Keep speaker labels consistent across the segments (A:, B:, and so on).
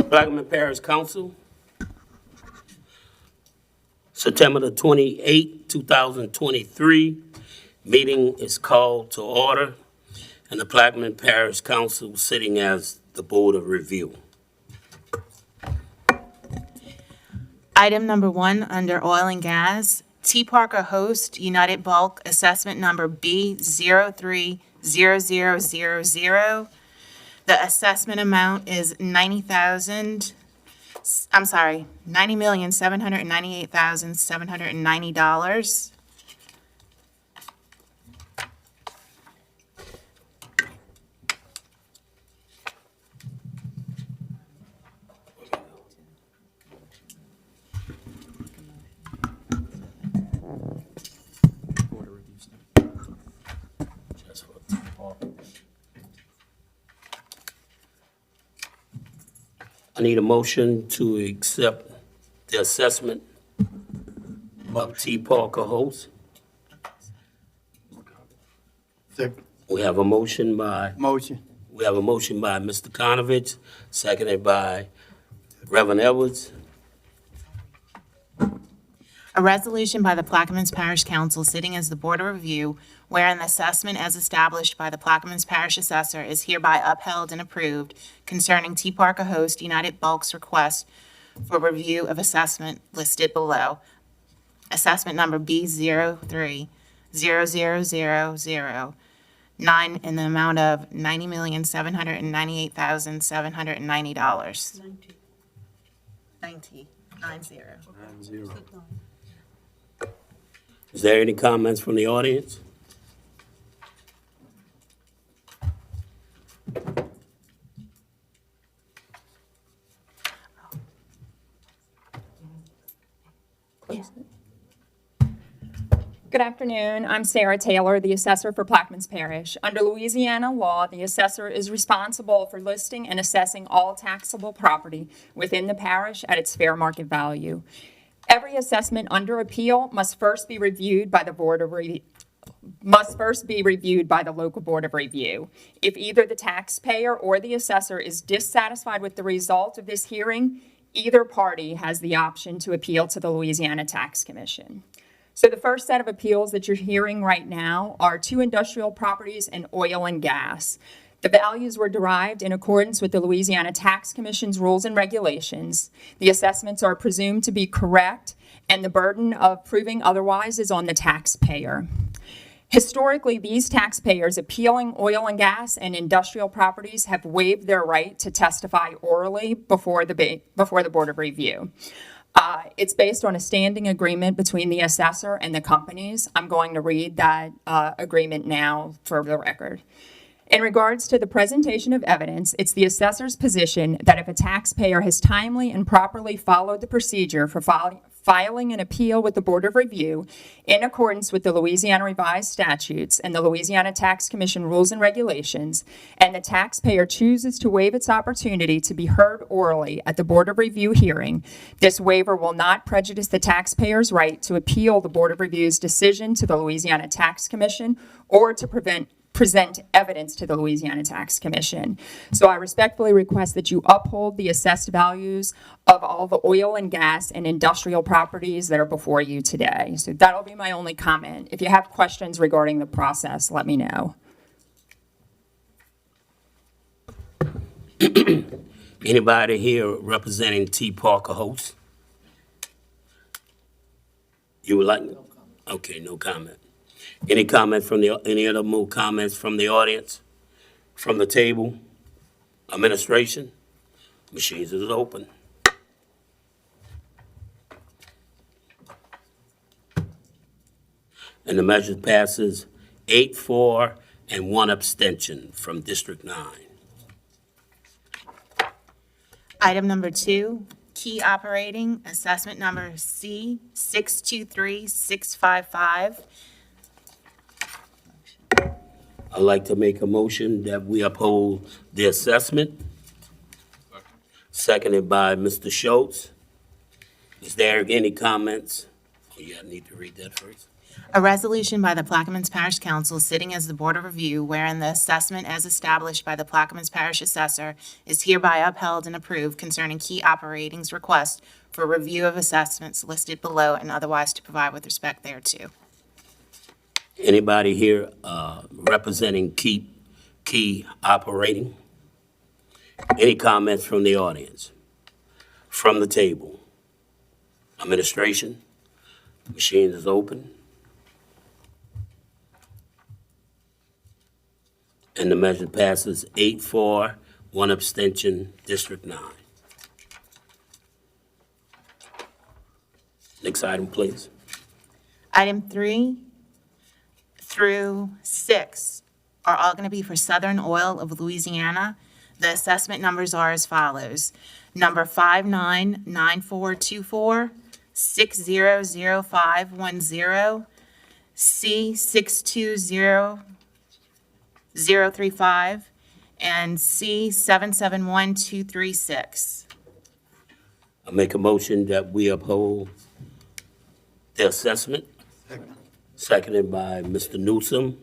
A: Plaquemine Parish Council, September the 28th, 2023. Meeting is called to order, and the Plaquemine Parish Council sitting as the Board of Review.
B: Item number 1 under oil and gas, T. Parker Host, United Bulk, assessment number B030000. The assessment amount is $90,798,790.
A: I need a motion to accept the assessment of T. Parker Host.
C: Second.
A: We have a motion by
C: Motion.
A: Mr. Konovich, seconded by Reverend Edwards.
B: A resolution by the Plaquemines Parish Council sitting as the Board of Review, wherein the assessment as established by the Plaquemines Parish Assessor is hereby upheld and approved concerning T. Parker Host United Bulk's request for review of assessment listed below. Assessment number B03000009 in the amount of $90,798,790. 90.
A: Is there any comments from the audience?
D: Good afternoon. I'm Sarah Taylor, the assessor for Plaquemines Parish. Under Louisiana law, the assessor is responsible for listing and assessing all taxable property within the parish at its fair market value. Every assessment under appeal must first be reviewed by the local Board of Review. If either the taxpayer or the assessor is dissatisfied with the result of this hearing, either party has the option to appeal to the Louisiana Tax Commission. So the first set of appeals that you're hearing right now are 2 industrial properties and oil and gas. The values were derived in accordance with the Louisiana Tax Commission's rules and regulations. The assessments are presumed to be correct, and the burden of proving otherwise is on the taxpayer. Historically, these taxpayers appealing oil and gas and industrial properties have waived their right to testify orally before the Board of Review. It's based on a standing agreement between the assessor and the companies. I'm going to read that agreement now for the record. In regards to the presentation of evidence, it's the assessor's position that if a taxpayer has timely and properly followed the procedure for filing an appeal with the Board of Review in accordance with the Louisiana Revised Statutes and the Louisiana Tax Commission rules and regulations, and the taxpayer chooses to waive its opportunity to be heard orally at the Board of Review hearing, this waiver will not prejudice the taxpayer's right to appeal the Board of Review's decision to the Louisiana Tax Commission or to present evidence to the Louisiana Tax Commission. So I respectfully request that you uphold the assessed values of all the oil and gas and industrial properties that are before you today. So that'll be my only comment. If you have questions regarding the process, let me know.
A: Anybody here representing T. Parker Host? You would like? Okay, no comment. Any comment from any other more comments from the audience? From the table? Administration? Machines is open. And the measure passes 8-4 and 1 abstention from District 9.
B: Item number 2, Key Operating, assessment number C623655.
A: I'd like to make a motion that we uphold the assessment. Seconded by Mr. Schultz. Is there any comments? Oh, yeah, I need to read that first.
B: A resolution by the Plaquemines Parish Council sitting as the Board of Review wherein the assessment as established by the Plaquemines Parish Assessor is hereby upheld and approved concerning key operating's request for review of assessments listed below and otherwise to provide with respect thereto.
A: Anybody here representing Key Operating? Any comments from the audience? From the table? Administration? Machine is open. And the measure passes 8-4, 1 abstention, District 9. Next item, please.
B: Item 3 through 6 are all going to be for Southern Oil of Louisiana. The assessment numbers are as follows. Number 599424, 600510, C620035, and C771236.
A: I make a motion that we uphold the assessment. Seconded by Mr. Newsom.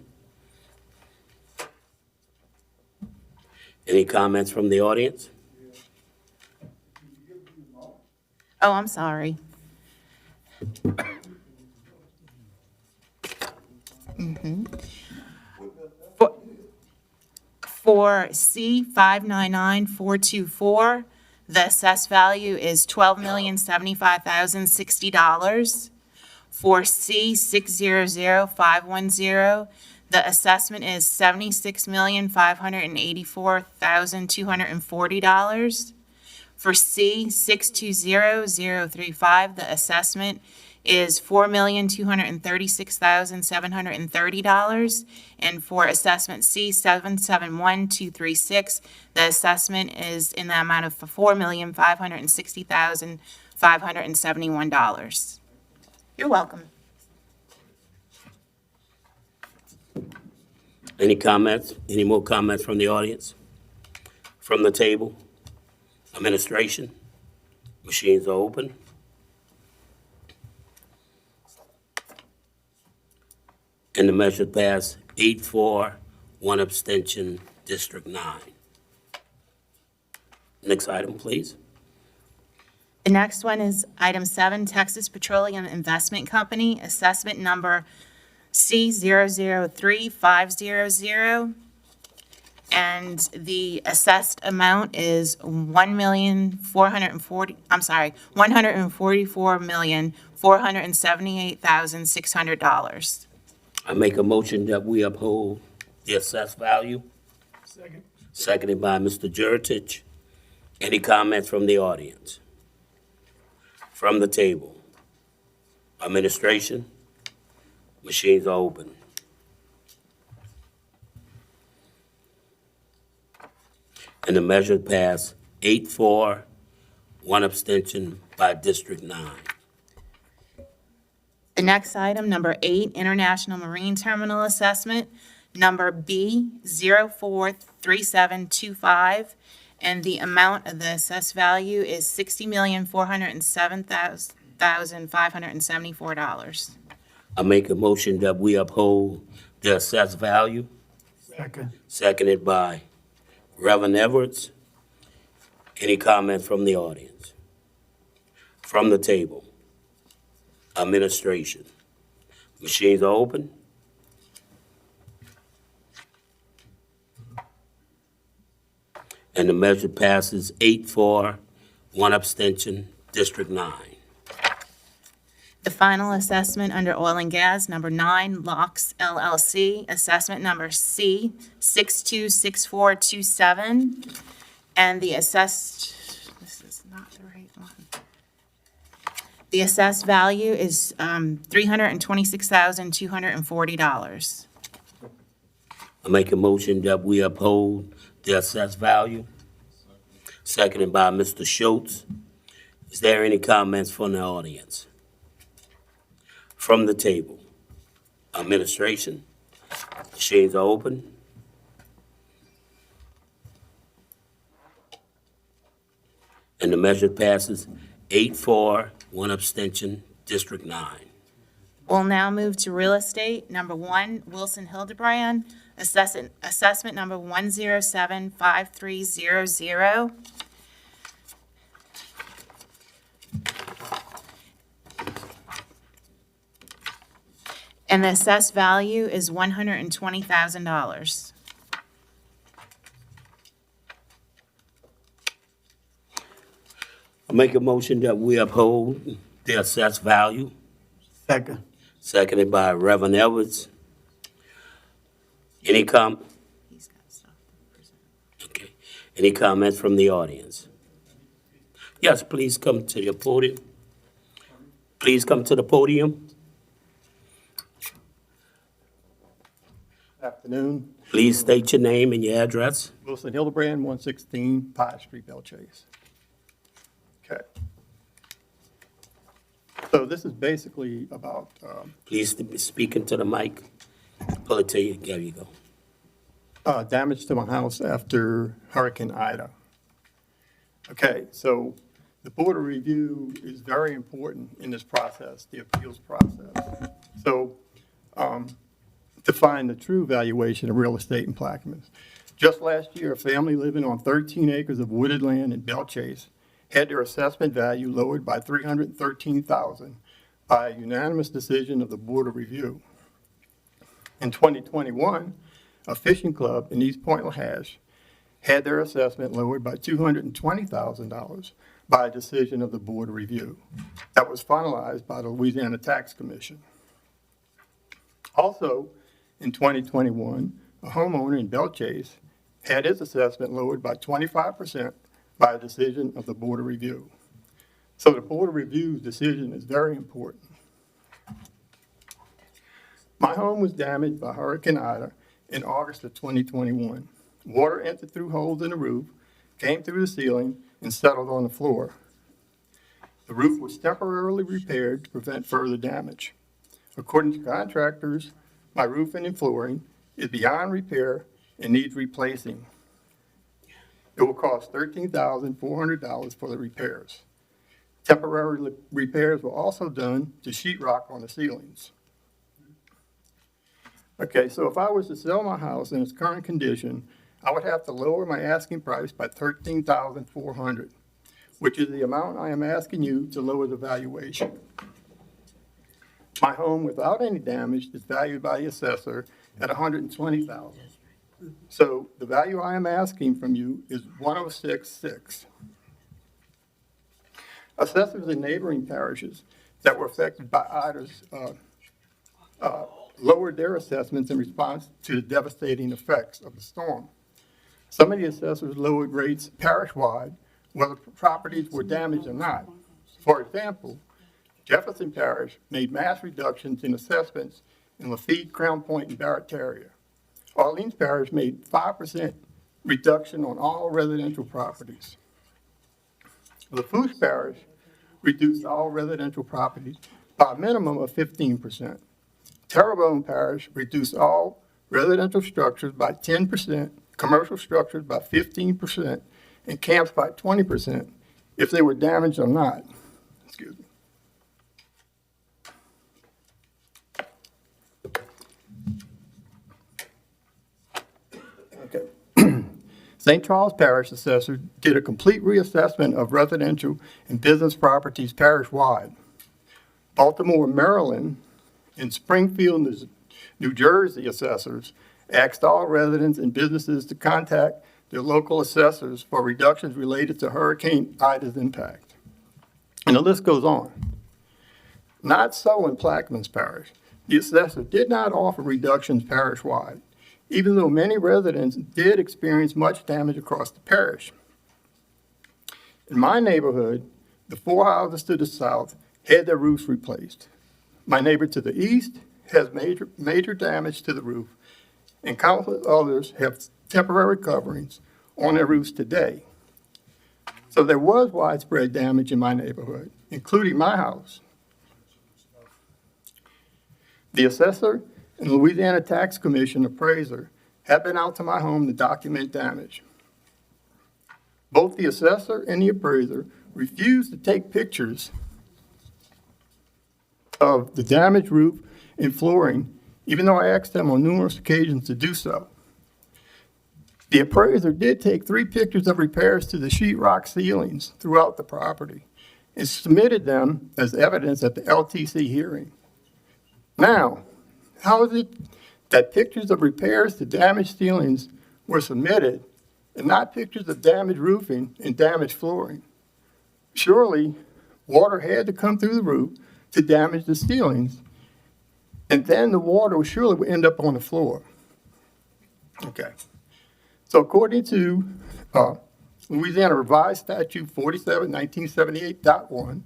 A: Any comments from the audience?
B: Oh, I'm sorry. For C599424, the assessed value is $12,075,060. For C600510, the assessment is $76,584,240. For C620035, the assessment is $4,236,730. And for assessment C771236, the assessment is in the amount of $4,560,571. You're welcome.
A: Any comments? Any more comments from the audience? From the table? Administration? Machines are open. And the measure passed 8-4, 1 abstention, District 9. Next item, please.
B: The next one is item 7, Texas Petroleum Investment Company, assessment number C003500. And the assessed amount is $1,444,478,600.
A: I make a motion that we uphold the assessed value.
C: Second.
A: Seconded by Mr. Juritich. Any comments from the audience? From the table? Administration? Machines are open. And the measure passed 8-4, 1 abstention by District 9.
B: The next item, number 8, International Marine Terminal Assessment, number B043725, and the amount of the assessed value is $60,407,574.
A: I make a motion that we uphold the assessed value.
C: Second.
A: Seconded by Reverend Edwards. Any comments from the audience? From the table? Administration? Machines are open. And the measure passes 8-4, 1 abstention, District 9.
B: The final assessment under oil and gas, number 9, Locks LLC, assessment number C626427. And the assessed, this is not the right one. The assessed value is $326,240.
A: I make a motion that we uphold the assessed value. Seconded by Mr. Schultz. Is there any comments from the audience? From the table? Administration? Machines are open. And the measure passes 8-4, 1 abstention, District 9.
B: We'll now move to real estate. Number 1, Wilson Hildebrand, assessment number 1075300. And the assessed value is $120,000.
A: I make a motion that we uphold the assessed value,
C: Second.
A: seconded by Reverend Edwards. Any
B: He's got stuff to present.
A: okay. Any comments from the audience? Yes, please come to the podium. Please come to the podium.
E: Afternoon,
A: Please state your name and your address.
E: Wilson Hildebrand, 116 Pine Street, Belchase. Okay. So this is basically about,
A: Please speak into the mic. Pull it to you. There you go.
E: damage to my house after Hurricane Ida. Okay, so the Board of Review is very important in this process, the appeals process. So, to find the true valuation of real estate in Plaquemines. Just last year, a family living on 13 acres of wooded land in Belchase had their assessment value lowered by $313,000 by a unanimous decision of the Board of Review. In 2021, a fishing club in East Point Lahash had their assessment lowered by $220,000 by a decision of the Board of Review. That was finalized by the Louisiana Tax Commission. Also, in 2021, a homeowner in Belchase had his assessment lowered by 25% by a decision of the Board of Review. So the Board of Review's decision is very important. My home was damaged by Hurricane Ida in August of 2021. Water entered through holes in the roof, came through the ceiling, and settled on the floor. The roof was temporarily repaired to prevent further damage. According to contractors, my roofing and flooring is beyond repair and needs replacing. It will cost $13,400 for the repairs. Temporary repairs were also done to sheetrock on the ceilings. Okay, so if I was to sell my house in its current condition, I would have to lower my asking price by $13,400, which is the amount I am asking you to lower the valuation. My home without any damage is valued by the assessor at $120,000. So the value I am asking from you is $106,600. Assessors in neighboring parishes that were affected by Ida's lowered their assessments in response to the devastating effects of the storm. Some of the assessors lowered rates parish-wide, whether properties were damaged or not. For example, Jefferson Parish made mass reductions in assessments in Lafitte, Crown Point, and Barrett-Terrier. Orleans Parish made 5% reduction on all residential properties. Lafourche Parish reduced all residential properties by a minimum of 15%. Terrebonne Parish reduced all residential structures by 10%, commercial structures by 15%, and camps by 20% if they were damaged or not. Excuse me. Okay. St. Charles Parish Assessor did a complete reassessment of residential and business properties parish-wide. Baltimore, Maryland, and Springfield, New Jersey assessors asked all residents and businesses to contact their local assessors for reductions related to Hurricane Ida's impact. And the list goes on. Not so in Plaquemines Parish. The assessor did not offer reductions parish-wide, even though many residents did experience much damage across the parish. In my neighborhood, the 4 houses to the south had their roofs replaced. My neighbor to the east has major damage to the roof, and countless others have temporary coverings on their roofs today. So there was widespread damage in my neighborhood, including my house. The assessor and Louisiana Tax Commission appraiser have been out to my home to document damage. Both the assessor and the appraiser refused to take pictures of the damaged roof and flooring, even though I asked them on numerous occasions to do so. The appraiser did take 3 pictures of repairs to the sheetrock ceilings throughout the property and submitted them as evidence at the LTC hearing. Now, how is it that pictures of repairs to damaged ceilings were submitted and not pictures of damaged roofing and damaged flooring? Surely, water had to come through the roof to damage the ceilings, and then the water surely would end up on the floor. Okay. So according to Louisiana Revised Statute 47, 1978.1,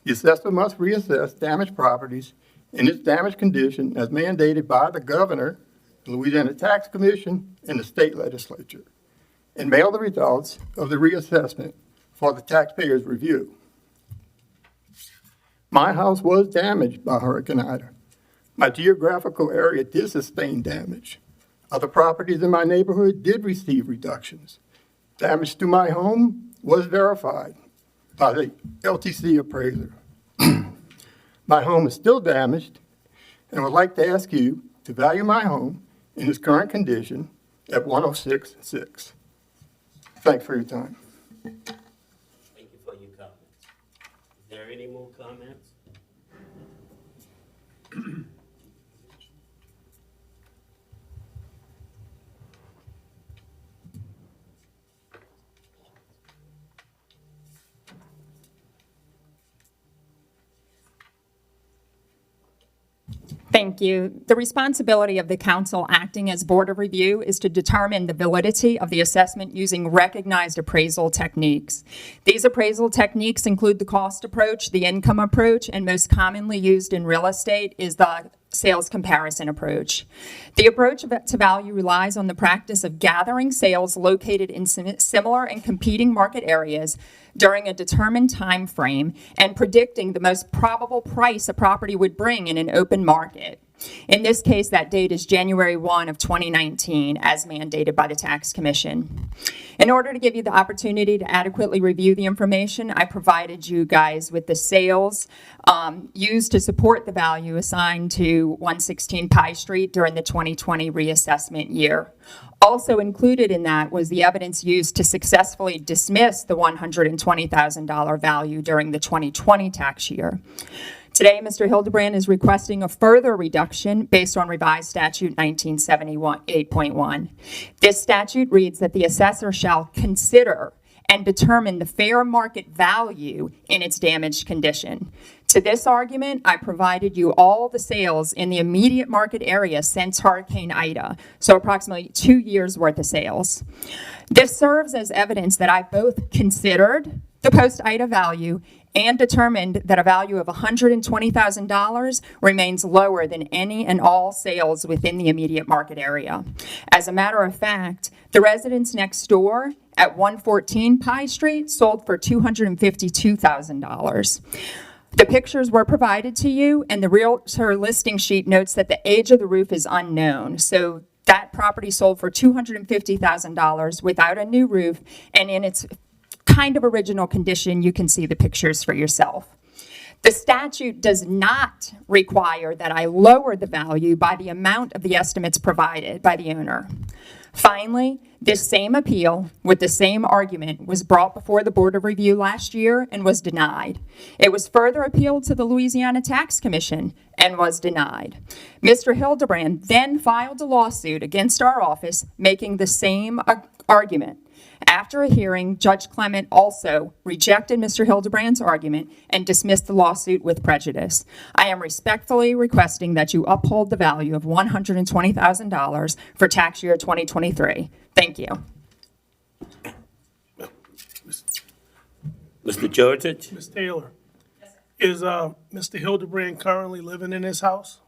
E: the assessor must reassess damaged properties in its damaged condition as mandated by the governor, the Louisiana Tax Commission, and the state legislature, and mail the results of the reassessment for the taxpayer's review. My house was damaged by Hurricane Ida. My geographical area did sustain damage. Other properties in my neighborhood did receive reductions. Damage to my home was verified by the LTC appraiser. My home is still damaged, and I would like to ask you to value my home in its current condition at $106,600. Thanks for your time.
A: Thank you for your comments. Is there any more comments?
D: Thank you. The responsibility of the council acting as Board of Review is to determine the validity of the assessment using recognized appraisal techniques. These appraisal techniques include the cost approach, the income approach, and most commonly used in real estate is the sales comparison approach. The approach to value relies on the practice of gathering sales located in similar and competing market areas during a determined time frame and predicting the most probable price a property would bring in an open market. In this case, that date is January 1 of 2019, as mandated by the Tax Commission. In order to give you the opportunity to adequately review the information, I provided you guys with the sales used to support the value assigned to 116 Pye Street during the 2020 reassessment year. Also included in that was the evidence used to successfully dismiss the $120,000 value during the 2020 tax year. Today, Mr. Hildebrand is requesting a further reduction based on revised statute 1978.1. This statute reads that the assessor shall consider and determine the fair market value in its damaged condition. To this argument, I provided you all the sales in the immediate market area since Hurricane Ida, so approximately 2 years worth of sales. This serves as evidence that I both considered the post-Ida value and determined that a value of $120,000 remains lower than any and all sales within the immediate market area. As a matter of fact, the residence next door at 114 Pye Street sold for $252,000. The pictures were provided to you, and the realtor listing sheet notes that the age of the roof is unknown. So that property sold for $250,000 without a new roof, and in its kind of original condition. You can see the pictures for yourself. The statute does not require that I lower the value by the amount of the estimates provided by the owner. Finally, this same appeal with the same argument was brought before the Board of Review last year and was denied. It was further appealed to the Louisiana Tax Commission and was denied. Mr. Hildebrand then filed a lawsuit against our office making the same argument. After a hearing, Judge Clement also rejected Mr. Hildebrand's argument and dismissed the lawsuit with prejudice. I am respectfully requesting that you uphold the value of $120,000 for tax year 2023. Thank you.
A: Mr. George?
C: Ms. Taylor, is Mr. Hildebrand currently living in his house?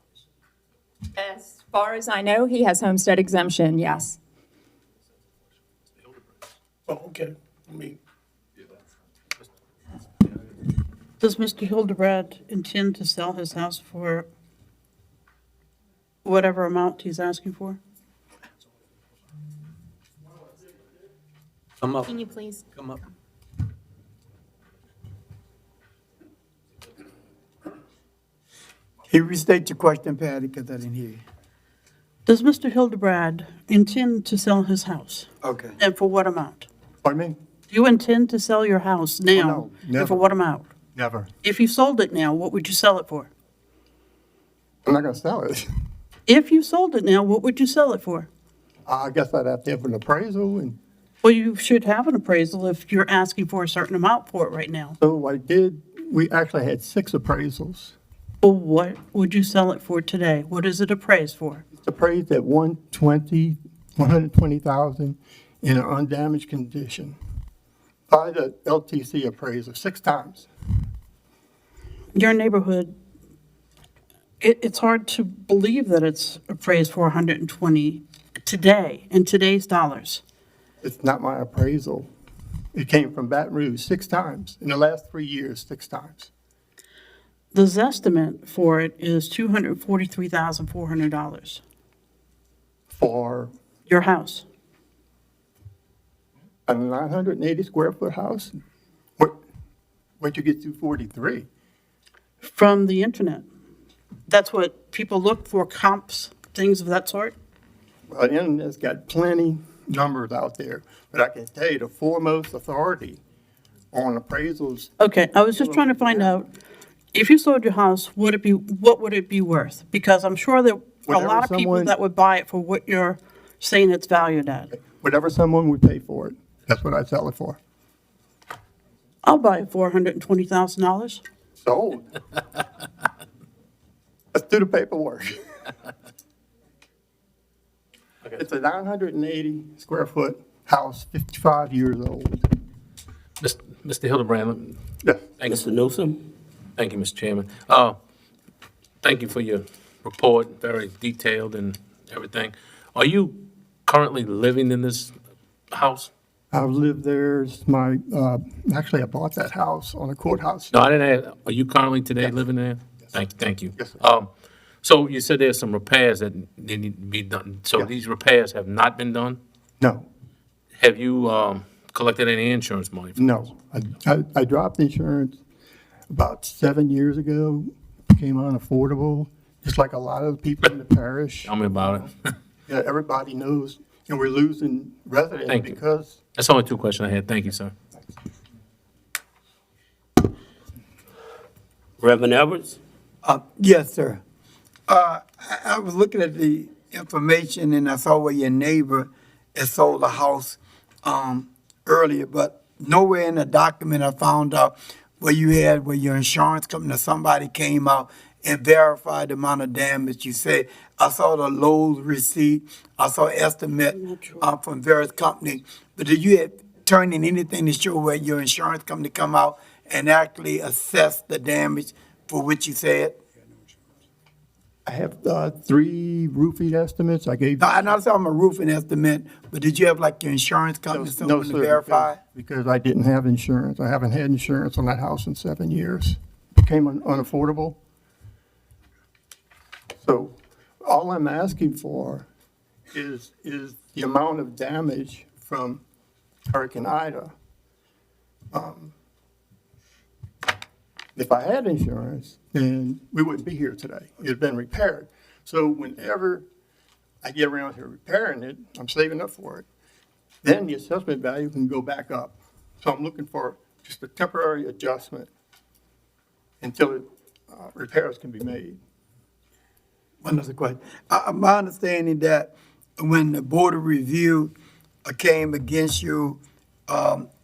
D: As far as I know, he has homestead exemption, yes.
C: Oh, okay. I mean,
F: Does Mr. Hildebrand intend to sell his house for whatever amount he's asking for?
G: Come up,
B: Can you please?
G: come up. Can you restate your question, Patty, because I didn't hear you?
F: Does Mr. Hildebrand intend to sell his house?
G: Okay.
F: And for what amount?
E: Pardon me?
F: Do you intend to sell your house now?
E: no, never.
F: And for what amount?
E: Never.
F: If you sold it now, what would you sell it for?
E: I'm not gonna sell it.
F: If you sold it now, what would you sell it for?
E: I guess I'd have to have an appraisal, and
F: Well, you should have an appraisal if you're asking for a certain amount for it right now.
E: so I did, we actually had 6 appraisals.
F: Well, what would you sell it for today? What is it appraised for?
E: It's appraised at 120,000 in an undamaged condition by the LTC appraiser 6 times.
F: Your neighborhood, it's hard to believe that it's appraised for 120 today, in today's dollars.
E: It's not my appraisal. It came from Baton Rouge 6 times, in the last 3 years, 6 times.
F: The Zestimate for it is $243,400.
E: For
F: Your house.
E: a 980 square foot house, where'd you get 243?
F: From the internet. That's what people look for, comps, things of that sort.
E: Well, the internet's got plenty numbers out there, but I can tell you the foremost authority on appraisals,
F: Okay, I was just trying to find out, if you sold your house, what would it be worth? Because I'm sure there are a
E: Whatever
F: lot of people
E: someone-
F: that would buy it for what you're saying it's valued at.
E: whatever someone would pay for it, that's what I'd sell it for.
F: I'll buy it for $120,000.
E: Sold. Let's do the paperwork. It's a 980 square foot house, 55 years old.
H: Mr. Hildebrand,
E: Yes.
A: Mr. Newsom?
H: thank you, Mr. Chairman. Thank you for your report, very detailed and everything. Are you currently living in this house?
E: I've lived there, actually, I bought that house on a courthouse.
H: No, I didn't ask, are you currently today living there? Thank you.
E: Yes, sir.
H: So you said there's some repairs that they need to be done. So
E: Yes.
H: these repairs have not been done?
E: No,
H: Have you collected any insurance money?
E: no. I dropped insurance about 7 years ago, became unaffordable, just like a lot of the people in the parish.
H: Tell me about it.
E: Yeah, everybody knows, and we're losing residents
H: Thank you.
E: because
H: That's the only 2 questions I had. Thank you, sir.
A: Reverend Edwards?
G: Yes, sir. I was looking at the information and I saw where your neighbor had sold a house earlier, but nowhere in the document I found out where your insurance company or somebody came out and verified the amount of damage you said. I saw the Lowe's receipt, I saw estimate from various companies, but did you turn in anything to show where your insurance company come out and actually assess the damage for which you said?
E: I have 3 roofing estimates. I gave.
G: No, I know I'm a roofing estimate, but did you have like your insurance company,
E: No,
G: someone to
E: sir,
G: verify?
E: because I didn't have insurance. I haven't had insurance on that house in 7 years. Became unaffordable. So all I'm asking for is the amount of damage from Hurricane Ida. If I had insurance, then we wouldn't be here today. It had been repaired. So whenever I get around to repairing it, I'm saving up for it, then the assessment value can go back up. So I'm looking for just a temporary adjustment until repairs can be made.
G: One other question. My understanding that when the Board of Review came against you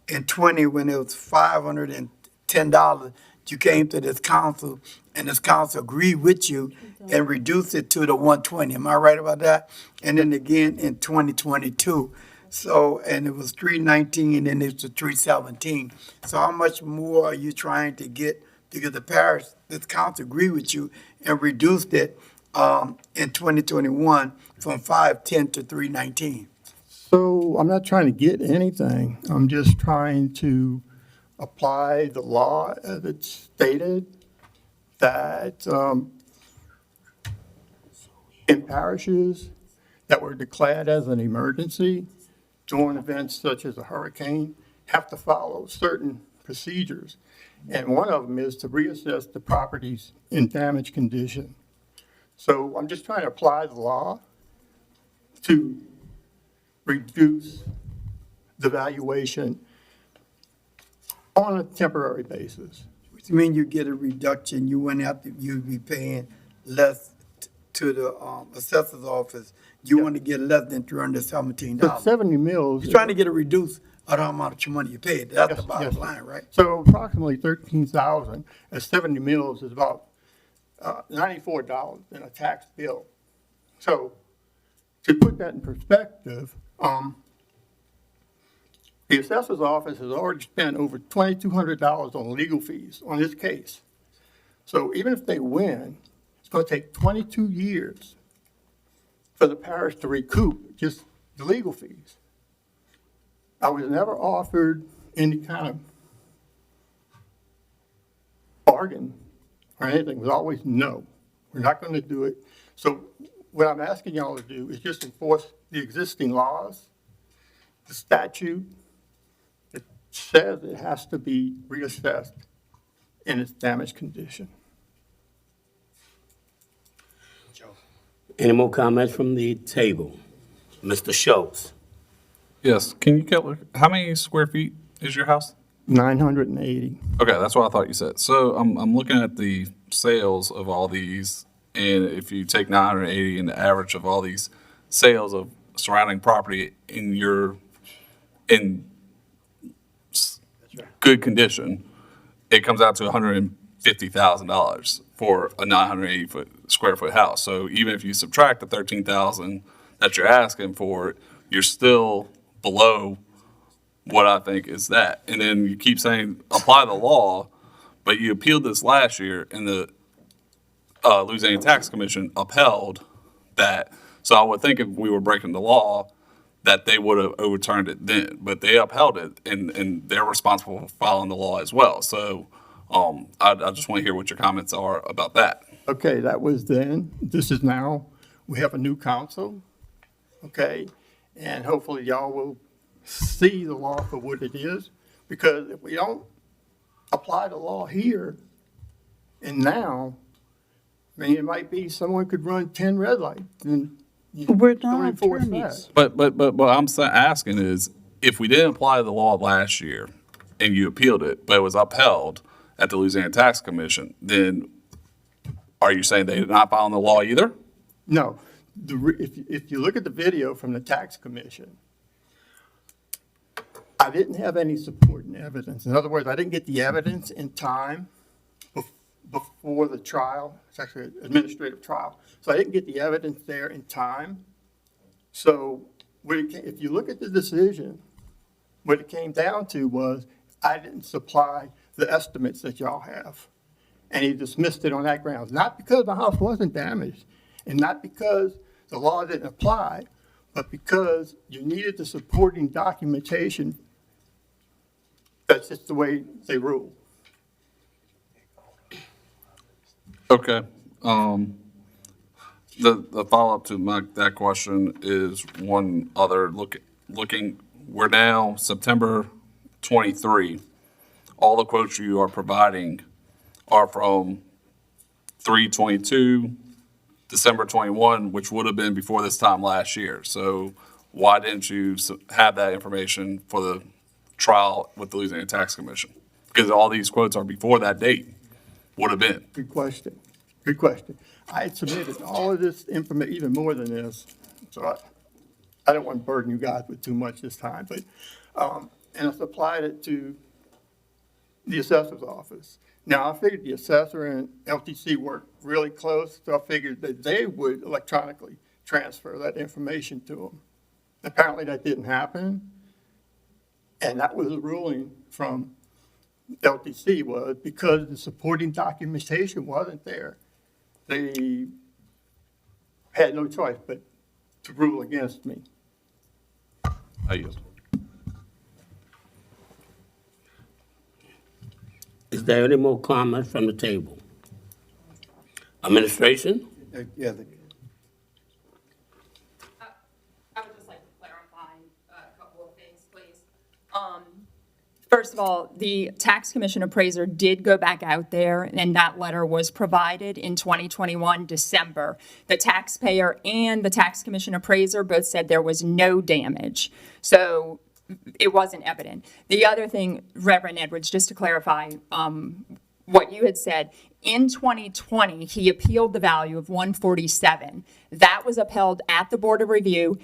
G: in 20, when it was $510, you came to this council, and this council agreed with you and reduced it to the 120. Am I right about that? And then again in 2022. So, and it was 319, and then it was 317. So how much more are you trying to get, because the parish, this council agreed with you and reduced it in 2021 from 510 to 319?
E: So I'm not trying to get anything. I'm just trying to apply the law as it's stated, that in parishes that were declared as an emergency during events such as a hurricane, have to follow certain procedures. And one of them is to reassess the properties in damaged condition. So I'm just trying to apply the law to reduce the valuation on a temporary basis.
G: Which mean you get a reduction, you went out, you'd be paying less to the, assessor's office. You want to get less than $317.
E: But 70 mills.
G: You're trying to get a reduce of the amount of your money you paid. That's the
E: Yes,
G: bottom
E: yes.
G: line, right?
E: So approximately 13,000 at 70 mills is about $94 in a tax bill. So to put that in perspective, the assessor's office has already spent over $2,200 on legal fees on this case. So even if they win, it's going to take 22 years for the parish to recoup just the legal fees. I was never offered any kind of bargain or anything. It was always, no, we're not going to do it. So what I'm asking y'all to do is just enforce the existing laws, the statute that says it has to be reassessed in its damaged condition.
A: Any more comments from the table? Mr. Schultz?
I: Yes, can you get, how many square feet is your house?
E: 980.
I: Okay, that's what I thought you said. So I'm looking at the sales of all these, and if you take 980 and the average of all these sales of surrounding property in good condition, it comes out to $150,000 for a 980 square foot house. So even if you subtract the 13,000 that you're asking for, you're still below what I think is that. And then you keep saying, apply the law, but you appealed this last year and the Louisiana Tax Commission upheld that. So I would think if we were breaking the law, that they would have overturned it then, but they upheld it and they're responsible for following the law as well. So I just want to hear what your comments are about that.
E: Okay, that was then. This is now. We have a new council, okay? And hopefully y'all will see the law for what it is, because if we don't apply the law here and now, I mean, it might be someone could run 10 red lights and you
F: We're
E: don't
F: not
E: enforce
F: attorneys.
E: that.
I: But what I'm asking is, if we didn't apply the law last year and you appealed it, but it was upheld at the Louisiana Tax Commission, then are you saying they did not follow the law either?
E: No, if you look at the video from the tax commission, I didn't have any supporting evidence. In other words, I didn't get the evidence in time before the trial. It's actually an administrative trial. So I didn't get the evidence there in time. So if you look at the decision, what it came down to was I didn't supply the estimates that y'all have. And he dismissed it on that grounds, not because the house wasn't damaged and not because the law didn't apply, but because you needed the supporting documentation. That's just the way they rule.
I: Okay. The follow-up to that question is one other looking, we're now September 23. All the quotes you are providing are from 3/22, December 21, which would have been before this time last year. So why didn't you have that information for the trial with the Louisiana Tax Commission? Because all these quotes are before that date, would have been.
E: Good question. Good question. I had submitted all of this information, even more than this, so I don't want to burden you guys with too much this time, but, and I supplied it to the assessor's office. Now, I figured the assessor and LTC worked really close, so I figured that they would electronically transfer that information to them. Apparently, that didn't happen, and that was the ruling from LTC was because the supporting documentation wasn't there. They had no choice but to rule against me.
I: I yield.
A: Is there any more comments from the table? Administration?
G: Yeah,
D: I would just like to clarify a couple of things, please. First of all, the tax commission appraiser did go back out there, and that letter was provided in 2021, December. The taxpayer and the tax commission appraiser both said there was no damage. So it wasn't evident. The other thing, Reverend Edwards, just to clarify what you had said, in 2020, he appealed the value of 147. That was upheld at the Board of Review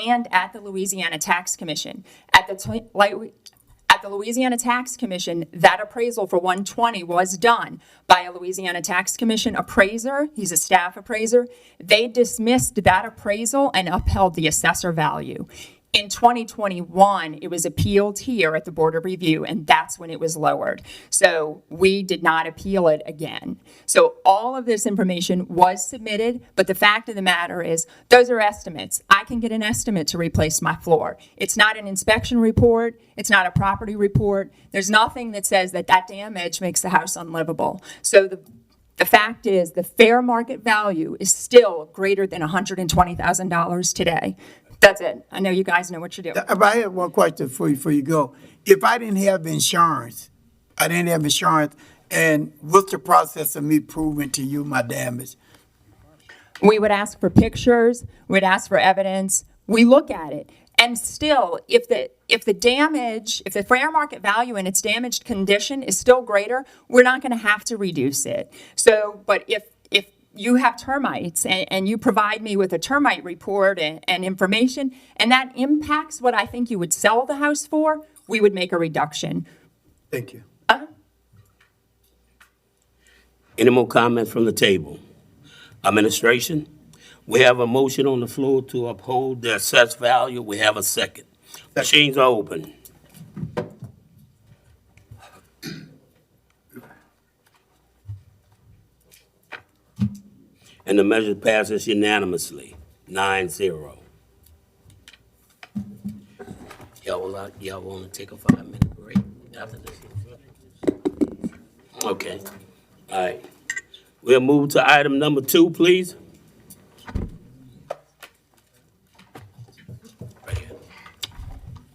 D: and at the Louisiana Tax Commission. At the Louisiana Tax Commission, that appraisal for 120 was done by a Louisiana Tax Commission appraiser. He's a staff appraiser. They dismissed that appraisal and upheld the assessor value. In 2021, it was appealed here at the Board of Review, and that's when it was lowered. So we did not appeal it again. So all of this information was submitted, but the fact of the matter is, those are estimates. I can get an estimate to replace my floor. It's not an inspection report. It's not a property report. There's nothing that says that that damage makes the house unlivable. So the fact is, the fair market value is still greater than $120,000 today. That's it. I know you guys know what you're doing.
G: If I have one question for you before you go. If I didn't have insurance, and what's the process of me proving to you my damage?
D: We would ask for pictures, we'd ask for evidence, we look at it. And still, if the damage, if the fair market value in its damaged condition is still greater, we're not gonna have to reduce it. So, but if you have termites and you provide me with a termite report and information, and that impacts what I think you would sell the house for, we would make a reduction.
G: Thank you.
A: Any more comments from the table? Administration? We have a motion on the floor to uphold the assessed value. We have a second. Machines are open. And the measure passes unanimously, 9-0. Y'all want to take a 5-minute break after this? Okay, all right. We'll move to item number 2, please. Right here.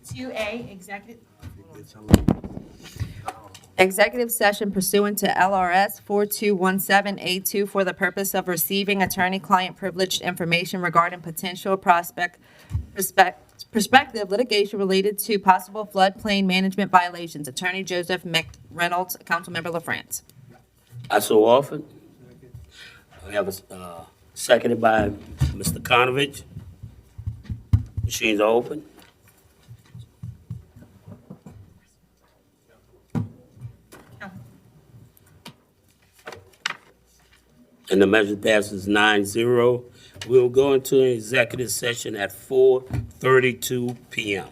B: 2A, executive.
J: Executive session pursuant to LRS 4217A2 for the purpose of receiving attorney-client privileged information regarding potential prospective litigation related to possible floodplain management violations. Attorney Joseph McReynolds, Councilmember LaFrance.
A: I so offered. We have a seconded by Mr. Konovich. Machines are open. And the measure passes 9-0. We'll go into an executive session at 4:32 p.m.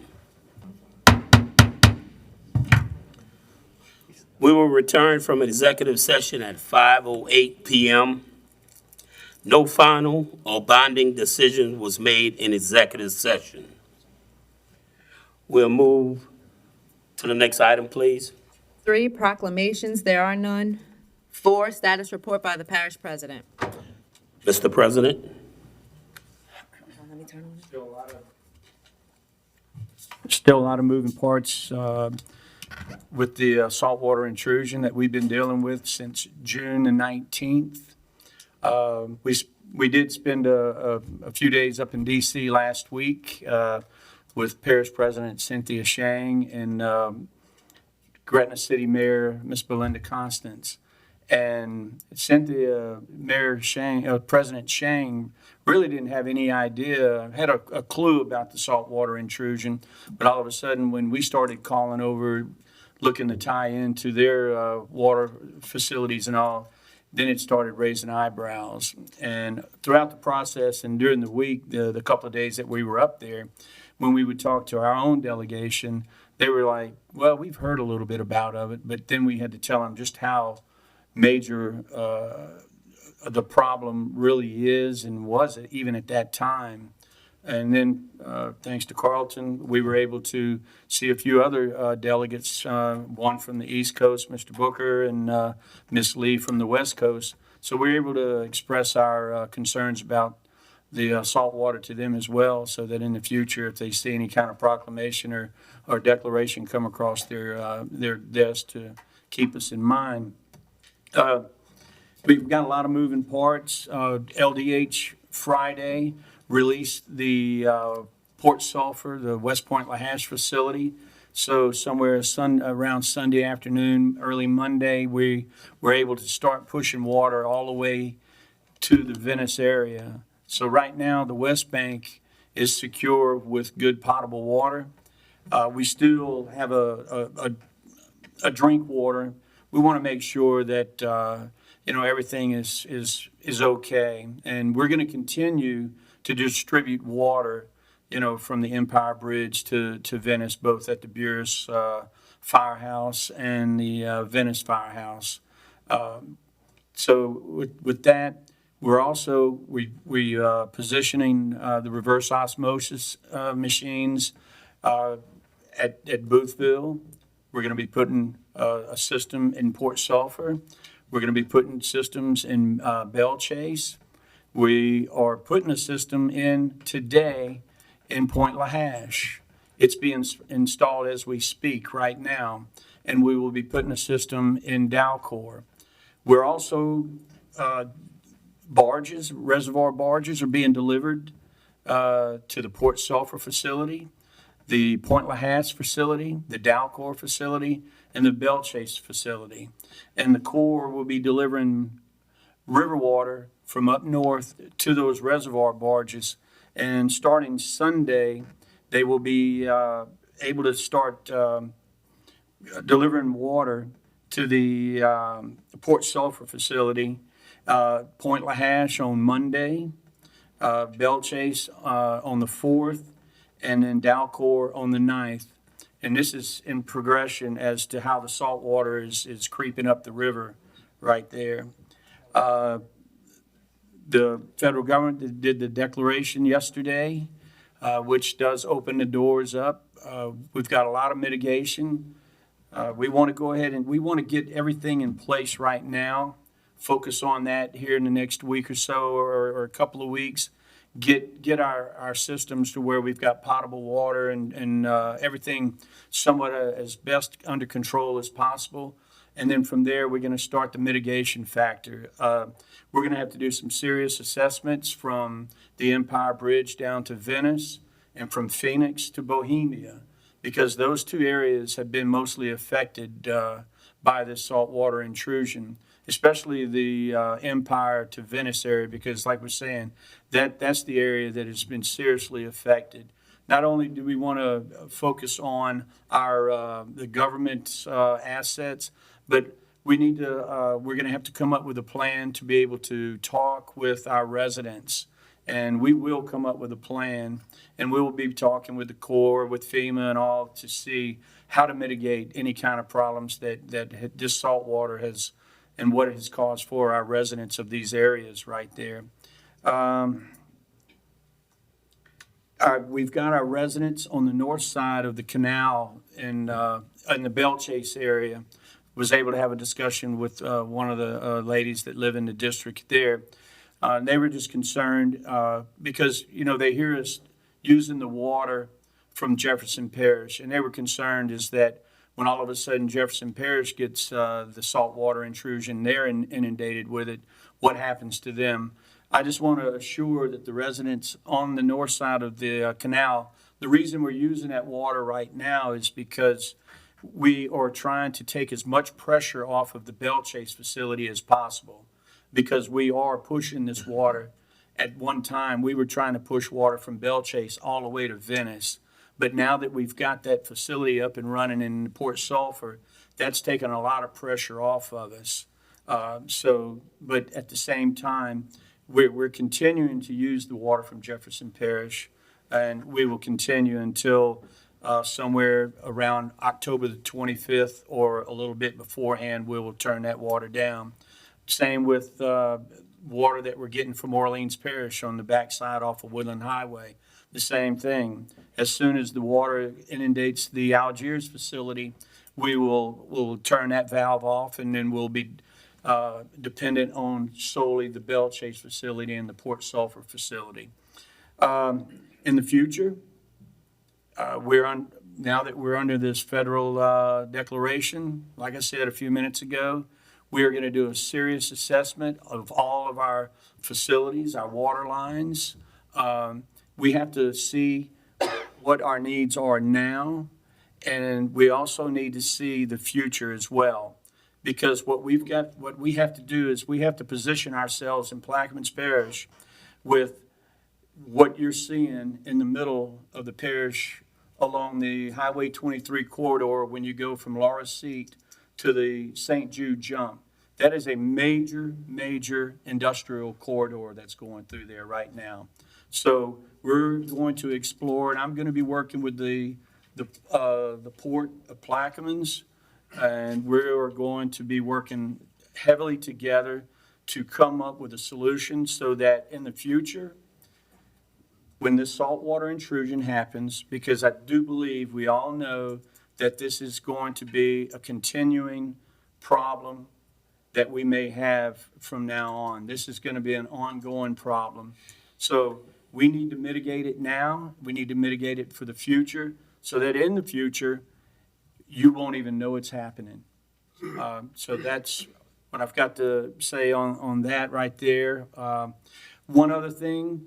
A: We will return from executive session at 5:08 p.m. No final or binding decision was made in executive session. We'll move to the next item, please.
J: 3, proclamations, there are none. 4, status report by the parish president.
A: Mr. President?
J: Let me turn on it.
K: Still a lot of moving parts with the saltwater intrusion that we've been dealing with since June the 19th. We did spend a few days up in D.C. last week with Parish President Cynthia Shang and Gretna City Mayor Ms. Belinda Constance. And Cynthia, President Shang, really didn't have any idea, had a clue about the saltwater intrusion. But all of a sudden, when we started calling over, looking to tie into their water facilities and all, then it started raising eyebrows. And throughout the process and during the week, the couple of days that we were up there, when we would talk to our own delegation, they were like, well, we've heard a little bit about it, but then we had to tell them just how major the problem really is and was it even at that time. And then thanks to Carlton, we were able to see a few other delegates, one from the East Coast, Mr. Booker, and Ms. Lee from the West Coast. So we were able to express our concerns about the salt water to them as well, so that in the future, if they see any kind of proclamation or declaration come across their desk, to keep us in mind. We've got a lot of moving parts. LDH Friday released the Port Sulphur, the West Point Lahash facility. So somewhere around Sunday afternoon, early Monday, we were able to start pushing water all the way to the Venice area. So right now, the West Bank is secure with good potable water. We still have a drink water. We want to make sure that everything is okay, and we're going to continue to distribute water, from the Empire Bridge to Venice, both at the Buras Firehouse and the Venice Firehouse. So with that, we're also positioning the reverse osmosis machines at Boothville. We're going to be putting a system in Port Sulphur. We're going to be putting systems in Belle Chase. We are putting a system in today in Point Lahash. It's being installed as we speak right now, and we will be putting a system in Dalcor. We're also, reservoir barges are being delivered to the Port Sulphur facility, the Point Lahash facility, the Dalcor facility, and the Belle Chase facility. And the Corps will be delivering river water from up north to those reservoir barges. And starting Sunday, they will be able to start delivering water to the Port Sulphur facility, Point Lahash on Monday, Belle Chase on the 4th, and then Dalcor on the 9th. And this is in progression as to how the salt water is creeping up the river right there. The federal government did the declaration yesterday, which does open the doors up. We've got a lot of mitigation. We want to go ahead and we want to get everything in place right now, focus on that here in the next week or so, or a couple of weeks, get our systems to where we've got potable water and everything somewhat as best under control as possible. And then from there, we're going to start the mitigation factor. We're going to have to do some serious assessments from the Empire Bridge down to Venice and from Phoenix to Bohemia, because those two areas have been mostly affected by this saltwater intrusion, especially the Empire to Venice area, because like we're saying, that's the area that has been seriously affected. Not only do we want to focus on the government's assets, but we need to, we're going to have to come up with a plan to be able to talk with our residents. And we will come up with a plan, and we will be talking with the Corps, with FEMA and all, to see how to mitigate any kind of problems that this salt water has and what it has caused for our residents of these areas right there. We've got our residents on the north side of the canal in the Belle Chase area. Was able to have a discussion with one of the ladies that live in the district there. They were just concerned because, they hear us using the water from Jefferson Parish, and they were concerned is that when all of a sudden Jefferson Parish gets the saltwater intrusion, they're inundated with it, what happens to them? I just want to assure that the residents on the north side of the canal, the reason we're using that water right now is because we are trying to take as much pressure off of the Belle Chase facility as possible, because we are pushing this water. At one time, we were trying to push water from Belle Chase all the way to Venice. But now that we've got that facility up and running in Port Sulphur, that's taken a lot of pressure off of us. But at the same time, we're continuing to use the water from Jefferson Parish, and we will continue until somewhere around October the 25th or a little bit beforehand, we will turn that water down. Same with water that we're getting from Orleans Parish on the backside off of Woodland Highway. The same thing. As soon as the water inundates the Algiers facility, we'll turn that valve off, and then we'll be dependent on solely the Belle Chase facility and the Port Sulphur facility. In the future, now that we're under this federal declaration, like I said a few minutes ago, we are going to do a serious assessment of all of our facilities, our water lines. We have to see what our needs are now, and we also need to see the future as well. Because what we have to do is we have to position ourselves in Plaquemines Parish with what you're seeing in the middle of the parish along the Highway 23 corridor when you go from Laura Seat to the St. Jude jump. That is a major, major industrial corridor that's going through there right now. So we're going to explore, and I'm going to be working with the Port of Plaquemines, and we're going to be working heavily together to come up with a solution so that in the future, when this saltwater intrusion happens, because I do believe we all know that this is going to be a continuing problem that we may have from now on. This is going to be an ongoing problem. So we need to mitigate it now. We need to mitigate it for the future so that in the future, you won't even know it's happening. So that's what I've got to say on that right there. One other thing,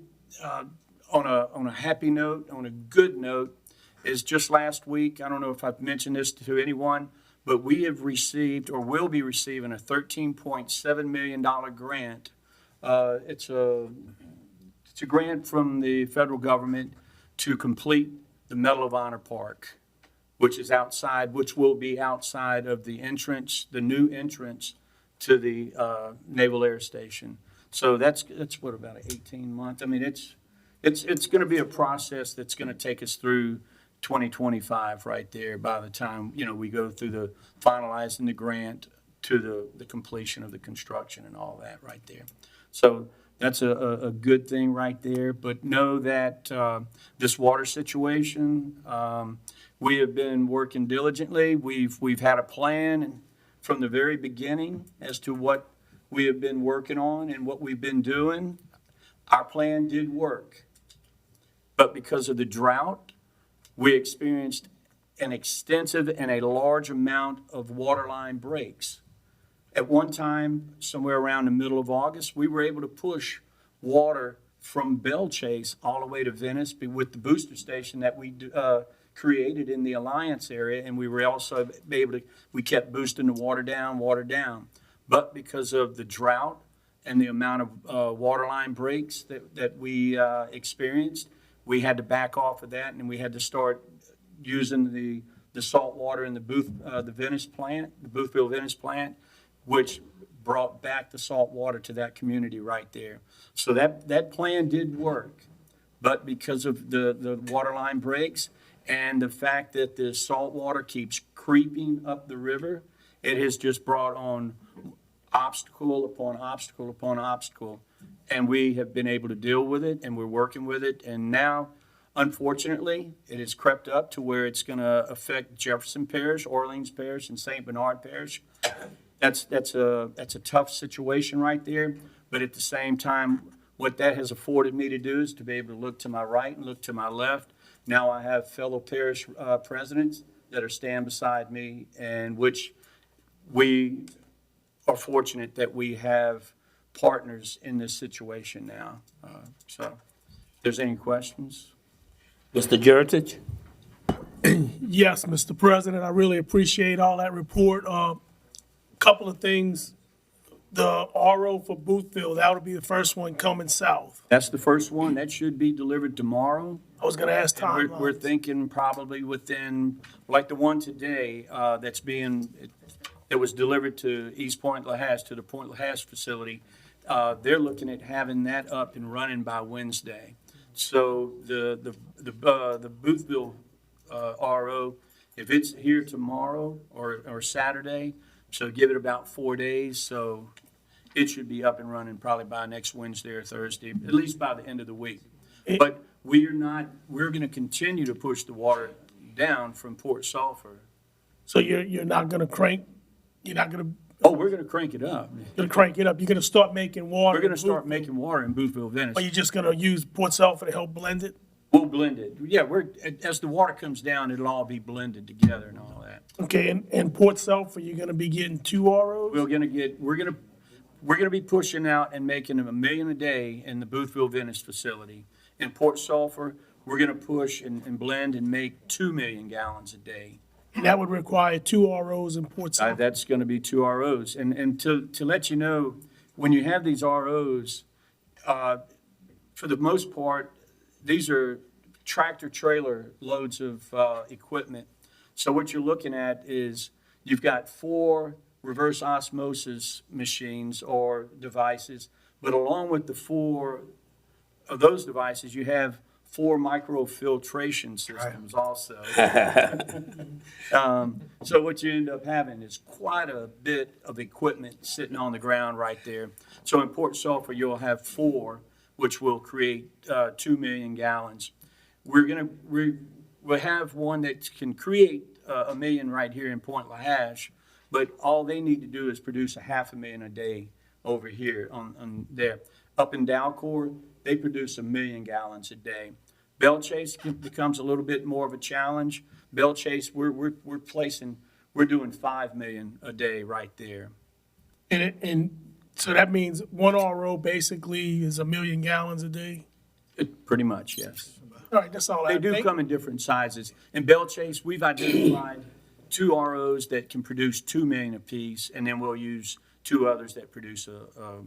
K: on a happy note, on a good note, is just last week, I don't know if I've mentioned this to anyone, but we have received or will be receiving a $13.7 million grant. It's a grant from the federal government to complete the Medal of Honor Park, which will be outside of the entrance, the new entrance to the Naval Air Station. So that's what, about 18 months? I mean, it's going to be a process that's going to take us through 2025 right there by the time, we go through the finalizing the grant to the completion of the construction and all that right there. So that's a good thing right there. But know that this water situation, we have been working diligently. We've had a plan from the very beginning as to what we have been working on and what we've been doing. Our plan did work. But because of the drought, we experienced an extensive and a large amount of waterline breaks. At one time, somewhere around the middle of August, we were able to push water from Belle Chase all the way to Venice with the booster station that we created in the Alliance area, and we were also we kept boosting the water down. But because of the drought and the amount of waterline breaks that we experienced, we had to back off of that, and we had to start using the salt water in the Boothville Venice plant, which brought back the salt water to that community right there. So that plan did work, but because of the waterline breaks and the fact that the salt water keeps creeping up the river, it has just brought on obstacle upon obstacle upon obstacle. And we have been able to deal with it, and we're working with it. And now, unfortunately, it has crept up to where it's going to affect Jefferson Parish, Orleans Parish, and St. Bernard Parish. That's a tough situation right there. But at the same time, what that has afforded me to do is to be able to look to my right and look to my left. Now I have fellow parish presidents that are standing beside me, and which we are fortunate that we have partners in this situation now. So if there's any questions?
A: Mr. Juritic?
C: Yes, Mr. President, I really appreciate all that report. Couple of things. The RO for Boothville, that would be the first one coming south.
K: That's the first one. That should be delivered tomorrow.
C: I was gonna ask
K: And
C: timelines.
K: we're thinking probably within, like the one today, that was delivered to East Point Lahash, to the Point Lahash facility. They're looking at having that up and running by Wednesday. So the Boothville RO, if it's here tomorrow or Saturday, so give it about 4 days. So it should be up and running probably by next Wednesday or Thursday, at least by the end of the week. But we're going to continue to push the water down from Port Sulphur.
C: So you're not gonna crank, you're not gonna
K: Oh, we're gonna crank it up.
C: Gonna crank it up? You're gonna start making water?
K: We're gonna
C: in
K: start
C: Boothville,
K: making water in Boothville, Venice.
C: Or you're just gonna use Port Sulphur to help blend it?
K: We'll blend it. Yeah, as the water comes down, it'll all be blended together and all that.
C: Okay, and Port Sulphur, you're gonna be getting 2 ROs?
K: We're gonna be pushing out and making them 1 million a day in the Boothville Venice facility. In Port Sulphur, we're gonna push and blend and make 2 million gallons a day.
C: And that would require 2 ROs in Port Sulphur?
K: That's gonna be 2 ROs. And to let you know, when you have these ROs, for the most part, these are tractor trailer loads of equipment. So what you're looking at is you've got 4 reverse osmosis machines or devices, but along with the 4 of those devices, you have 4 microfiltration systems also. So what you end up having is quite a bit of equipment sitting on the ground right there. So in Port Sulphur, you'll have 4, which will create 2 million gallons. We'll have one that can create 1 million right here in Point Lahash, but all they need to do is produce 500,000 a day over here on there. Up in Dalcourt, they produce 1 million gallons a day. Belle Chase becomes a little bit more of a challenge. Belle Chase, we're doing 5 million a day right there.
C: And so that means 1 RO basically is 1 million gallons a day?
K: Pretty much, yes.
C: All right, that's all I
K: They
C: have.
K: do come in different sizes. In Belle Chase, we've identified 2 ROs that can produce 2 million apiece, and then we'll use 2 others that produce a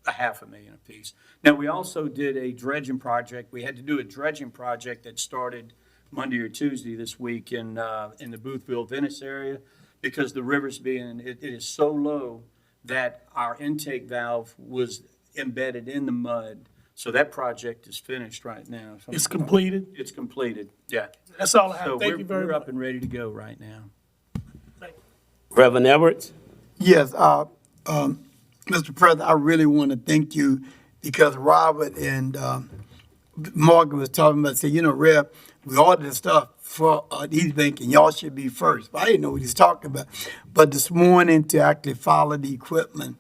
K: 500,000 apiece. Now, we also did a dredging project. We had to do a dredging project that started Monday or Tuesday this week in the Boothville, Venice area, because the river's it is so low that our intake valve was embedded in the mud. So that project is finished right now. So
C: It's completed?
K: it's completed, yeah.
C: That's all I have.
K: So
C: Thank you very
K: we're
C: much.
K: up and ready to go right now.
A: Reverend Edwards?
G: Yes, Mr. President, I really want to thank you because Robert and Morgan was talking about, say, Rev, we ordered the stuff for East Bank and y'all should be first. But I didn't know what he's talking about. But this morning to actually follow the equipment,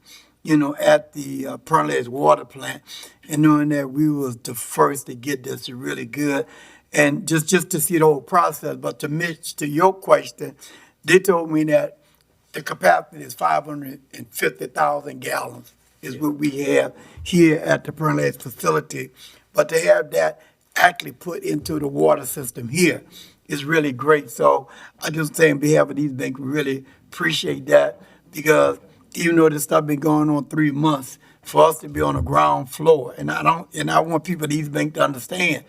G: at the Perlez water plant and knowing that we was the first to get this is really good. And just to see the whole process. But to Mitch, to your question, they told me that the capacity is 550,000 gallons is what we have here at the Perlez facility. But to have that actually put into the water system here is really great. So I just say on behalf of these banks, we really appreciate that because even though this stuff been going on 3 months, for us to be on the ground floor, and I want people at East Bank to understand,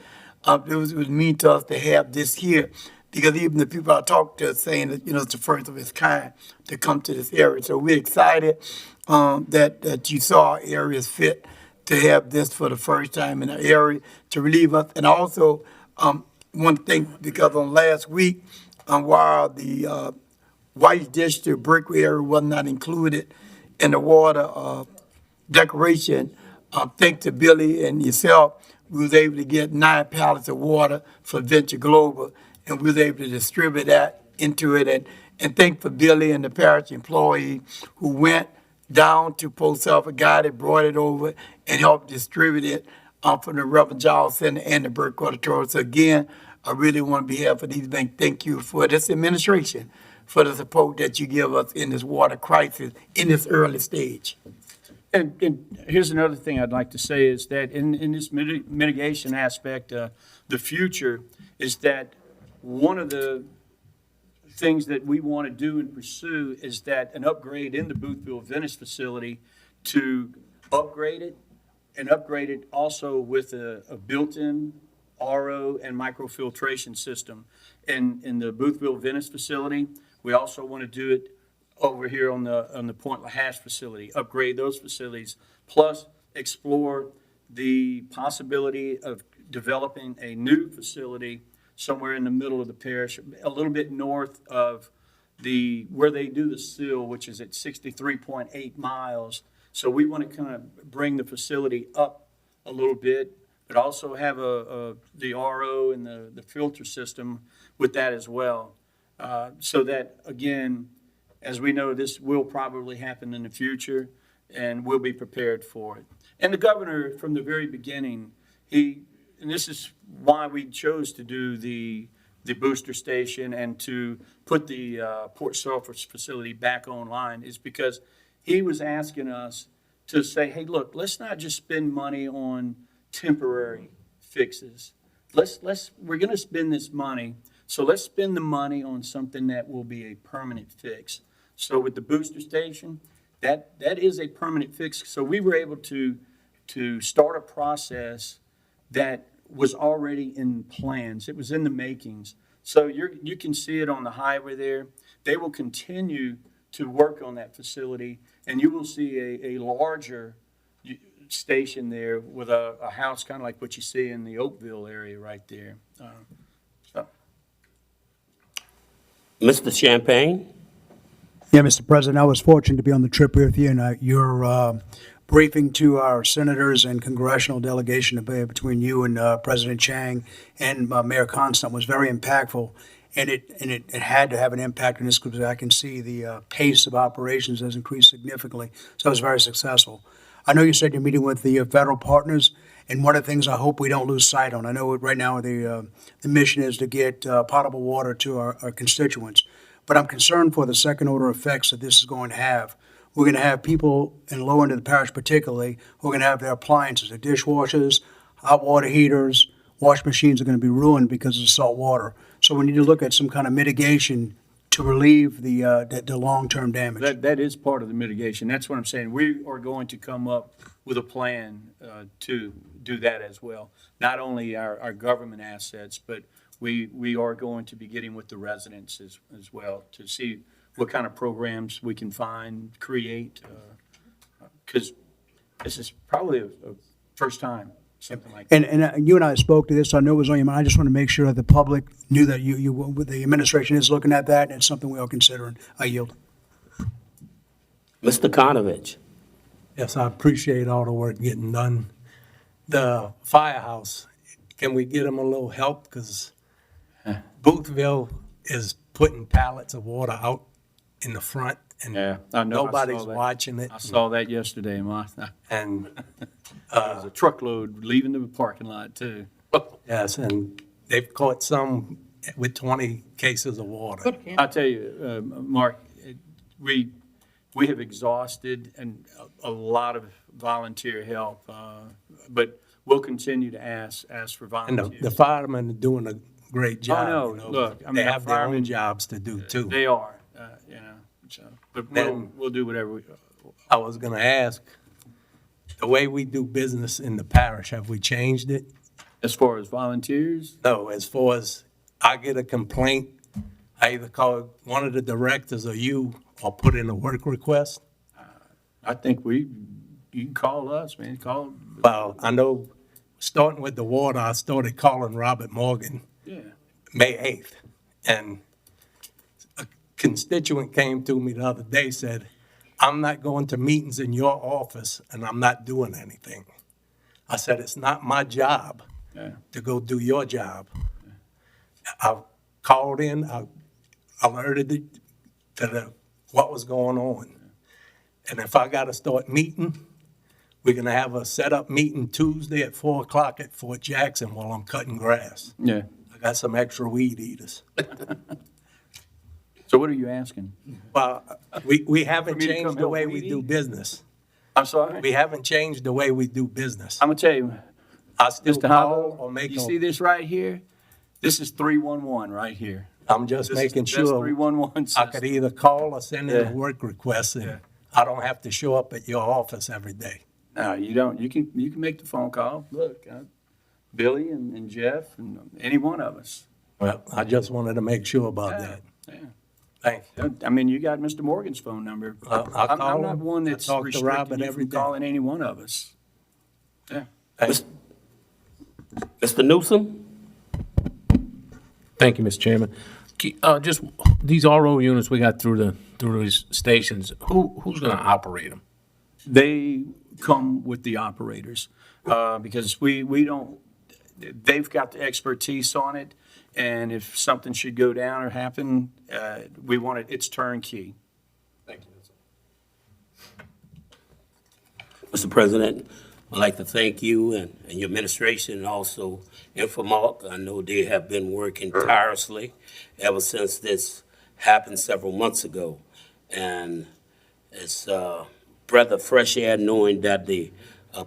G: it was mean to us to have this here, because even the people I talked to are saying that, it's the first of its kind to come to this area. So we're excited that you saw our areas fit to have this for the first time in our area to relieve us. And also, one thing, because on last week, while the White District Brickway area was not included in the water declaration, thanks to Billy and yourself, we was able to get 9 pallets of water for Venture Global, and we was able to distribute that into it. And thank for Billy and the parish employee who went down to Port Sulphur, got it, brought it over, and helped distribute it from the Reverend Giles Center and the Burke Auditorium. So again, I really want to be here for these banks. Thank you for this administration, for the support that you give us in this water crisis in this early stage.
K: And here's another thing I'd like to say is that in this mitigation aspect, the future is that one of the things that we want to do and pursue is that an upgrade in the Boothville Venice facility to upgrade it also with a built-in RO and microfiltration system. In the Boothville Venice facility, we also want to do it over here on the Point Lahash facility, upgrade those facilities, plus explore the possibility of developing a new facility somewhere in the middle of the parish, a little bit north of where they do the seal, which is at 63.8 miles. So we want to kind of bring the facility up a little bit, but also have the RO and the filter system with that as well. So that, again, as we know, this will probably happen in the future, and we'll be prepared for it. And the governor, from the very beginning, and this is why we chose to do the booster station and to put the Port Sulphur facility back online, is because he was asking us to say, hey, look, let's not just spend money on temporary fixes. We're gonna spend this money, so let's spend the money on something that will be a permanent fix. So with the booster station, that is a permanent fix. So we were able to start a process that was already in plans. It was in the makings. So you can see it on the highway there. They will continue to work on that facility, and you will see a larger station there with a house kind of like what you see in the Oakville area right there.
A: Mr. Champagne?
L: Yeah, Mr. President, I was fortunate to be on the trip with you, and your briefing to our senators and congressional delegation between you and President Chang and Mayor Constant was very impactful, and it had to have an impact on this because I can see the pace of operations has increased significantly, so it was very successful. I know you said you're meeting with the federal partners, and one of the things I hope we don't lose sight on, I know right now the mission is to get potable water to our constituents, but I'm concerned for the second order effects that this is going to have. We're going to have people in low end of the parish particularly who are going to have their appliances, their dishwashers, hot water heaters, wash machines are going to be ruined because of the salt water. So we need to look at some kind of mitigation to relieve the long-term damage.
K: That is part of the mitigation. That's what I'm saying. We are going to come up with a plan to do that as well. Not only our government assets, but we are going to be getting with the residents as well to see what kind of programs we can find, create, because this is probably a first time, something like that.
L: And you and I spoke to this, so I know it was on your mind. I just want to make sure that the public knew that the administration is looking at that, and it's something we are considering. I yield.
A: Mr. Konovich?
M: Yes, I appreciate all the work getting done. The firehouse, can we get them a little help? Because Boothville is putting pallets of water out in the front, and
K: Yeah, I know. I
M: nobody's
K: saw that.
M: watching it.
K: I saw that yesterday,
M: And,
K: There's a truckload leaving the parking lot too.
M: yes, and they've caught some with 20 cases of water.
K: I'll tell you, Mark, we have exhausted and a lot of volunteer help, but we'll continue to ask for
M: And
K: volunteers.
M: the firemen are doing a great job.
K: no,
M: you know.
K: look, I mean,
M: They
K: our
M: have their own
K: firemen-
M: jobs to do too.
K: They are, so, but
M: Then-
K: we'll do whatever we,
M: I was gonna ask, the way we do business in the parish, have we changed it?
K: as far as volunteers,
M: No, as far as I get a complaint, I either call one of the directors or you, or put in a work request.
K: I think you can call us, man, call,
M: Well, I know, starting with the water, I started calling Robert Morgan
K: yeah.
M: May 8th. And a constituent came to me the other day, said, I'm not going to meetings in your office and I'm not doing anything. I said, it's not my job
K: Yeah.
M: to go do your job. I called in, I alerted it to what was going on. And if I gotta start meeting, we're gonna have a set-up meeting Tuesday at 4 o'clock at Fort Jackson while I'm cutting grass.
K: Yeah.
M: I got some extra weed eaters.
K: So what are you asking?
M: Well, we haven't
K: For me to come
M: changed the
K: help
M: way
K: weed
M: we do
K: eat?
M: business.
K: I'm sorry?
M: We haven't changed the way we do business.
K: I'm gonna tell you,
M: I still
K: Mr.
M: call
K: Hobble,
M: or make
K: you see
M: a,
K: this right here? This is 311 right here.
M: I'm just
K: This is the
M: making
K: best
M: sure
K: 311
M: I
K: system.
M: could either call or send in
K: Yeah.
M: a work request
K: Yeah.
M: and I don't have to show up at your office every day.
K: No, you don't. You can make the phone call. Look, Billy and Jeff and any one of us.
M: Well, I just wanted to make sure about that.
K: Yeah.
M: Thank you.
K: I mean, you got Mr. Morgan's phone number.
M: I'll
K: I'm
M: call
K: not
M: him.
K: one
M: I
K: that's
M: talk to
K: restricting
M: Robert
K: you
M: every
K: from
M: day.
K: calling any one of us. Yeah.
M: Thank you.
A: Mr. Newsom?
H: Thank you, Mr. Chairman. Just these RO units we got through these stations, who's gonna operate them?
K: They come with the operators, because we don't, they've got the expertise on it, and if something should go down or happen, we want it's turnkey.
A: Mr. President, I'd like to thank you and your administration and also Infomark. I know they have been working tirelessly ever since this happened several months ago. And it's a breath of fresh air knowing that the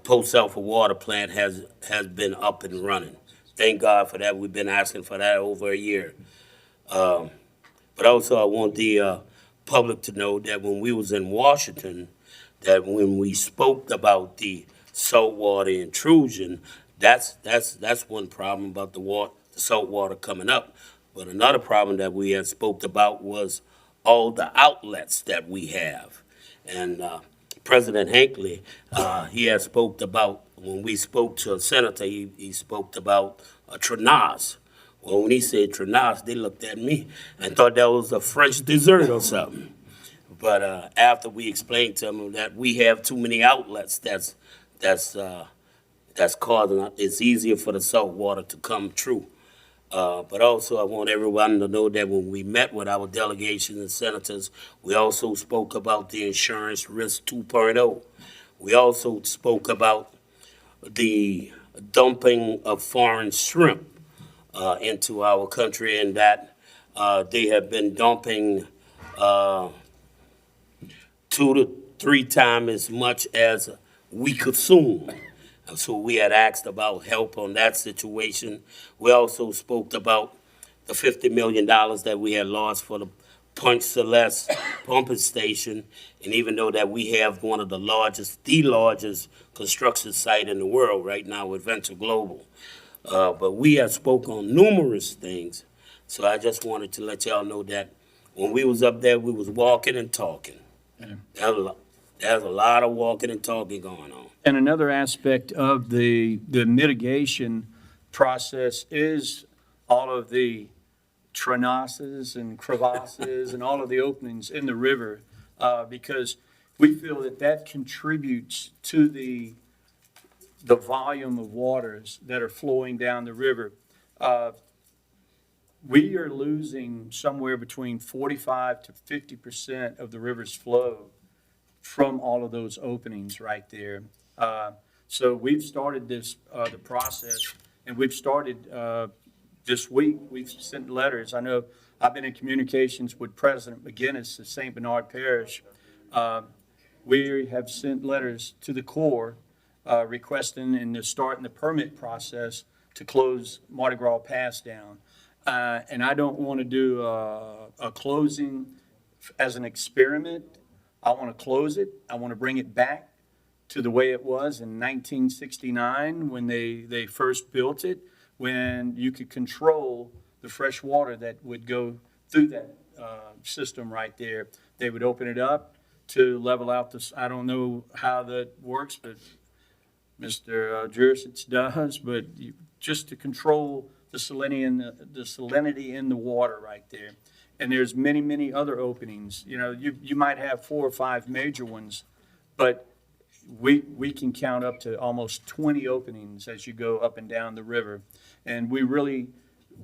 A: Post Sulphur Water Plant has been up and running. Thank God for that. We've been asking for that over a year. But also I want the public to know that when we was in Washington, that when we spoke about the saltwater intrusion, that's one problem about the salt water coming up. But another problem that we had spoke about was all the outlets that we have. And President Hinckley, he had spoke about, when we spoke to a senator, he spoke about Trenas. Well, when he said Trenas, they looked at me and thought that was a French dessert or something. But after we explained to them that we have too many outlets, that's causing it's easier for the salt water to come through. But also, I want everyone to know that when we met with our delegation and senators, we also spoke about the insurance risk 2.0. We also spoke about the dumping of foreign shrimp into our country, and that they have been dumping 2 to 3 times as much as we consume. And so we had asked about help on that situation. We also spoke about the $50 million that we had lost for the Point Celeste pumping station. And even though that we have one of the largest construction site in the world right now with Venture Global. But we have spoke on numerous things. So I just wanted to let y'all know that when we was up there, we was walking and talking. There's a lot of walking and talking going on.
K: And another aspect of the mitigation process is all of the trenasses and crevasses and all of the openings in the river, because we feel that contributes to the volume of waters that are flowing down the river. We are losing somewhere between 45 to 50% of the river's flow from all of those openings right there. So we've started the process, and we've started this week. We've sent letters. I know I've been in communications with President McGinnis of St. Bernard Parish. We have sent letters to the Corps requesting and starting the permit process to close Mardi Gras Pass down. And I don't want to do a closing as an experiment. I want to close it. I want to bring it back to the way it was in 1969 when they first built it, when you could control the fresh water that would go through that system right there. They would open it up to level out this. I don't know how that works, but Mr. Jurisic does, but just to control the salinity in the water right there. And there's many, many other openings. You know, you might have 4 or 5 major ones, but we can count up to almost 20 openings as you go up and down the river. And we really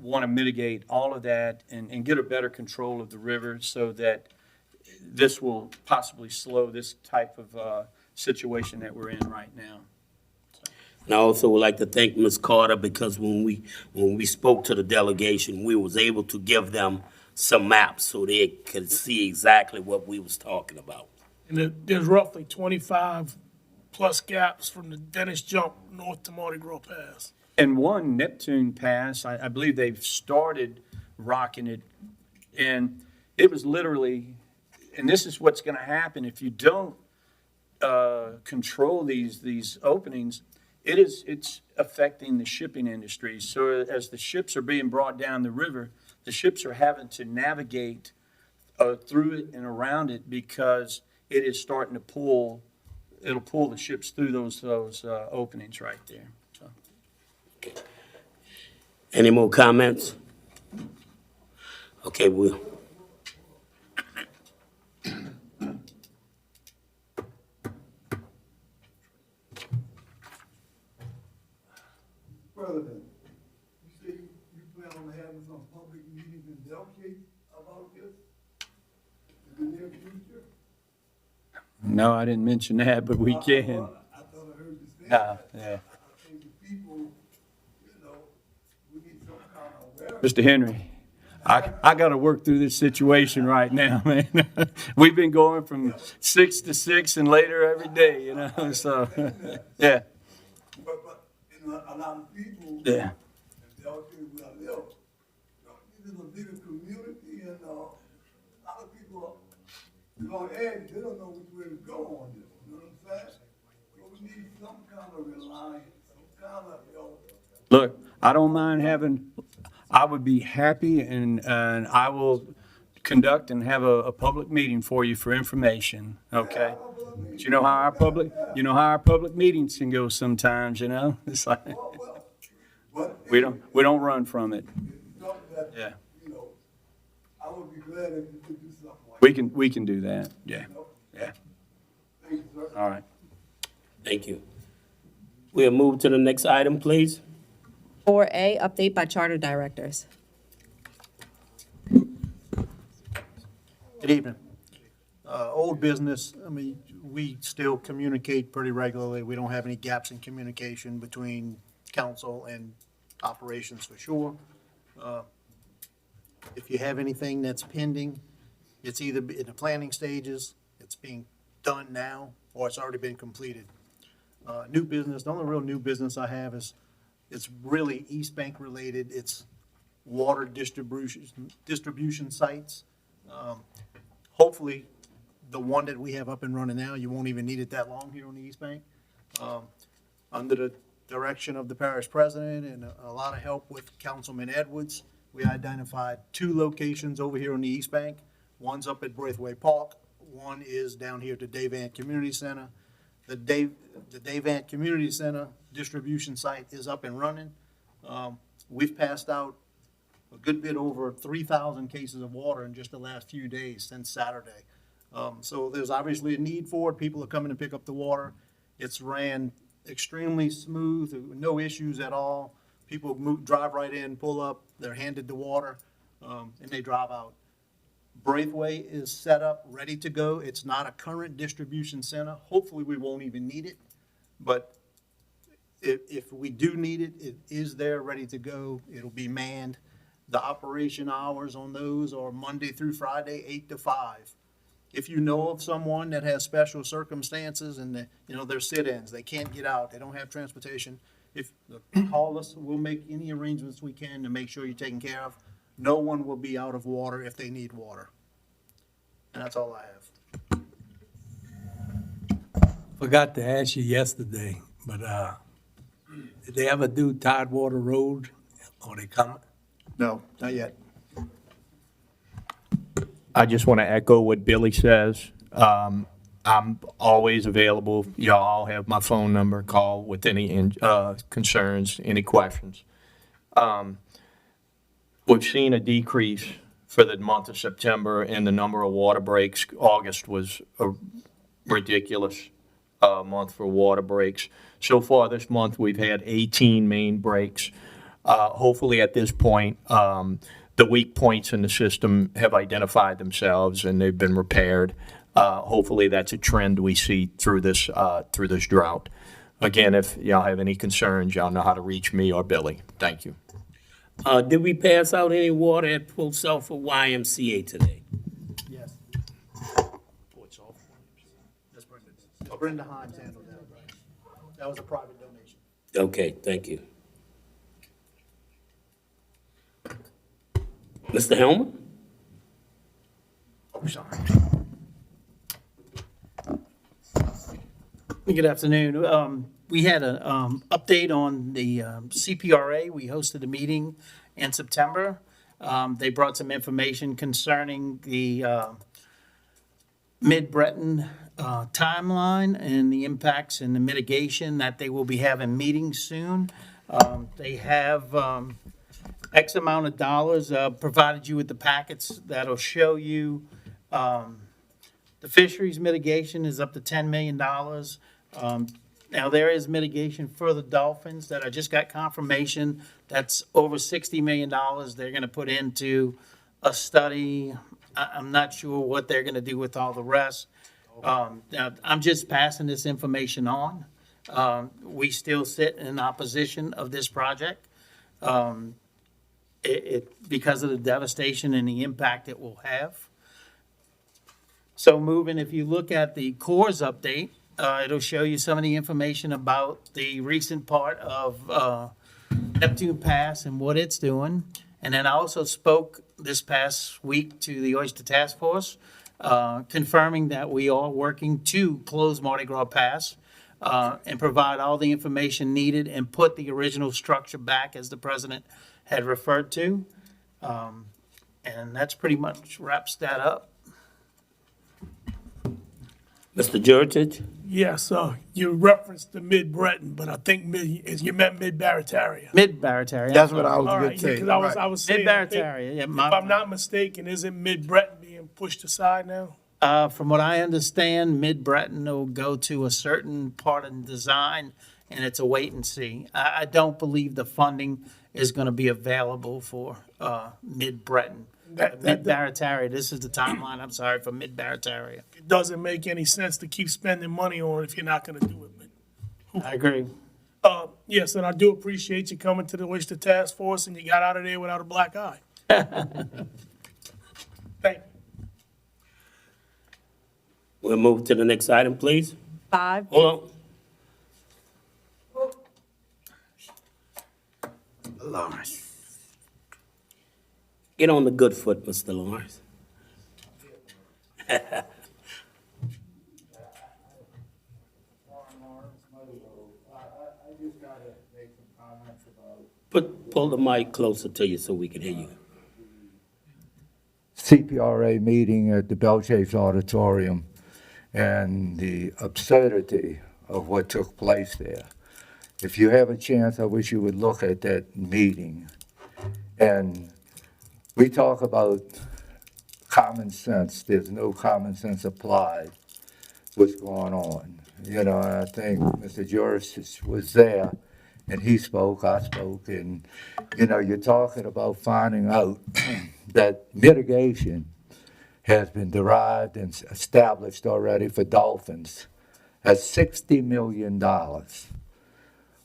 K: want to mitigate all of that and get a better control of the river so that this will possibly slow this type of situation that we're in right now.
A: And I also would like to thank Ms. Carter, because when we spoke to the delegation, we was able to give them some maps so they could see exactly what we was talking about.
C: And there's roughly 25 plus gaps from the Dennis Jump north to Mardi Gras Pass.
K: And one, Neptune Pass, I believe they've started rocking it. And it was literally, and this is what's going to happen if you don't control these openings. It's affecting the shipping industry. So as the ships are being brought down the river, the ships are having to navigate through it and around it because it is starting to pull. It'll pull the ships through those openings right there. So.
A: Any more comments? Okay, we'll.
G: President, you say you plan on having some public meetings in Delkey about this in the near future?
K: No, I didn't mention that, but we can.
G: I thought I heard you say
K: Yeah,
G: that.
K: yeah.
G: I think the people, we need some kind of awareness.
K: Mr. Henry, I got to work through this situation right now, man. We've been going from 6 to 6 and later every day, so, yeah,
G: But, a lot of people.
K: yeah.
G: They all think we are little. This is a bigger community and, a lot of people are on edge, they don't know which way to go on this, you know what I'm saying? So we need some kind of reliance, some kind of,
K: Look, I don't mind having, I would be happy and I will conduct and have a public meeting for you for information, okay? But you know how our public meetings can go sometimes, It's like, we don't run from it.
G: something that,
K: Yeah.
G: I would be glad if you could do something like
K: We can do that, yeah, yeah.
G: that. Thank you, sir.
K: All right.
A: Thank you. We'll move to the next item, please.
J: 4A, update by charter directors.
L: Good evening. Old business, I mean, we still communicate pretty regularly. We don't have any gaps in communication between council and operations for sure. If you have anything that's pending, it's either in the planning stages, it's being done now, or it's already been completed. New business, the only real new business I have is, it's really East Bank related. It's water distribution sites. Hopefully, the one that we have up and running now, you won't even need it that long here on the East Bank. Under the direction of the parish president and a lot of help with Councilman Edwards, we identified 2 locations over here on the East Bank. One's up at Braithwaite Park. One is down here at the Davant Community Center. The Davant Community Center distribution site is up and running. We've passed out a good bit over 3,000 cases of water in just the last few days since Saturday. So there's obviously a need for it. People are coming to pick up the water. It's ran extremely smooth, no issues at all. People drive right in, pull up, they're handed the water, and they drive out. Braithwaite is set up, ready to go. It's not a current distribution center. Hopefully, we won't even need it. But if we do need it, it is there, ready to go. It'll be manned. The operation hours on those are Monday through Friday, 8 to 5. If you know of someone that has special circumstances and they're sit-ins, they can't get out, they don't have transportation, call us, we'll make any arrangements we can to make sure you're taken care of. No one will be out of water if they need water. And that's all I have.
M: Forgot to ask you yesterday, but, did they ever do Tidewater Road? Or they coming?
L: No, not yet.
N: I just want to echo what Billy says. I'm always available. Y'all all have my phone number. Call with any concerns, any questions. We've seen a decrease for the month of September in the number of water breaks. August was a ridiculous month for water breaks. So far this month, we've had 18 main breaks. Hopefully at this point, the weak points in the system have identified themselves and they've been repaired. Hopefully that's a trend we see through this drought. Again, if y'all have any concerns, y'all know how to reach me or Billy. Thank you.
A: Did we pass out any water at Port Sulphur YMCA today?
L: Yes. That's Brenda. Brenda Hines handled that. That was a private donation.
A: Okay, thank you. Mr. Helmer?
L: Oh, sorry.
O: Good afternoon. We had an update on the CPRA. We hosted a meeting in September. They brought some information concerning the Mid-Breton timeline and the impacts and the mitigation that they will be having meetings soon. They have X amount of dollars, provided you with the packets that'll show you the fisheries mitigation is up to $10 million. Now, there is mitigation for the dolphins that I just got confirmation. That's over $60 million they're going to put into a study. I'm not sure what they're going to do with all the rest. Now, I'm just passing this information on. We still sit in opposition of this project. Because of the devastation and the impact it will have. So moving, if you look at the cores update, it'll show you some of the information about the recent part of Neptune Pass and what it's doing. And then I also spoke this past week to the Oyster Task Force, confirming that we are working to close Mardi Gras Pass and provide all the information needed and put the original structure back as the president had referred to. And that's pretty much wraps that up.
A: Mr. Jurich?
C: Yes, you referenced the Mid-Breton, but I think you meant Mid-Barataria.
O: Mid-Barataria.
G: That's what I was
C: All
G: gonna
C: right,
G: say.
C: because I was saying, I think,
O: Mid-Barataria, yeah.
C: if I'm not mistaken, isn't Mid-Breton being pushed aside now?
O: From what I understand, Mid-Breton will go to a certain part of the design, and it's a wait and see. I don't believe the funding is going to be available for Mid-Breton. Mid-Barataria, this is the timeline, I'm sorry, for Mid-Barataria.
C: It doesn't make any sense to keep spending money on it if you're not gonna do it.
O: I agree.
C: Yes, and I do appreciate you coming to the Oyster Task Force and you got out of there without a black eye. Thank you.
A: We'll move to the next item, please.
J: 5.
A: Hold on.
G: Lawrence.
A: Get on the good foot, Mr. Lawrence. Pull the mic closer to you so we can hear you.
P: CPRA meeting at the Belchase Auditorium and the absurdity of what took place there. If you have a chance, I wish you would look at that meeting. And we talk about common sense. There's no common sense applied. What's going on? You know, and I think Mr. Juris was there, and he spoke, I spoke, and, you know, you're talking about finding out that mitigation has been derived and established already for dolphins at $60 million.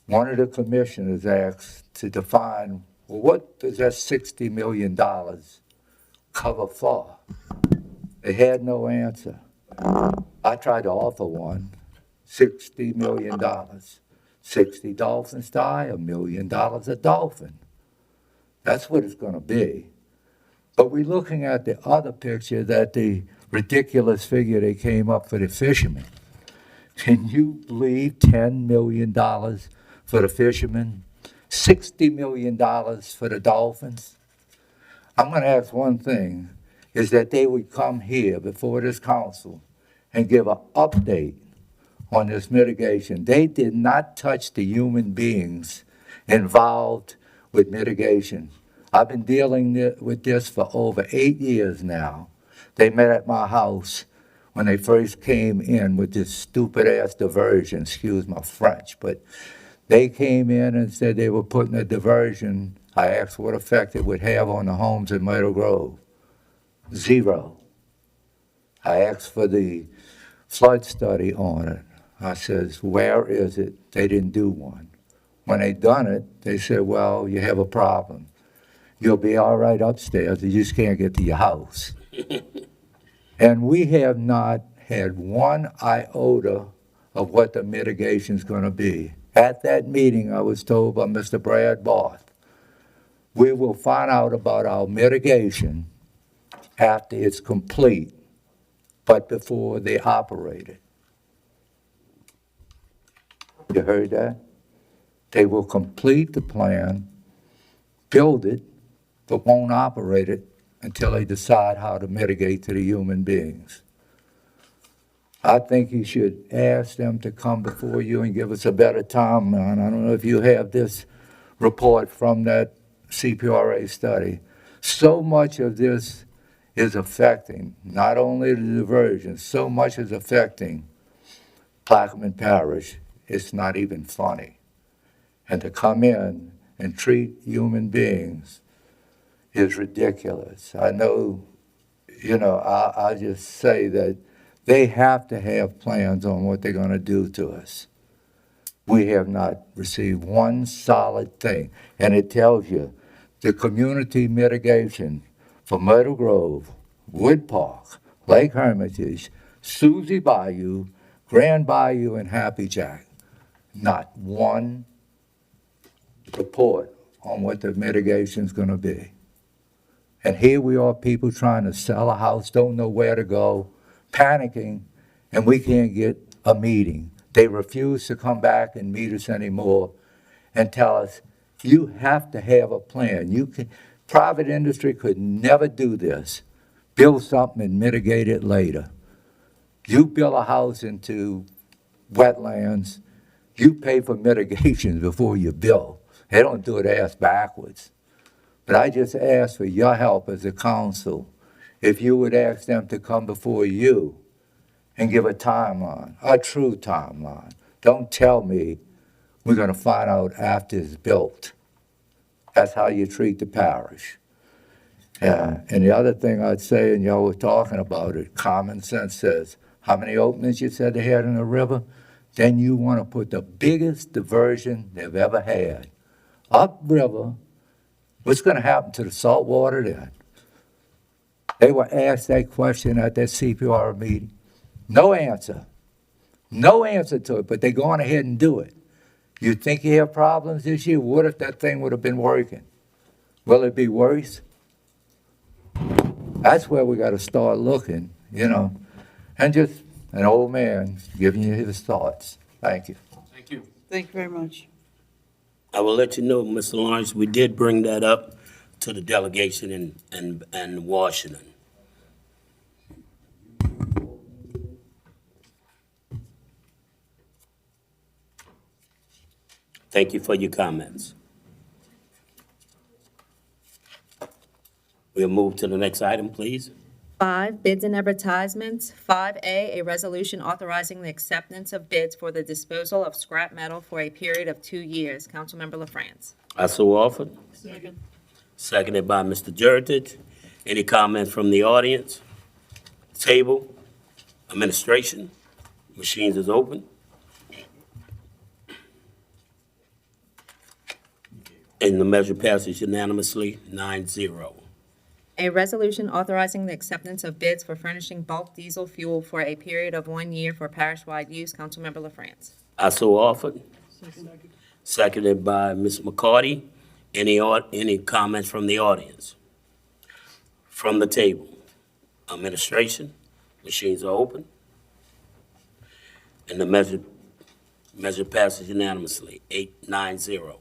P: One of the commissioners asked to define, well, what does that $60 million cover for? They had no answer. I tried to offer one, $60 million. 60 dolphins die, $1 million a dolphin. That's what it's going to be. But we're looking at the other picture, that the ridiculous figure they came up for the fishermen. Can you believe $10 million for the fishermen? $60 million for the dolphins? I'm going to ask one thing, is that they would come here before this council and give an update on this mitigation. They did not touch the human beings involved with mitigation. I've been dealing with this for over 8 years now. They met at my house when they first came in with this stupid-ass diversion, excuse my French, but they came in and said they were putting a diversion. I asked what effect it would have on the homes in Myrtle Grove. 0. I asked for the flood study on it. I says, where is it? They didn't do one. When they done it, they said, well, you have a problem. You'll be all right upstairs, you just can't get to your house. And we have not had one iota of what the mitigation's gonna be. At that meeting, I was told by Mr. Brad Barth, we will find out about our mitigation after it's complete, but before they operate it. You heard that? They will complete the plan, build it, but won't operate it until they decide how to mitigate to the human beings. I think you should ask them to come before you and give us a better timeline. I don't know if you have this report from that CPRA study. So much of this is affecting not only the diversion, so much is affecting Plaquemine Parish. It's not even funny. And to come in and treat human beings is ridiculous. I know, you know, I just say that They have to have plans on what they're gonna do to us. We have not received one solid thing, and it tells you the community mitigation for Myrtle Grove, Wood Park, Lake Hermitage, Suzie Bayou, Grand Bayou, and Happy Jack. Not one report on what the mitigation's gonna be. And here we are, people trying to sell a house, don't know where to go, panicking, and we can't get a meeting. They refuse to come back and meet us anymore and tell us, you have to have a plan. Private industry could never do this. Build something and mitigate it later. You build a house into wetlands, you pay for mitigations before you build. They don't do it ass backwards. But I just ask for your help as a council, if you would ask them to come before you and give a timeline, a true timeline. Don't tell me we're gonna find out after it's built. That's how you treat the parish. And the other thing I'd say, and y'all were talking about it, common sense says, how many openings you said they had in the river? Then you wanna put the biggest diversion they've ever had upriver. What's gonna happen to the salt water then? They were asked that question at that CPR meeting. No answer. No answer to it, but they're going ahead and do it. You think you have problems this year? What if that thing would have been working? Will it be worse? That's where we gotta start looking, and just an old man giving you his thoughts. Thank you.
H: Thank you.
F: Thank you very much.
A: I will let you know, Mr. Lawrence, we did bring that up to the delegation in Washington. Thank you for your comments. We'll move to the next item, please.
J: 5, bids and advertisements. 5A, a resolution authorizing the acceptance of bids for the disposal of scrap metal for a period of 2 years. Councilmember LaFrance.
A: I so offered. Seconded by Mr. Jeritage. Any comments from the audience? Table, administration, machines is open. And the measure passes unanimously, 9-0.
J: A resolution authorizing the acceptance of bids for furnishing bulk diesel fuel for a period of 1 year for parish-wide use. Councilmember LaFrance.
A: I so offered. Seconded by Ms. McCarty. Any comments from the audience? From the table, administration, machines are open. And the measure passes unanimously, 9-0.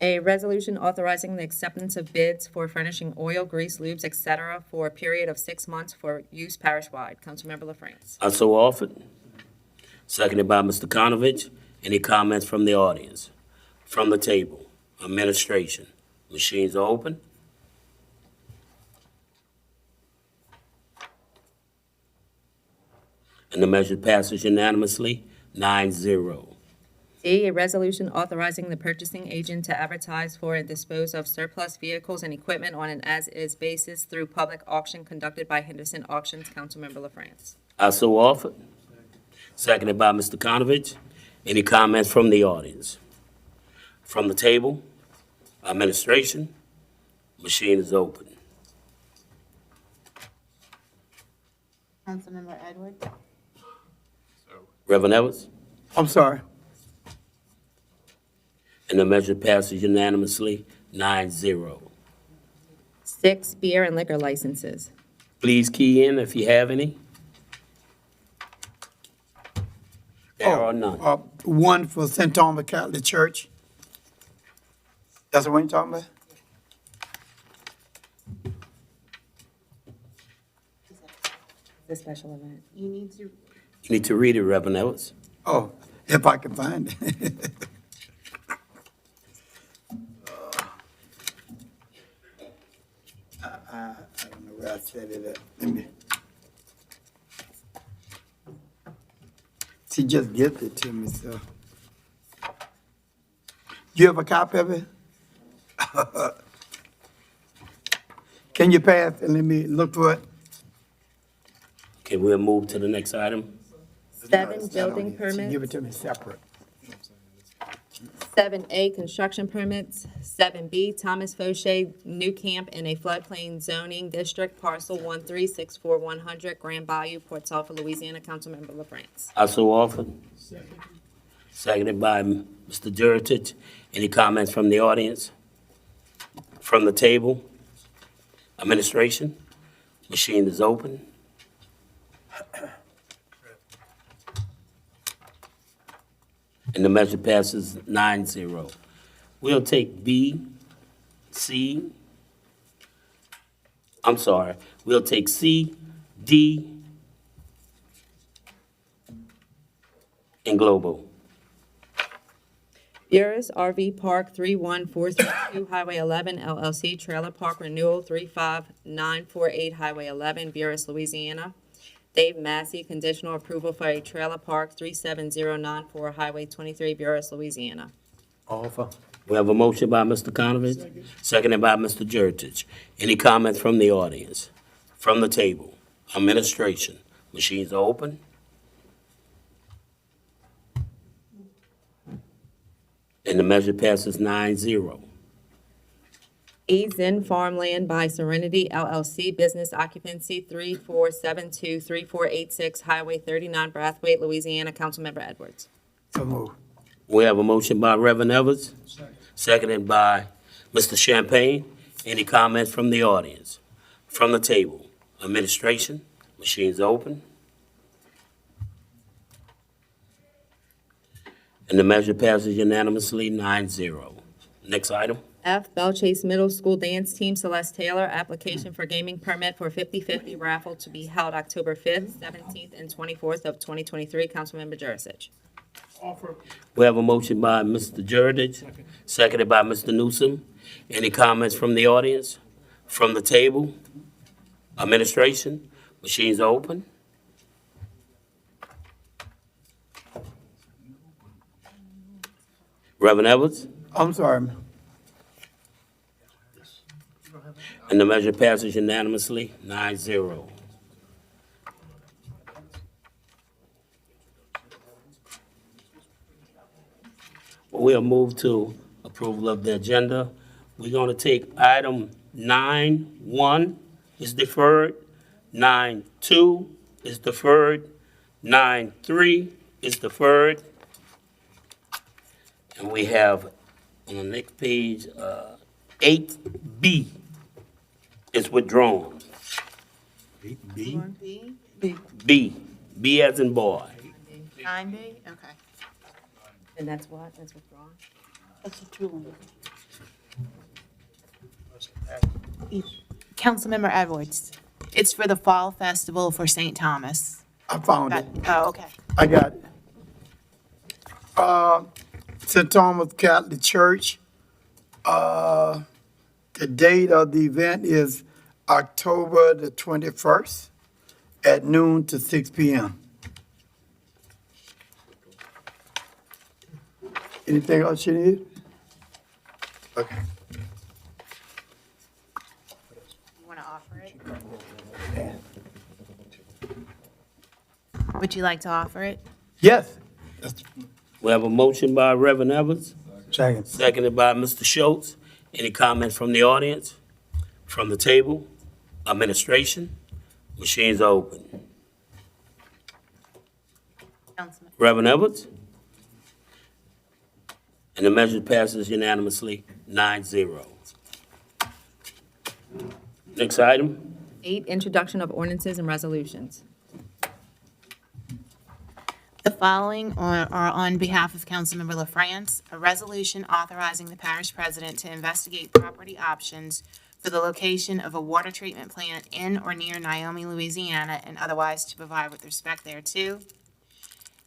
J: A resolution authorizing the acceptance of bids for furnishing oil, grease, lubes, etc. for a period of 6 months for use parish-wide. Councilmember LaFrance.
A: I so offered. Seconded by Mr. Konovich. Any comments from the audience? From the table, administration, machines are open. And the measure passes unanimously, 9-0.
J: D, a resolution authorizing the purchasing agent to advertise for and dispose of surplus vehicles and equipment on an as-is basis through public auction conducted by Henderson Auctions. Councilmember LaFrance.
A: I so offered. Seconded by Mr. Konovich. Any comments from the audience? From the table, administration, machine is open.
B: Councilmember Edwards?
A: Reverend Evans?
G: I'm sorry.
A: And the measure passes unanimously, 9-0.
J: 6, beer and liquor licenses.
A: Please key in if you have any. There are none.
G: One for St. Thomas Catholic Church. That's the one you're talking about?
J: The special event.
B: You need to.
A: You need to read it, Reverend Evans.
G: Oh, if I can find it. I don't know where I set it at. Let me. She just gifted it to me, so. You have a copy of it? Can you pass and let me look for it?
A: Okay, we'll move to the next item.
J: 7, building
G: Give
J: permits.
G: it to me separate.
J: 7A, construction permits. 7B, Thomas Fauché New Camp in a floodplain zoning district, parcel 1364100, Grand Bayou, Port Sulphur, Louisiana. Councilmember LaFrance.
A: I so offered. Seconded by Mr. Jurich. Any comments from the audience? From the table? Administration? Machine is open. And the measure passes 9-0. We'll take we'll take C, D, and global.
J: Buras RV Park 31432, Highway 11 LLC, Trailer Park Renewal 35948, Highway 11, Buras, Louisiana. Dave Massey, conditional approval for a trailer park 37094, Highway 23, Buras, Louisiana.
O: Offer.
A: We have a motion by Mr. Conovich, seconded by Mr. Jurich. Any comments from the audience? From the table? Administration? Machines are open. And the measure passes 9-0.
J: E Zen Farmland by Serenity LLC, business occupancy 3472-3486, Highway 39, Brathwaite, Louisiana. Councilmember Edwards.
G: So move.
A: We have a motion by Reverend Evans, seconded by Mr. Champagne. Any comments from the audience? From the table? Administration? Machines open. And the measure passes unanimously, 9-0. Next item.
J: F, Belchase Middle School Dance Team, Celeste Taylor, application for gaming permit for 50/50 raffle to be held October 5th, 17th, and 24th of 2023. Councilmember Jurisic.
C: Offer.
A: We have a motion by Mr. Jurdich, seconded by Mr. Newsom. Any comments from the audience? From the table? Administration? Machines are open. Reverend Edwards?
G: I'm sorry.
A: And the measure passes unanimously, 9-0. We'll move to approval of the agenda. We're going to take item 9-1 is deferred, 9-2 is deferred, 9-3 is deferred. And we have on the next page, 8B is withdrawn.
B: B?
A: B as in boy.
B: 9B? Okay.
J: And that's what? That's withdrawn?
F: That's a two-one.
B: Councilmember Edwards, it's for the Fall Festival for St. Thomas.
G: I found it.
B: Oh, okay.
G: I got it. St. Thomas Catholic Church. The date of the event is October the 21st at noon to 6 p.m. Anything else you need? Okay.
B: You want to offer it? Would you like to offer it?
G: Yes.
A: We have a motion by Reverend Evans,
L: Second.
A: seconded by Mr. Schultz. Any comments from the audience? From the table? Administration? Machines are open.
B: Councilman.
A: Reverend Edwards? And the measure passes unanimously, 9-0. Next item.
J: 8, introduction of ordinances and resolutions.
B: The following are on behalf of Councilmember LaFrance, a resolution authorizing the parish president to investigate property options for the location of a water treatment plant in or near Naomi, Louisiana, and otherwise to provide with respect thereto.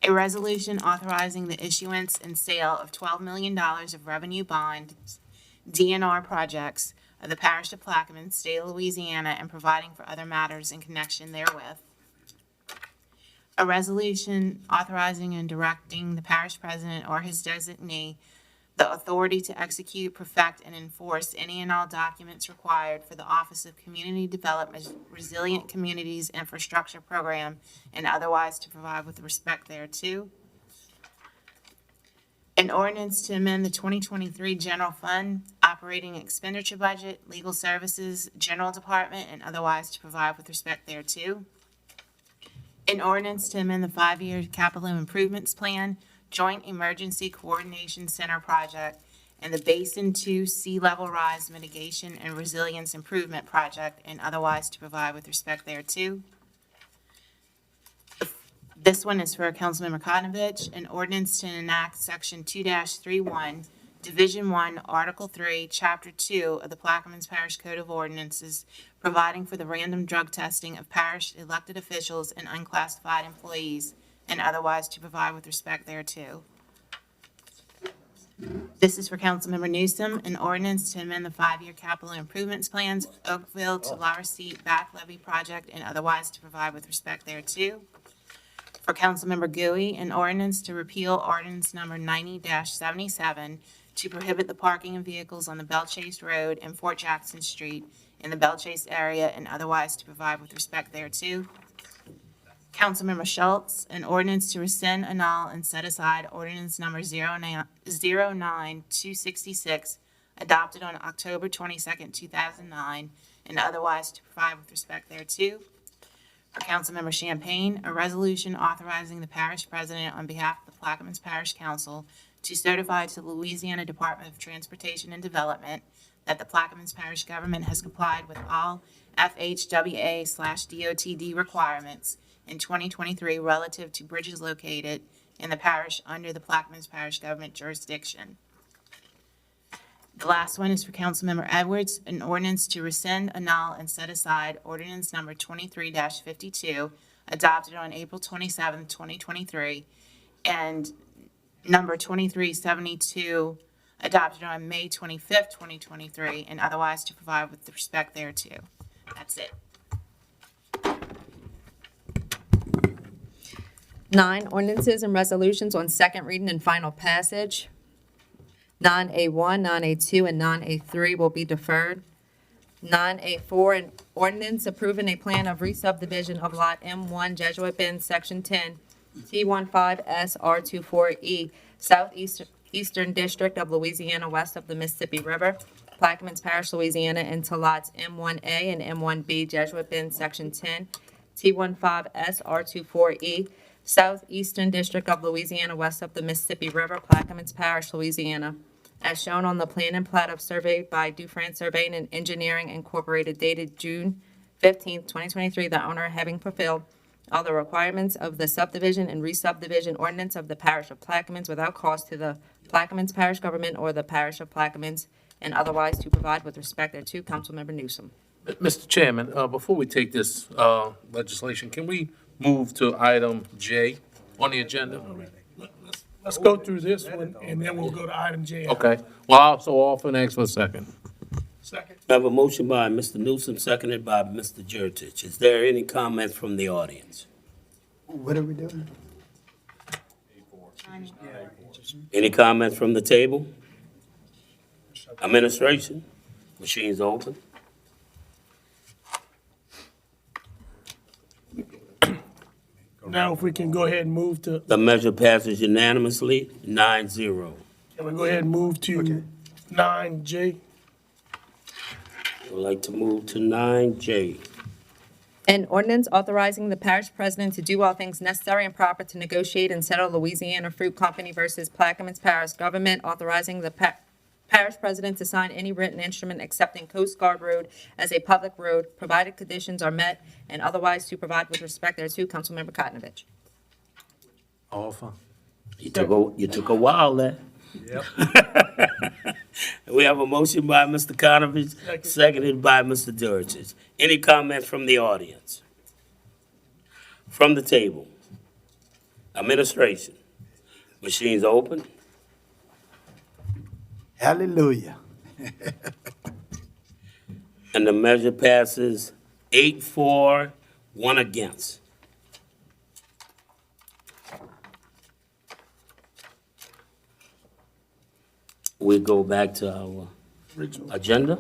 B: A resolution authorizing the issuance and sale of $12 million of revenue bonds, DNR projects of the parish of Plaquemine, state of Louisiana, and providing for other matters in connection therewith. A resolution authorizing and directing the parish president or his designee the authority to execute, perfect, and enforce any and all documents required for the Office of Community Development Resilient Communities Infrastructure Program, and otherwise to provide with respect thereto. An ordinance to amend the 2023 general fund operating expenditure budget, legal services, general department, and otherwise to provide with respect thereto. An ordinance to amend the 5-year capital improvements plan, Joint Emergency Coordination Center project, and the Basin 2 Sea Level Rise Mitigation and Resilience Improvement Project, and otherwise to provide with respect thereto. This one is for Councilmember Kodnovich, an ordinance to enact Section 2-31, Division 1, Article 3, Chapter 2 of the Plaquemines Parish Code of Ordinances, providing for the random drug testing of parish elected officials and unclassified employees, and otherwise to provide with respect thereto. This is for Councilmember Newsom, an ordinance to amend the 5-year capital improvements plans, Oakville to La Receipt back levy project, and otherwise to provide with respect thereto. For Councilmember Gooey, an ordinance to repeal ordinance number 90-77 to prohibit the parking of vehicles on the Belchase Road and Fort Jackson Street in the Belchase area, and otherwise to provide with respect thereto. Councilmember Schultz, an ordinance to rescind, annul, and set aside ordinance number 09266, adopted on October 22nd, 2009, and otherwise to provide with respect thereto. For Councilmember Champagne, a resolution authorizing the parish president on behalf of the Plaquemines Parish Council to certify to the Louisiana Department of Transportation and Development that the Plaquemines Parish government has complied with all FHWA/DOTD requirements in 2023 relative to bridges located in the parish under the Plaquemines Parish government jurisdiction. The last one is for Councilmember Edwards, an ordinance to rescind, annul, and set aside ordinance number 23-52, adopted on April 27, 2023, and number 2372, adopted on May 25th, 2023, and otherwise to provide with respect thereto. That's it.
J: 9, ordinances and resolutions on second reading and final passage. 9A1, 9A2, and 9A3 will be deferred. 9A4, an ordinance approving a plan of re-subdivision of Lot M1 Jesuit Bend, Section 10, T15S R24E, Southeastern District of Louisiana, west of the Mississippi River, Plaquemines Parish, Louisiana, into lots M1A and M1B Jesuit Bend, Section 10, T15S R24E, Southeastern District of Louisiana, west of the Mississippi River, Plaquemines Parish, Louisiana, as shown on the plan and plat of survey by Dufresne Surveying and Engineering Incorporated dated June 15, 2023, the owner having fulfilled all the requirements of the subdivision and re-subdivision ordinance of the parish of Plaquemines without cost to the Plaquemines Parish government or the parish of Plaquemines, and otherwise to provide with respect thereto. Councilmember Newsom.
H: Mr. Chairman, before we take this legislation, can we move to item J on the agenda?
C: Let's go through this one, and then we'll go to item J.
H: Okay. Well, I also offer an ask for a second.
C: Second.
A: I have a motion by Mr. Newsom, seconded by Mr. Jurtich. Is there any comments from the audience?
G: What are we doing?
A: Any comments from the table? Administration? Machines open.
C: Now, if we can go ahead and move to,
A: The measure passes unanimously, 9-0.
C: can we go ahead and move to 9J?
A: I'd like to move to 9J.
J: An ordinance authorizing the parish president to do all things necessary and proper to negotiate and settle Louisiana Fruit Company versus Plaquemines Parish government, authorizing the parish president to sign any written instrument accepting Coast Guard Road as a public road, provided conditions are met, and otherwise to provide with respect thereto. Councilmember Kodnovich.
M: Offer.
A: You took a while there.
M: Yep.
A: We have a motion by Mr. Conovich, seconded by Mr. Jurtich. Any comments from the audience? From the table? Administration? Machines open.
G: Hallelujah.
A: And the measure passes 8-4, 1 against. we go back to our agenda.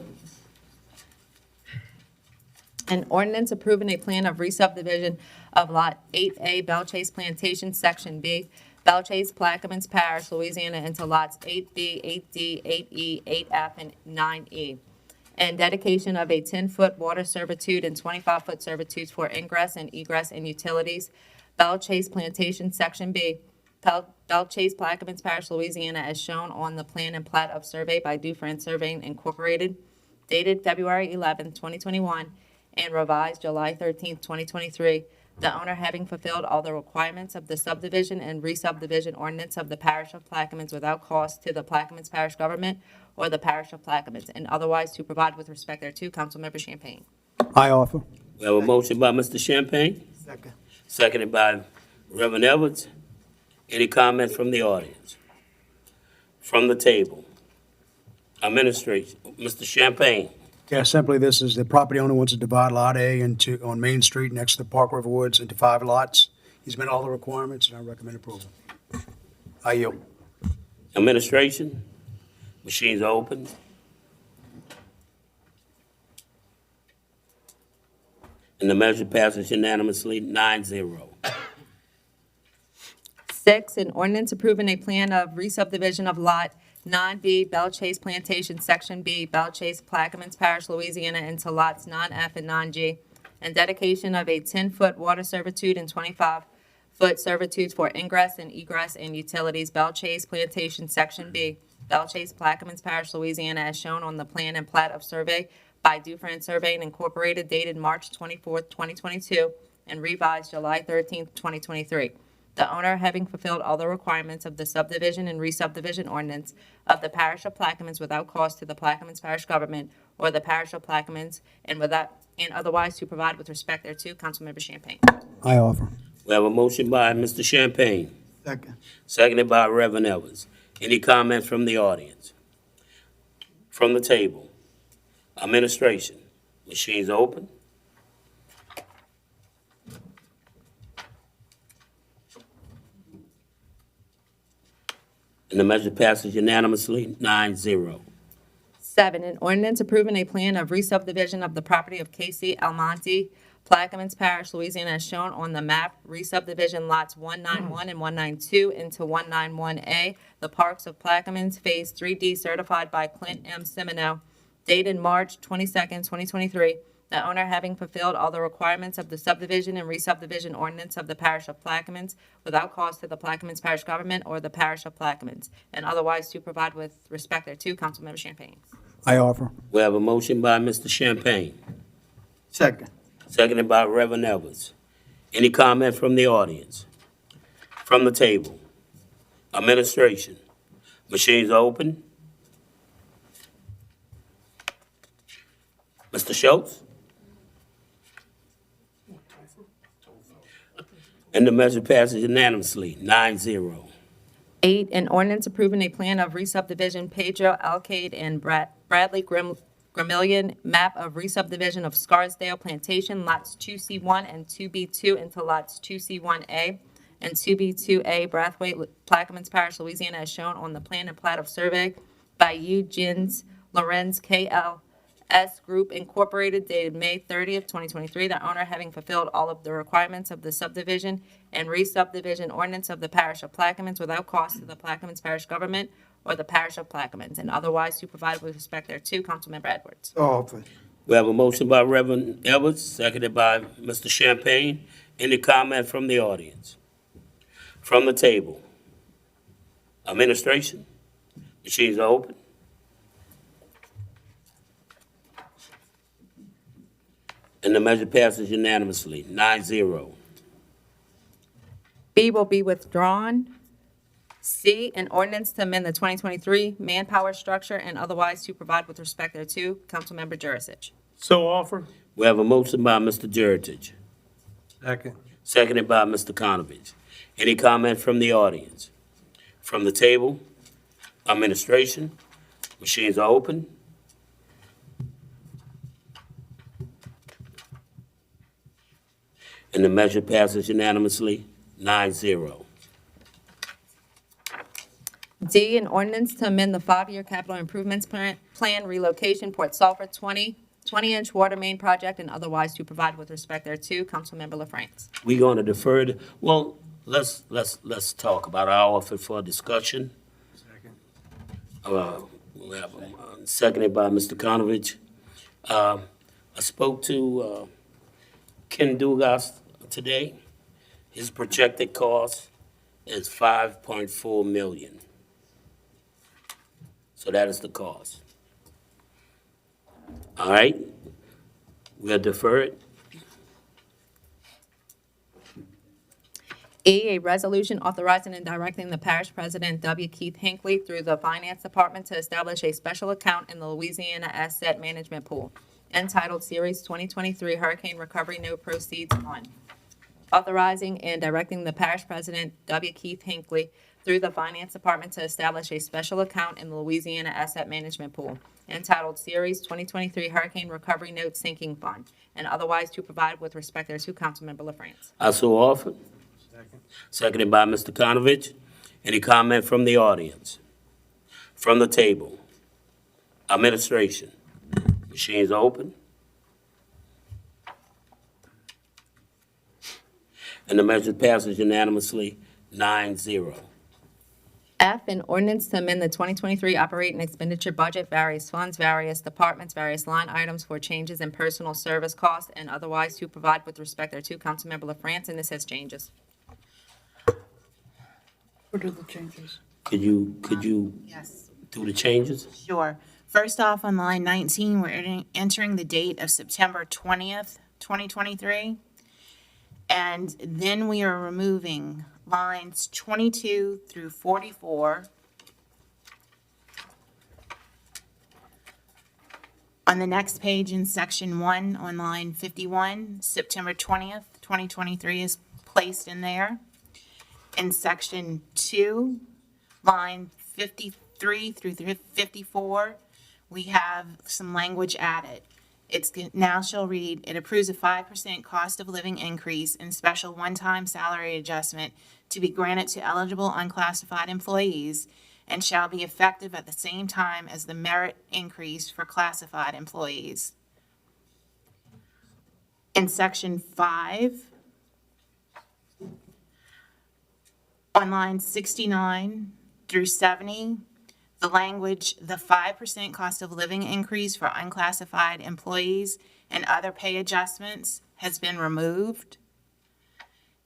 J: An ordinance approving a plan of re-subdivision of Lot 8A Belchase Plantation, Section B, Belchase, Plaquemines Parish, Louisiana, into lots 8B, 8D, 8E, 8F, and 9E. And dedication of a 10-foot water servitude and 25-foot servitudes for ingress and egress and utilities, Belchase Plantation, Section B, Belchase, Plaquemines Parish, Louisiana, as shown on the plan and plat of survey by Dufresne Surveying Incorporated, dated February 11, 2021, and revised July 13, 2023, the owner having fulfilled all the requirements of the subdivision and re-subdivision ordinance of the parish of Plaquemines without cost to the Plaquemines Parish Government or the parish of Plaquemines, and otherwise to provide with respect thereto. Councilmember Champagne.
L: I offer.
A: We have a motion by Mr. Champagne,
G: Second.
A: seconded by Reverend Edwards. Any comments from the audience? From the table? Administration, Mr. Champagne.
L: Yeah, simply this is the property owner wants to divide Lot A into, on Main Street next to the Park River Woods into 5 lots. He's met all the requirements, and I recommend approval. I yield.
A: Administration, machines are open. And the measure passes unanimously, 9-0.
J: 6, an ordinance approving a plan of re-subdivision of Lot 9B, Belchase Plantation, Section B, Belchase, Plaquemines Parish, Louisiana, into lots 9F and 9G, and dedication of a 10-foot water servitude and 25-foot servitudes for ingress and egress and utilities, Belchase Plantation, Section B, Belchase, Plaquemines Parish, Louisiana, as shown on the plan and plat of survey by Dufresne Surveying Incorporated, dated March 24, 2022, and revised July 13, 2023. The owner having fulfilled all the requirements of the subdivision and re-subdivision ordinance of the parish of Plaquemines without cost to the Plaquemines Parish Government or the parish of Plaquemines, and otherwise to provide with respect thereto. Councilmember Champagne.
L: I offer.
A: We have a motion by Mr. Champagne,
G: Second.
A: seconded by Reverend Edwards. Any comments from the audience? From the table? Administration, machines are open. And the measure passes unanimously, 9-0.
J: 7, an ordinance approving a plan of re-subdivision of the property of Casey Almonte, Plaquemines Parish, Louisiana, as shown on the map, re-subdivision lots 191 and 192 into 191A, the Parks of Plaquemines, Phase 3D, certified by Clint M. Semino, dated March 22nd, 2023, the owner having fulfilled all the requirements of the subdivision and re-subdivision ordinance of the parish of Plaquemines without cost to the Plaquemines Parish Government or the parish of Plaquemines, and otherwise to provide with respect thereto. Councilmember Champagne.
L: I offer.
A: We have a motion by Mr. Champagne,
G: Second.
A: seconded by Reverend Edwards. Any comment from the audience? From the table? Administration, machines are open. Mr. Schultz? And the measure passes unanimously, 9-0.
J: 8, an ordinance approving a plan of re-subdivision Pedro Alcade and Bradley Gramillion, map of re-subdivision of Scarsdale Plantation, lots 2C1 and 2B2 into lots 2C1A and 2B2A, Brathwaite, Plaquemines Parish, Louisiana, as shown on the plan and plat of survey by Eugene Lorenz, KLS Group Incorporated, dated May 30th, 2023, the owner having fulfilled all of the requirements of the subdivision and re-subdivision ordinance of the parish of Plaquemines without cost to the Plaquemines Parish Government or the parish of Plaquemines, and otherwise to provide with respect thereto. Councilmember Edwards.
G: Offer.
A: We have a motion by Reverend Edwards, seconded by Mr. Champagne. Any comment from the audience? From the table? Administration, machines are open. And the measure passes unanimously, 9-0.
J: B will be withdrawn. C, an ordinance to amend the 2023 manpower structure and otherwise to provide with respect thereto. Councilmember Jurisic.
C: So offer.
A: We have a motion by Mr. Juritic,
M: Second.
A: seconded by Mr. Conovich. Any comment from the audience? From the table? Administration, machines are open. And the measure passes unanimously, 9-0.
J: D, an ordinance to amend the five-year capital improvements plan relocation Port Sulphur 20-inch water main project and otherwise to provide with respect thereto. Councilmember LaFrance.
A: We gonna defer it, well, let's talk about our offer for discussion. We have seconded by Mr. Konovich. I spoke to Ken Dugas today. His projected cost is $5.4 million. So that is the cost. All right, we'll defer it.
J: E, a resolution authorizing and directing the parish president, W. Keith Hinckley, through the Finance Department to establish a special account in the Louisiana Asset Management Pool entitled Series 2023 Hurricane Recovery Note Proceeds Fund. Authorizing and directing the parish president, W. Keith Hinckley, through the Finance Department to establish a special account in the Louisiana Asset Management Pool entitled Series 2023 Hurricane Recovery Note Sinking Fund, and otherwise to provide with respect thereto. Councilmember LaFrance.
A: I so offer. Seconded by Mr. Konovich. Any comment from the audience? From the table? Administration? Machines open. And the measure passes unanimously, 9-0.
J: F, an ordinance to amend the 2023 operating expenditure budget, various funds, various departments, various line items for changes in personal service costs and otherwise to provide with respect thereto. Councilmember LaFrance, and this has changes.
F: What are the changes?
A: Could you
B: Yes.
A: do the changes?
B: Sure. First off, on line 19, we're entering the date of September 20th, 2023. And then we are removing lines 22 through 44. On the next page in section 1, on line 51, September 20th, 2023 is placed in there. In section 2, line 53 through 54, we have some language added. It's now shall read, it approves a 5% cost of living increase and special one-time salary adjustment to be granted to eligible unclassified employees and shall be effective at the same time as the merit increase for classified employees. In section 5, on lines 69 through 70, the language, the 5% cost of living increase for unclassified employees and other pay adjustments has been removed.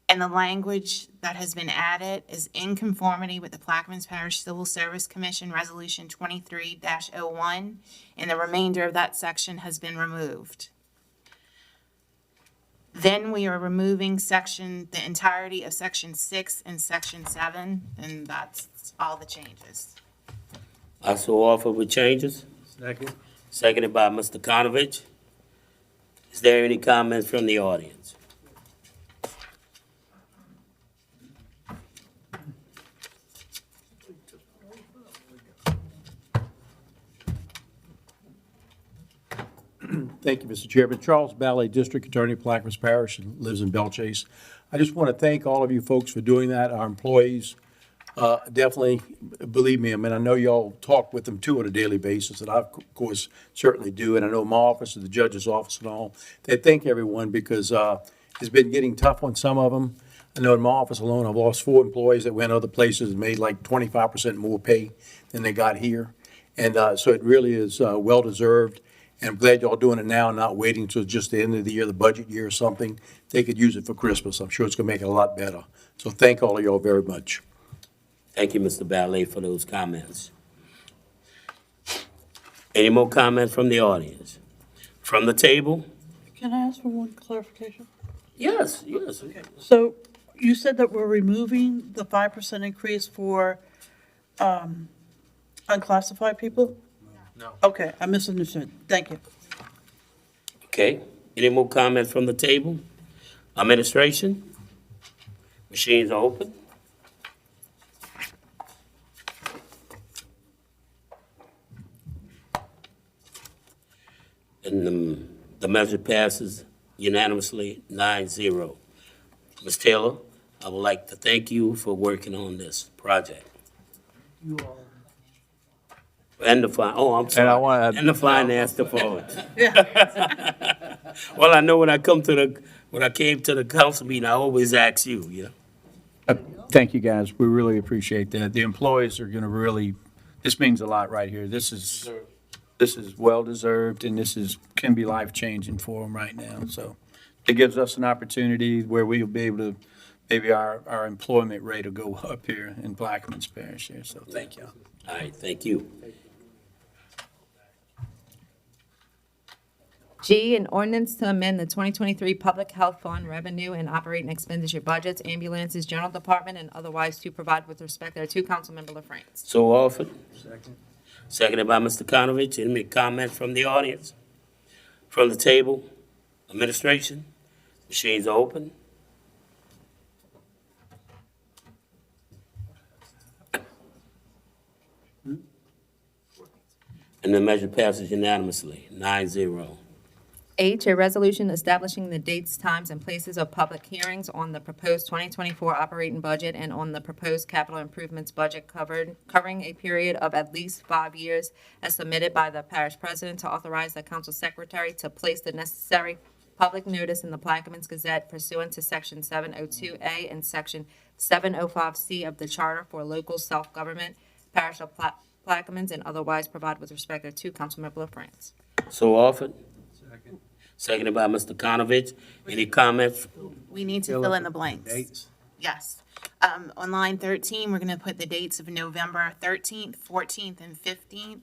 B: And the language that has been added is in conformity with the Plaquemines Parish Civil Service Commission Resolution 23-01, and the remainder of that section has been removed. Then we are removing the entirety of section 6 and section 7, and that's all the changes.
A: I so offer with changes.
M: Second.
A: Seconded by Mr. Konovich. Is there any comments from the audience?
K: Thank you, Mr. Chairman. Charles Balley, District Attorney, Plaquemines Parish, and lives in Belchase. I just want to thank all of you folks for doing that, our employees. Definitely, believe me, I mean, I know y'all talk with them too on a daily basis, and I, of course, certainly do, and I know my office and the judge's office and all. They thank everyone because it's been getting tough on some of them. I know in my office alone, I've lost 4 employees that went other places and made like 25% more pay than they got here. And so it really is well-deserved. And I'm glad y'all doing it now and not waiting till just the end of the year, the budget year or something. They could use it for Christmas. I'm sure it's going to make it a lot better. So thank all of y'all very much.
A: Thank you, Mr. Ballet, for those comments. Any more comments from the audience? From the table?
F: Can I ask for one clarification?
A: Yes, yes.
F: So you said that we're removing the 5% increase for unclassified people?
M: No.
F: Okay, I misunderstood. Thank you.
A: Okay. Any more comments from the table? Administration? Machines are open. And the measure passes unanimously, 9-0. Ms. Taylor, I would like to thank you for working on this project. And the I'm sorry.
P: And I want to.
A: And the finance department. Well, I know when I came to the council meeting, I always ask you, you know.
K: Thank you, guys. We really appreciate that. The employees are going to really, this means a lot right here. This is well-deserved, and can be life-changing for them right now. So it gives us an opportunity where we'll be able to, maybe our employment rate will go up here in Plaquemines Parish here. So thank you.
A: All right, thank you.
J: G, an ordinance to amend the 2023 Public Health Fund revenue and operating expenditure budgets, ambulances, general department, and otherwise to provide with respect thereto. Councilmember LaFrance.
A: So offered. Seconded by Mr. Conovich. Any comment from the audience? From the table? Administration? Machines are open. And the measure passes unanimously, 9-0.
J: H, a resolution establishing the dates, times, and places of public hearings on the proposed 2024 operating budget and on the proposed capital improvements budget covering a period of at least 5 years as submitted by the parish president to authorize the council secretary to place the necessary public notice in the Plaquemines Gazette pursuant to Section 702A and Section 705C of the Charter for Local Self-Government, Parish of Plaquemines, and otherwise provide with respect thereto. Councilmember LaFrance.
A: So offered. Seconded by Mr. Conovich. Any comments?
B: We need to fill in the blanks. Yes. On line 13, we're going to put the dates of November 13th, 14th, and 15th,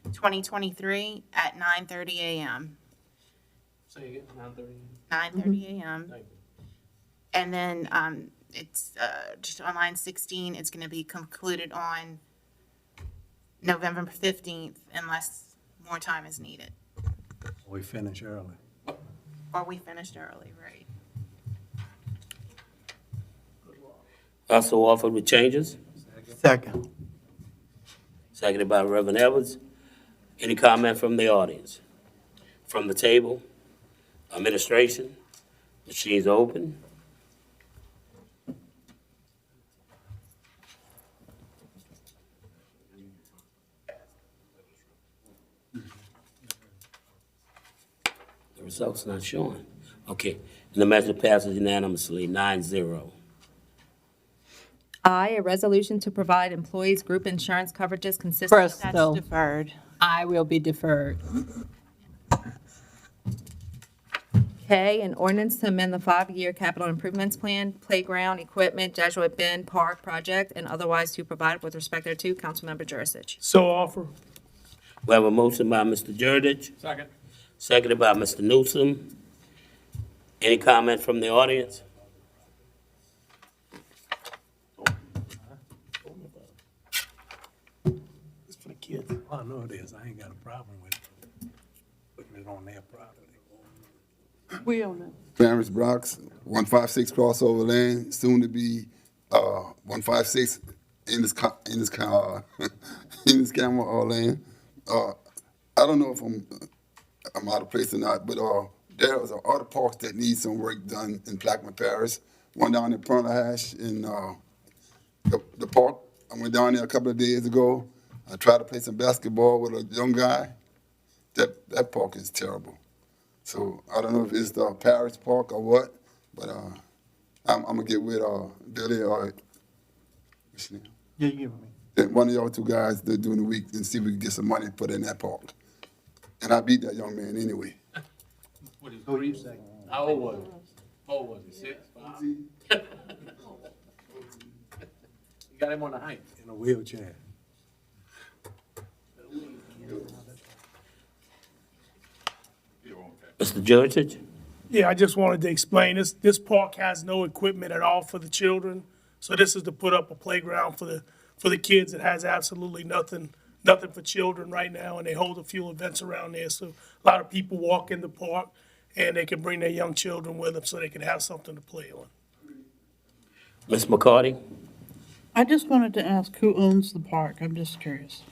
B: 2023 at 9:30 a.m.
H: Say again, 9:30.
B: 9:30 a.m. And then it's just on line 16, it's going to be concluded on November 15th unless more time is needed.
M: We finish early.
B: Or we finished early, right?
A: Also offered with changes.
G: Second.
A: Seconded by Reverend Edwards. Any comment from the audience? From the table? Administration? Machines are open. The results not showing. Okay, and the measure passes unanimously, 9-0.
J: I, a resolution to provide employees group insurance coverages consistent.
B: That's deferred.
D: I will be deferred.
J: K, an ordinance to amend the 5-year capital improvements plan, playground, equipment, Jesuit Bend Park project, and otherwise to provide with respect thereto. Councilmember Jurisic.
C: So offer.
A: We have a motion by Mr. Jurdich.
H: Second.
A: Seconded by Mr. Newsom. Any comment from the audience?
M: It's for the kids. Oh, I know it is. I ain't got a problem with it. Putting it on their property.
F: We own it.
Q: Clarence Brooks, 156 crossover lane, soon to be 156 in this camera lane. I don't know if I'm out of place or not, but there is other parks that need some work done in Plaquemines Parish. One down in Pernahash in the park. I went down there a couple of days ago. I tried to play some basketball with a young guy. That park is terrible. So I don't know if it's the parish park or what, but I'm gonna get with Billy or what's his name?
M: Yeah, you give me.
Q: One of y'all two guys that during the week and see if we can get some money put in that park. And I beat that young man anyway.
H: What is 3 seconds? How old was he? How old was he? 6, 5? You got him on the height.
M: In a wheelchair.
A: Mr. Jurdich?
C: Yeah, I just wanted to explain, this park has no equipment at all for the children. So this is to put up a playground for the kids. It has absolutely nothing for children right now, and they hold a few events around there. So a lot of people walk in the park, and they can bring their young children with them so they can have something to play on.
A: Ms. McCarty?
F: I just wanted to ask who owns the park. I'm just curious.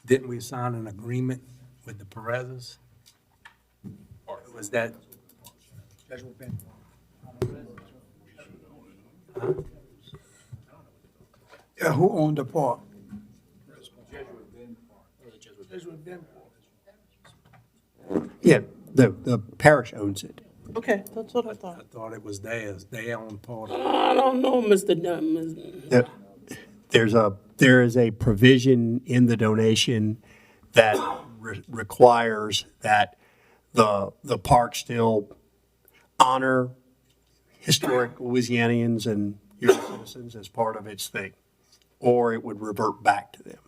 M: Didn't we sign an agreement with the Perez's? Was that?
G: Who owned the park?
L: Yeah, the parish owns it.
F: Okay, that's what I thought.
M: I thought it was theirs. They own part of it.
A: I don't know, Mr. Dunn.
L: There is a provision in the donation that requires that the park still honor historic Louisianians and U.S. citizens as part of its thing, or it would revert back to them.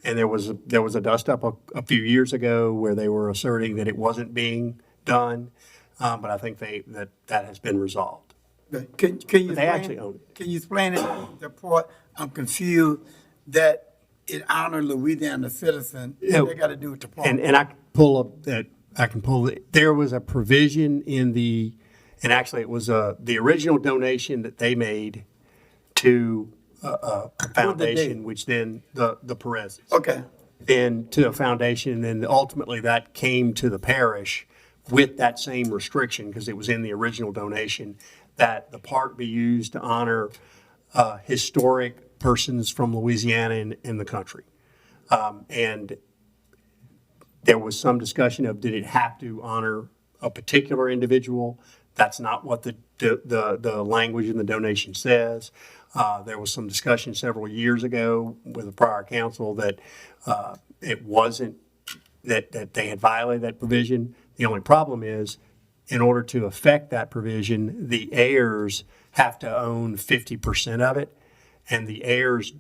L: And there was a dust-up a few years ago where they were asserting that it wasn't being done, but I think that has been resolved.
G: Can you
L: They actually own it.
G: Can you explain it, the part, I'm confused, that it honored Louisiana citizen,
L: Yeah.
G: what they gotta do with the park?
L: And I can pull up that, there was a provision in and actually it was the original donation that they made to a foundation, which then the Perez's.
G: Okay,
L: Then to a foundation, and then ultimately that came to the parish with that same restriction, because it was in the original donation, that the park be used to honor historic persons from Louisiana and the country. And there was some discussion of, did it have to honor a particular individual? That's not what the language in the donation says. There was some discussion several years ago with the prior council that it wasn't, that they had violated that provision. The only problem is, in order to affect that provision, the heirs have to own 50% of it, and the heirs,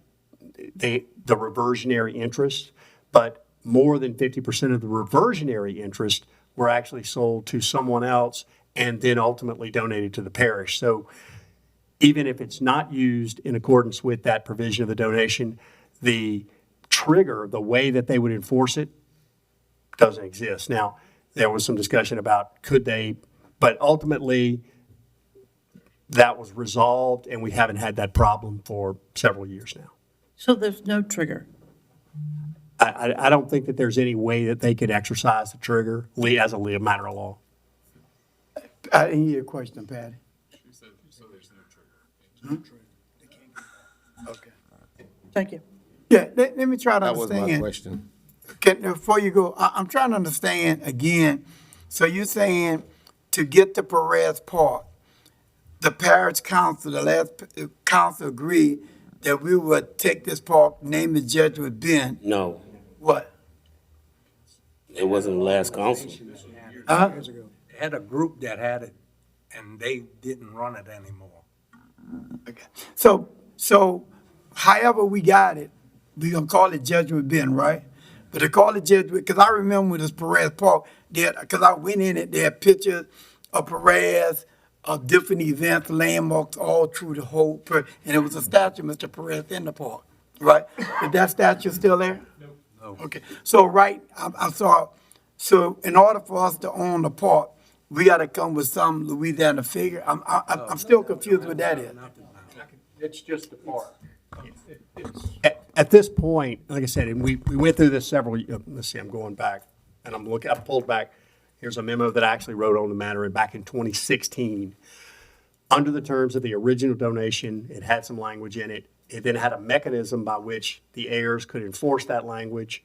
L: the reversionary interest, but more than 50% of the reversionary interest were actually sold to someone else and then ultimately donated to the parish. So even if it's not used in accordance with that provision of the donation, the trigger, the way that they would enforce it, doesn't exist. Now, there was some discussion about could they, but ultimately that was resolved and we haven't had that problem for several years now.
F: So there's no trigger?
L: I don't think that there's any way that they could exercise the trigger as a matter of law.
G: I didn't hear your question, Patty. Okay.
F: Thank you.
G: Yeah, let me try to
R: That was
G: understand.
R: my question.
G: Before you go, I'm trying to understand again. So you're saying to get to Perez Park, the parish council, the last council agreed that we would take this park, name the Jesuit Bend.
A: No,
G: What?
A: it wasn't the last council.
G: Huh?
M: They had a group that had it, and they didn't run it anymore.
G: Okay. So however we got it, we gonna call it Jesuit Bend, right? But to call it Jesuit, because I remember with this Perez Park, because I went in it, they had pictures of Perez, of different events, landmarks all through the whole, and it was a statue of Mr. Perez in the park, right? Is that statue still there? No. Okay, so I'm sorry. So in order for us to own the park, we gotta come with some Louisiana figure. I'm still confused with that is.
K: It's just the park.
L: At this point, like I said, and we went through this several, let's see, I'm going back, and I pulled back, here's a memo that I actually wrote on the matter back in 2016. Under the terms of the original donation, it had some language in it. It then had a mechanism by which the heirs could enforce that language.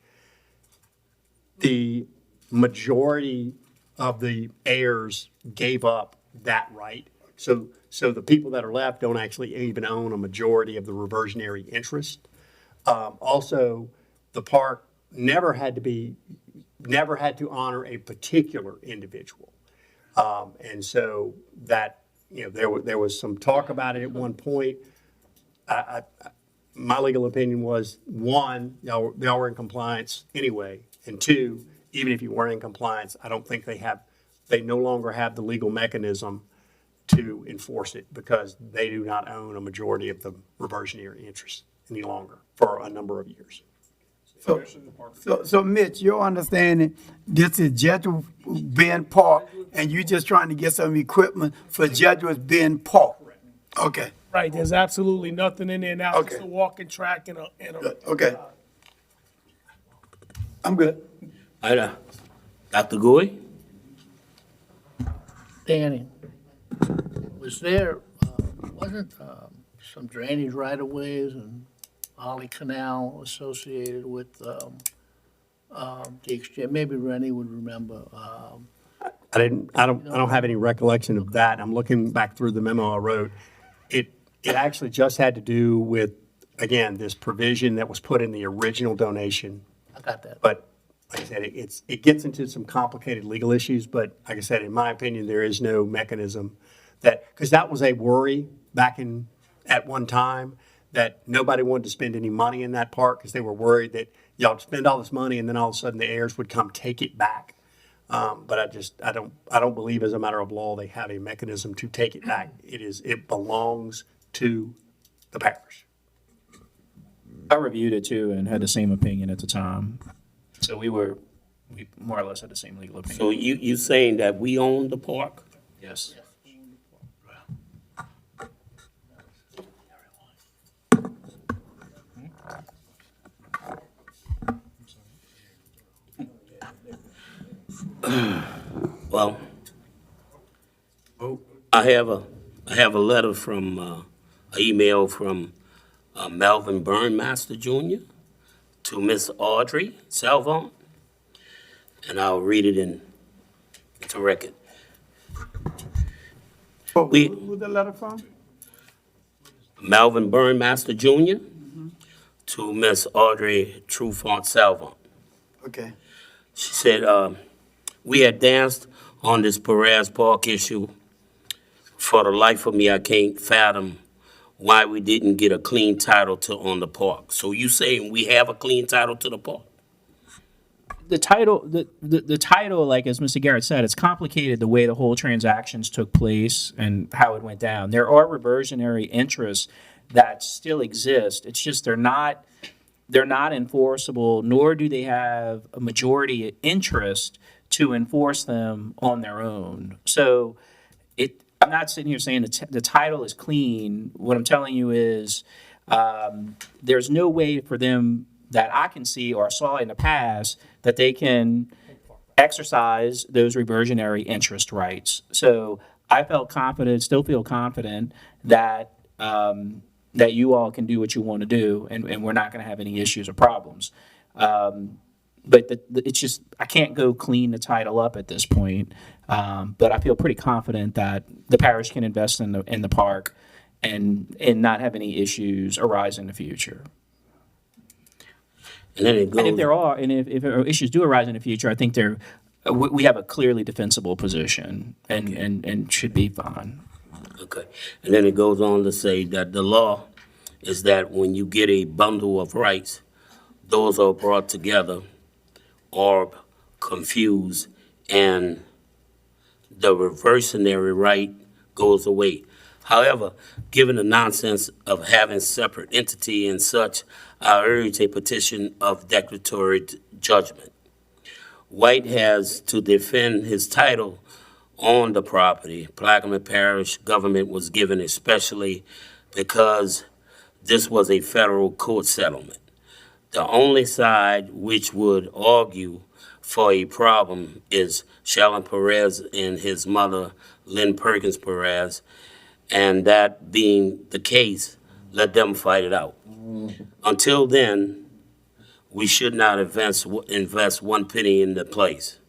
L: The majority of the heirs gave up that right. So the people that are left don't actually even own a majority of the reversionary interest. Also, the park never had to honor a particular individual. And so that, there was some talk about it at one point. My legal opinion was, one, y'all were in compliance anyway. And two, even if you weren't in compliance, I don't think they no longer have the legal mechanism to enforce it because they do not own a majority of the reversionary interest any longer for a number of years.
G: So Mitch, your understanding, this is Jesuit Bend Park, and you're just trying to get some equipment for Jesuit Bend Park? Okay,
C: Right, there's absolutely nothing in there now, just
G: Okay.
C: a walking track and a.
G: okay. I'm good.
A: All right, Dr. Gouy?
S: Danny, was there, wasn't some drainage right-of-ways and
O: Ollie Canal associated with, the exchange. Maybe Rennie would remember.
R: I don't have any recollection of that. I'm looking back through the memo I wrote. It actually just had to do with, again, this provision that was put in the original donation.
O: I got that.
R: But like I said, it gets into some complicated legal issues, but like I said, in my opinion, there is no mechanism because that was a worry back at one time that nobody wanted to spend any money in that park because they were worried that y'all spend all this money and then all of a sudden the heirs would come take it back. But I don't believe as a matter of law they have a mechanism to take it back. It belongs to the parish.
S: I reviewed it too and had the same opinion at the time. So we more or less had the same legal opinion.
A: So you saying that we own the park?
S: Yes.
A: Well, I have a letter from, an email from Melvin Burnmaster Jr. to Miss Audrey Salvon, and I'll read it into record.
G: Who's the letter from?
A: Melvin Burnmaster Jr. to Miss Audrey Trufant Salvon.
G: Okay.
A: She said, we had danced on this Perez Park issue. For the life of me, I can't fathom why we didn't get a clean title on the park. So you saying we have a clean title to the park?
S: The title, the title, like as Mr. Garrett said, it's complicated the way the whole transactions took place and how it went down. There are reversionary interests that still exist. It's just they're not enforceable, nor do they have a majority interest to enforce them on their own. So I'm not sitting here saying the title is clean. What I'm telling you is there's no way for them that I can see or saw in the past that they can exercise those reversionary interest rights. So I felt confident, still feel confident that that you all can do what you want to do, and we're not going to have any issues or problems. But it's just, I can't go clean the title up at this point. But I feel pretty confident that the parish can invest in the park and not have any issues arise in the future.
A: And then it goes.
S: And if there are, and if issues do arise in the future, I think we have a clearly defensible position and should be fine.
A: Okay. And then it goes on to say that the law is that when you get a bundle of rights, those are brought together or confused, and the reversionary right goes away. However, given the nonsense of having separate entity and such, I urge a petition of declaratory judgment. White has to defend his title on the property. Plaquemine Parish government was given especially because this was a federal court settlement. The only side which would argue for a problem is Shalon Perez and his mother, Lynn Perkins Perez, and that being the case, let them fight it out. Until then, we should not invest 1 penny in the place.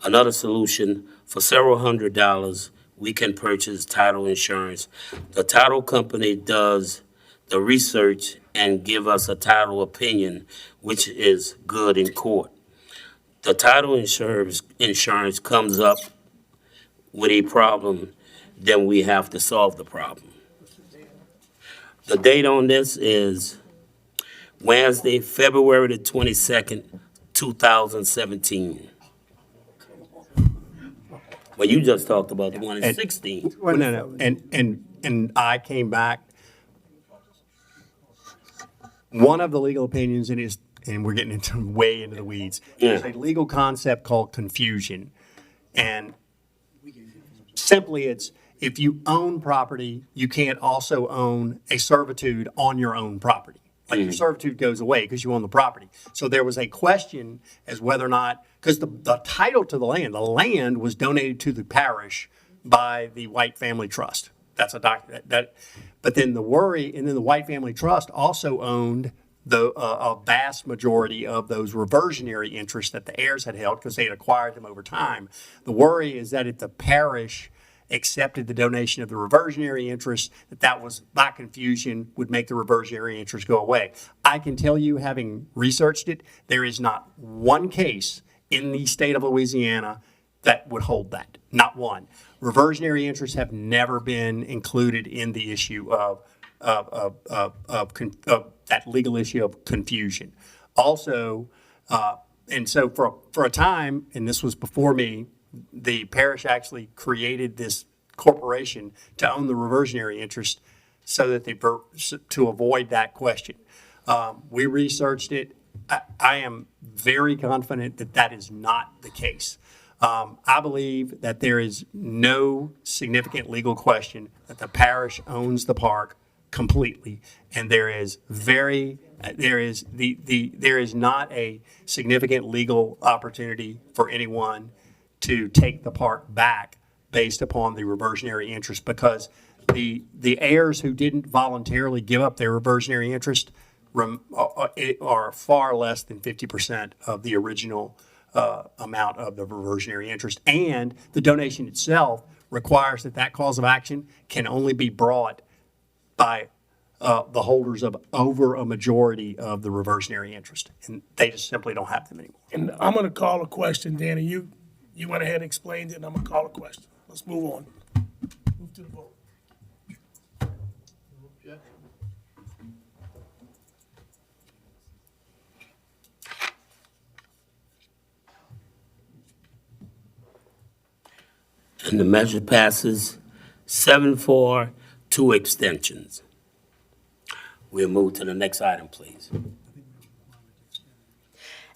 A: Another solution, for several $100s, we can purchase title insurance. The title company does the research and give us a title opinion, which is good in court. The title insurance comes up with a problem, then we have to solve the problem. The date on this is Wednesday, February the 22nd, 2017. Well, you just talked about the one in 16.
R: Well, no. And I came back. One of the legal opinions and we're getting way into the weeds. There's a legal concept called confusion. And simply it's, if you own property, you can't also own a servitude on your own property. Like your servitude goes away because you own the property. So there was a question as whether or not, because the title to the land was donated to the parish by the White Family Trust. that's a but then the worry, and then the White Family Trust also owned a vast majority of those reversionary interests that the heirs had held because they had acquired them over time. The worry is that if the parish accepted the donation of the reversionary interest, that was, by confusion, would make the reversionary interest go away. I can tell you, having researched it, there is not one case in the state of Louisiana that would hold that. Not one. Reversionary interests have never been included in the issue of that legal issue of confusion. Also, and so for a time, and this was before me, the parish actually created this corporation to own the reversionary interest so that to avoid that question. We researched it. I am very confident that that is not the case. I believe that there is no significant legal question that the parish owns the park completely, and there is not a significant legal opportunity for anyone to take the park back based upon the reversionary interest, because the heirs who didn't voluntarily give up their reversionary interest are far less than 50% of the original amount of the reversionary interest, and the donation itself requires that cause of action can only be brought by the holders of over a majority of the reversionary interest, and they just simply don't have them anymore.
C: And I'm gonna call a question, Danny. You went ahead and explained it, and I'm gonna call a question. Let's move on. Move to the vote.
A: And the measure passes 7-4, 2 extensions. We'll move to the next item, please.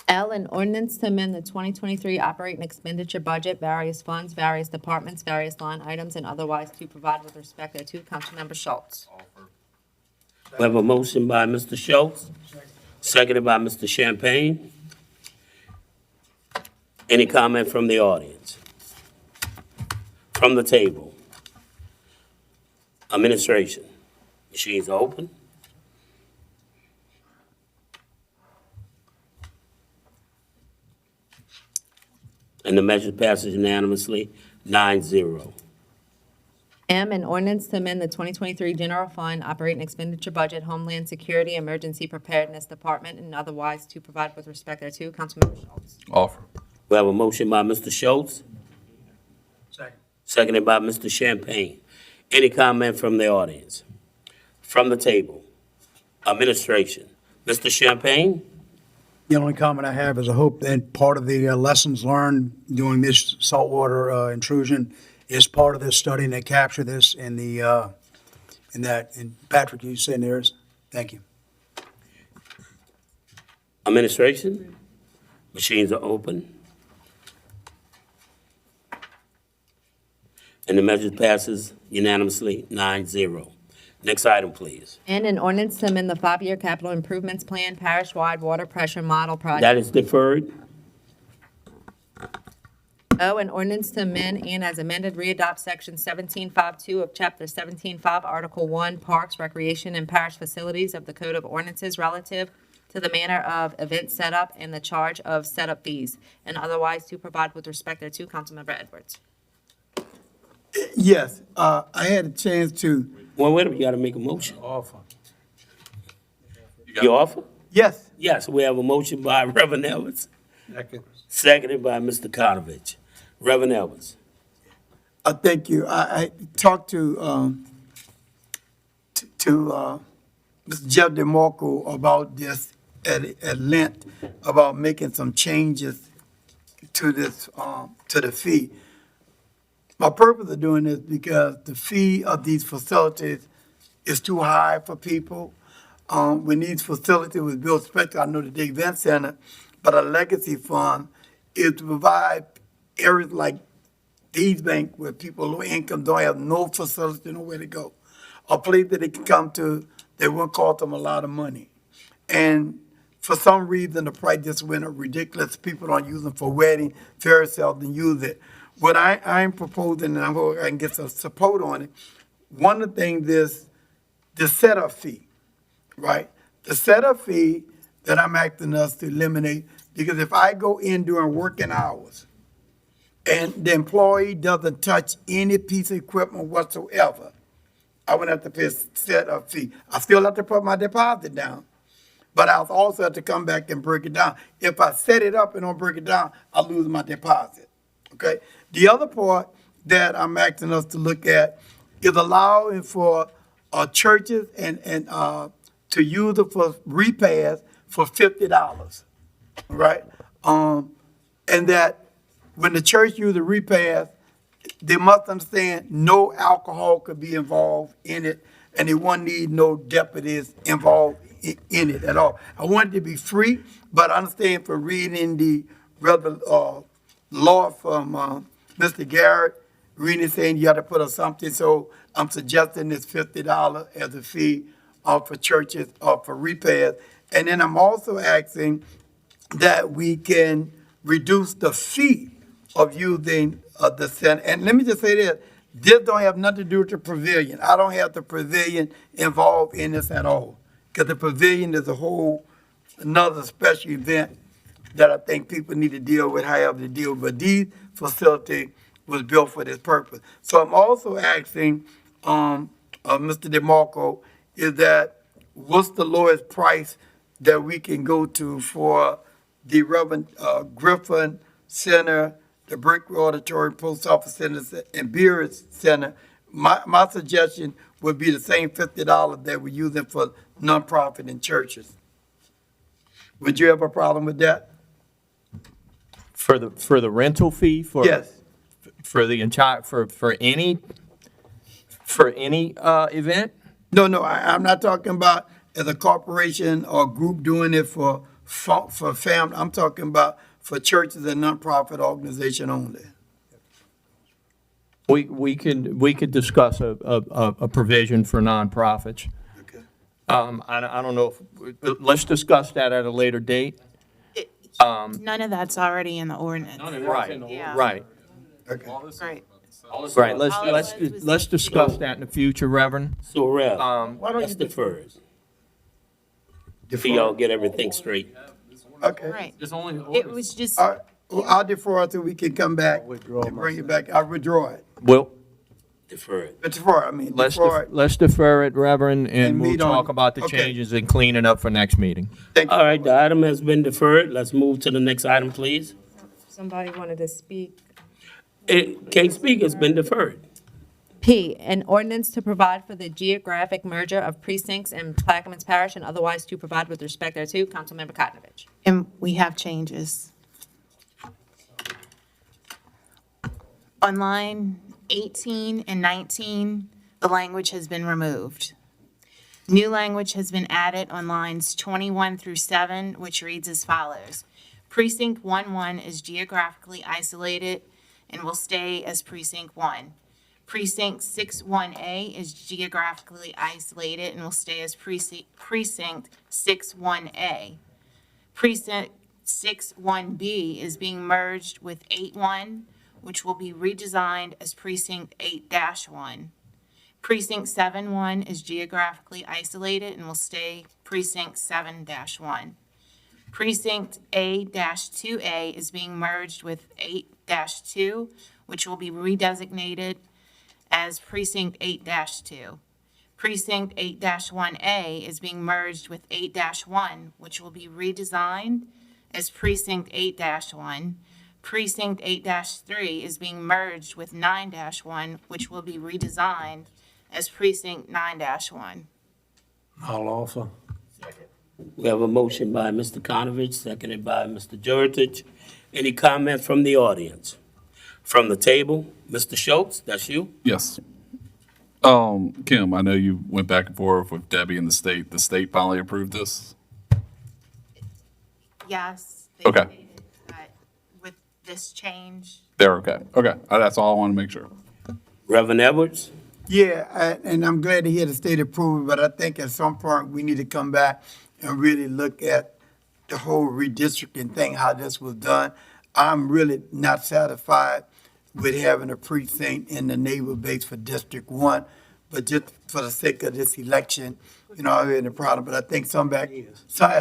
J: L, an ordinance to amend the 2023 operating expenditure budget, various funds, various departments, various line items, and otherwise to provide with respect thereto. Councilmember Schultz.
A: We have a motion by Mr. Schultz, seconded by Mr. Champagne. Any comment from the audience? From the table? Administration. Machines are open. And the measure passes unanimously, 9-0.
J: M, an ordinance to amend the 2023 general fund operating expenditure budget, Homeland Security, Emergency Preparedness Department, and otherwise to provide with respect thereto. Councilmember Schultz.
I: Offer.
A: We have a motion by Mr. Schultz.
C: Second.
A: Seconded by Mr. Champagne. Any comment from the audience? From the table? Administration. Mr. Champagne?
L: The only comment I have is I hope that part of the lessons learned during this saltwater intrusion is part of this study, and they capture this in and Patrick, you said theirs. Thank you.
A: Administration? Machines are open. And the measure passes unanimously, 9-0. Next item, please.
J: And an ordinance to amend the 5-year capital improvements plan, parish-wide water pressure model project.
A: That is deferred.
J: O, an ordinance to amend and as amended readopt section 1752 of chapter 17.5, article 1, parks, recreation, and parish facilities of the Code of Ordinances relative to the manner of event setup and the charge of setup fees, and otherwise to provide with respect thereto. Councilmember Edwards.
G: Yes, I had a chance to,
A: Well, wait a minute, you gotta make a motion.
M: Offer.
A: You offer?
G: yes,
A: Yes, we have a motion by Reverend Evans,
M: Second.
A: seconded by Mr. Konovich. Reverend Evans.
G: thank you. I talked to Mr. Jeff DeMarco about this at length, about making some changes to this, to the fee. My purpose of doing this because the fee of these facilities is too high for people. When these facilities was built, especially I know the Dig Event Center, but a legacy fund is to provide areas like these banks where people low income don't have no facility, nowhere to go. A place that they can come to that won't cost them a lot of money. And for some reason, the price just went up ridiculous. People don't use them for wedding, very seldom use it. What I'm proposing, and I hope I can get some support on it, one of the things is the setup fee, right? The setup fee that I'm asking us to eliminate, because if I go in during working hours and the employee doesn't touch any piece of equipment whatsoever, I would have to pay a setup fee. I still have to put my deposit down, but I'll also have to come back and break it down. If I set it up and don't break it down, I lose my deposit, okay? The other part that I'm asking us to look at is allowing for churches and to use it for repairs for $50, right? And that when the church uses repairs, they must understand no alcohol could be involved in it, and they won't need no deputies involved in it at all. I want it to be free, but I understand from reading the law from Mr. Garrett, reading saying you have to put up something, so I'm suggesting this $50 as a fee for churches for repairs. And then I'm also asking that we can reduce the fee of using the center. And let me just say this don't have nothing to do with the pavilion. I don't have the pavilion involved in this at all, because the pavilion is a whole another special event that I think people need to deal with, however they deal with. But these facility was built for this purpose. So I'm also asking Mr. DeMarco, is that what's the lowest price that we can go to for the Reverend Griffin Center, the Brickwood Auditorium, Post Office Center, and Beers Center? My suggestion would be the same $50 that we're using for nonprofit and churches. Would you have a problem with that?
N: For the rental fee for?
G: Yes.
N: For the entire, for any event?
G: No, I'm not talking about as a corporation or group doing it for family. I'm talking about for churches and nonprofit organization only.
N: We could discuss a provision for nonprofits.
G: Okay.
N: I don't know if, let's discuss that at a later date.
B: None of that's already in the ordinance.
N: Right,
B: Yeah.
N: right.
B: Right.
N: Right, let's discuss that in the future, Reverend.
A: So, Rev,
N: Why don't
A: let's
N: you
A: defer it. If y'all get everything straight.
G: Okay.
B: Right.
H: It's only.
B: It was just,
G: All right, well, I'll defer until we can come back and bring it back. I'll withdraw it.
N: Well,
A: Defer it.
G: Defer, I mean, defer it.
N: let's defer it, Reverend, and
G: And
N: we'll
G: meet on-
N: talk about the
G: okay.
N: changes and cleaning up for next meeting.
A: All right, the item has been deferred. Let's move to the next item, please.
J: Somebody wanted to speak.
A: It can't speak, it's been deferred.
J: P, an ordinance to provide for the geographic merger of precincts in Plaquemines Parish and otherwise to provide with respect thereto. Councilmember Kotnovich.
B: and we have changes. On line 18 and 19, the language has been removed. New language has been added on lines 21 through 7, which reads as follows. Precinct 1-1 is geographically isolated and will stay as Precinct 1. Precinct 6-1A is geographically isolated and will stay as Precinct 6-1A. Precinct 6-1B is being merged with 8-1, which will be redesigned as Precinct 8-1. Precinct 7-1 is geographically isolated and will stay Precinct 7-1. Precinct A-2A is being merged with 8-2, which will be redesignated as Precinct 8-2. Precinct 8-1A is being merged with 8-1, which will be redesigned as Precinct 8-1. Precinct 8-3 is being merged with 9-1, which will be redesigned as Precinct 9-1.
M: I'll offer.
A: We have a motion by Mr. Konovich, seconded by Mr. Jurich. Any comments from the audience? From the table, Mr. Schultz, that's you?
I: Yes. Kim, I know you went back and forth with Debbie and the state. The state finally approved this?
B: Yes. they
I: Okay.
B: stated that with this change,
I: They're okay. Okay. That's all I want to make sure.
A: Reverend Edwards?
G: Yeah, and I'm glad to hear the state approval, but I think at some point we need to come back and really look at the whole redistricting thing, how this was done. I'm really not satisfied with having a precinct in the naval base for District 1, but just for the sake of this election, you know, I have any problem, but I think at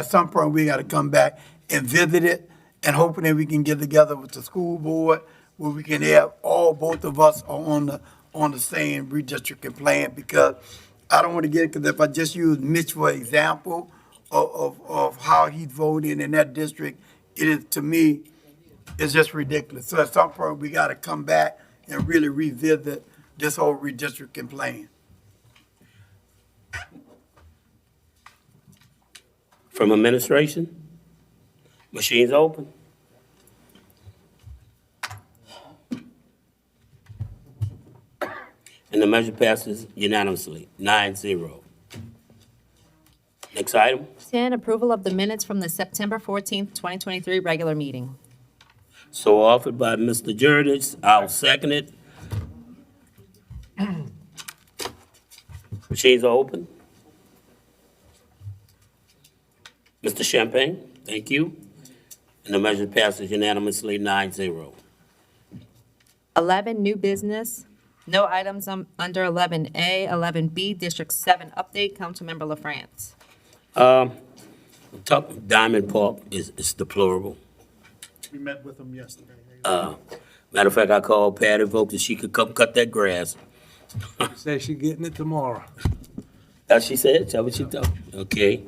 G: some point, we gotta come back and visit it, and hoping that we can get together with the school board, where we can have both of us are on the same redistricting plan, because I don't want to get it, because if I just use Mitch for example of how he voted in that district, it is, to me, it's just ridiculous. So at some point, we got to come back and really revisit this whole redistricting plan.
A: From administration? Machines open. And the measure passes unanimously, 9-0. Next item.
J: 10, approval of the minutes from the September 14th, 2023 regular meeting.
A: So offered by Mr. Jurdich. I'll second it. Machines are open. Mr. Champagne, thank you. And the measure passes unanimously, 9-0.
J: 11, new business. No items under 11A. 11B, District 7 update. Councilmember LaFrance.
A: Diamond Park is deplorable.
C: We met with them yesterday.
A: Matter of fact, I called Patty Volk that she could come cut that grass.
M: She said she getting it tomorrow.
A: That she said? Is that what she thought? Okay.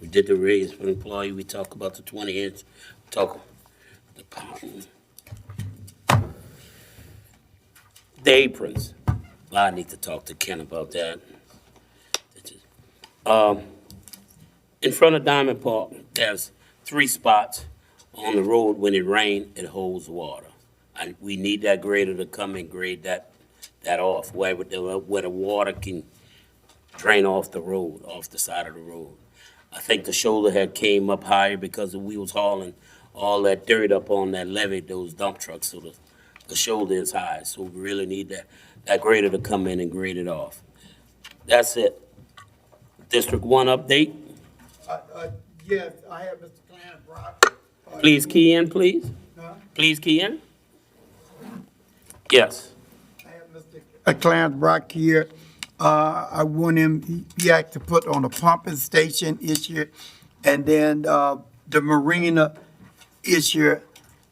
A: We did the raise for employee. We talked about the 20-inch. The aprons. I need to talk to Ken about that. In front of Diamond Park, there's 3 spots on the road. When it rains, it holds water. And we need that grader to come and grade that off, where the water can drain off the road, off the side of the road. I think the shoulder had came up higher because we was hauling all that dirt up on that levee, those dump trucks, so the shoulder is high. So we really need that grader to come in and grade it off. That's it. District 1 update.
G: Yes, I have Mr. Clarence Brock.
A: Please key in, please. Please key in. Yes.
G: Clarence Brock here. I want him, he had to put on a pumping station issue, and then the marina issue,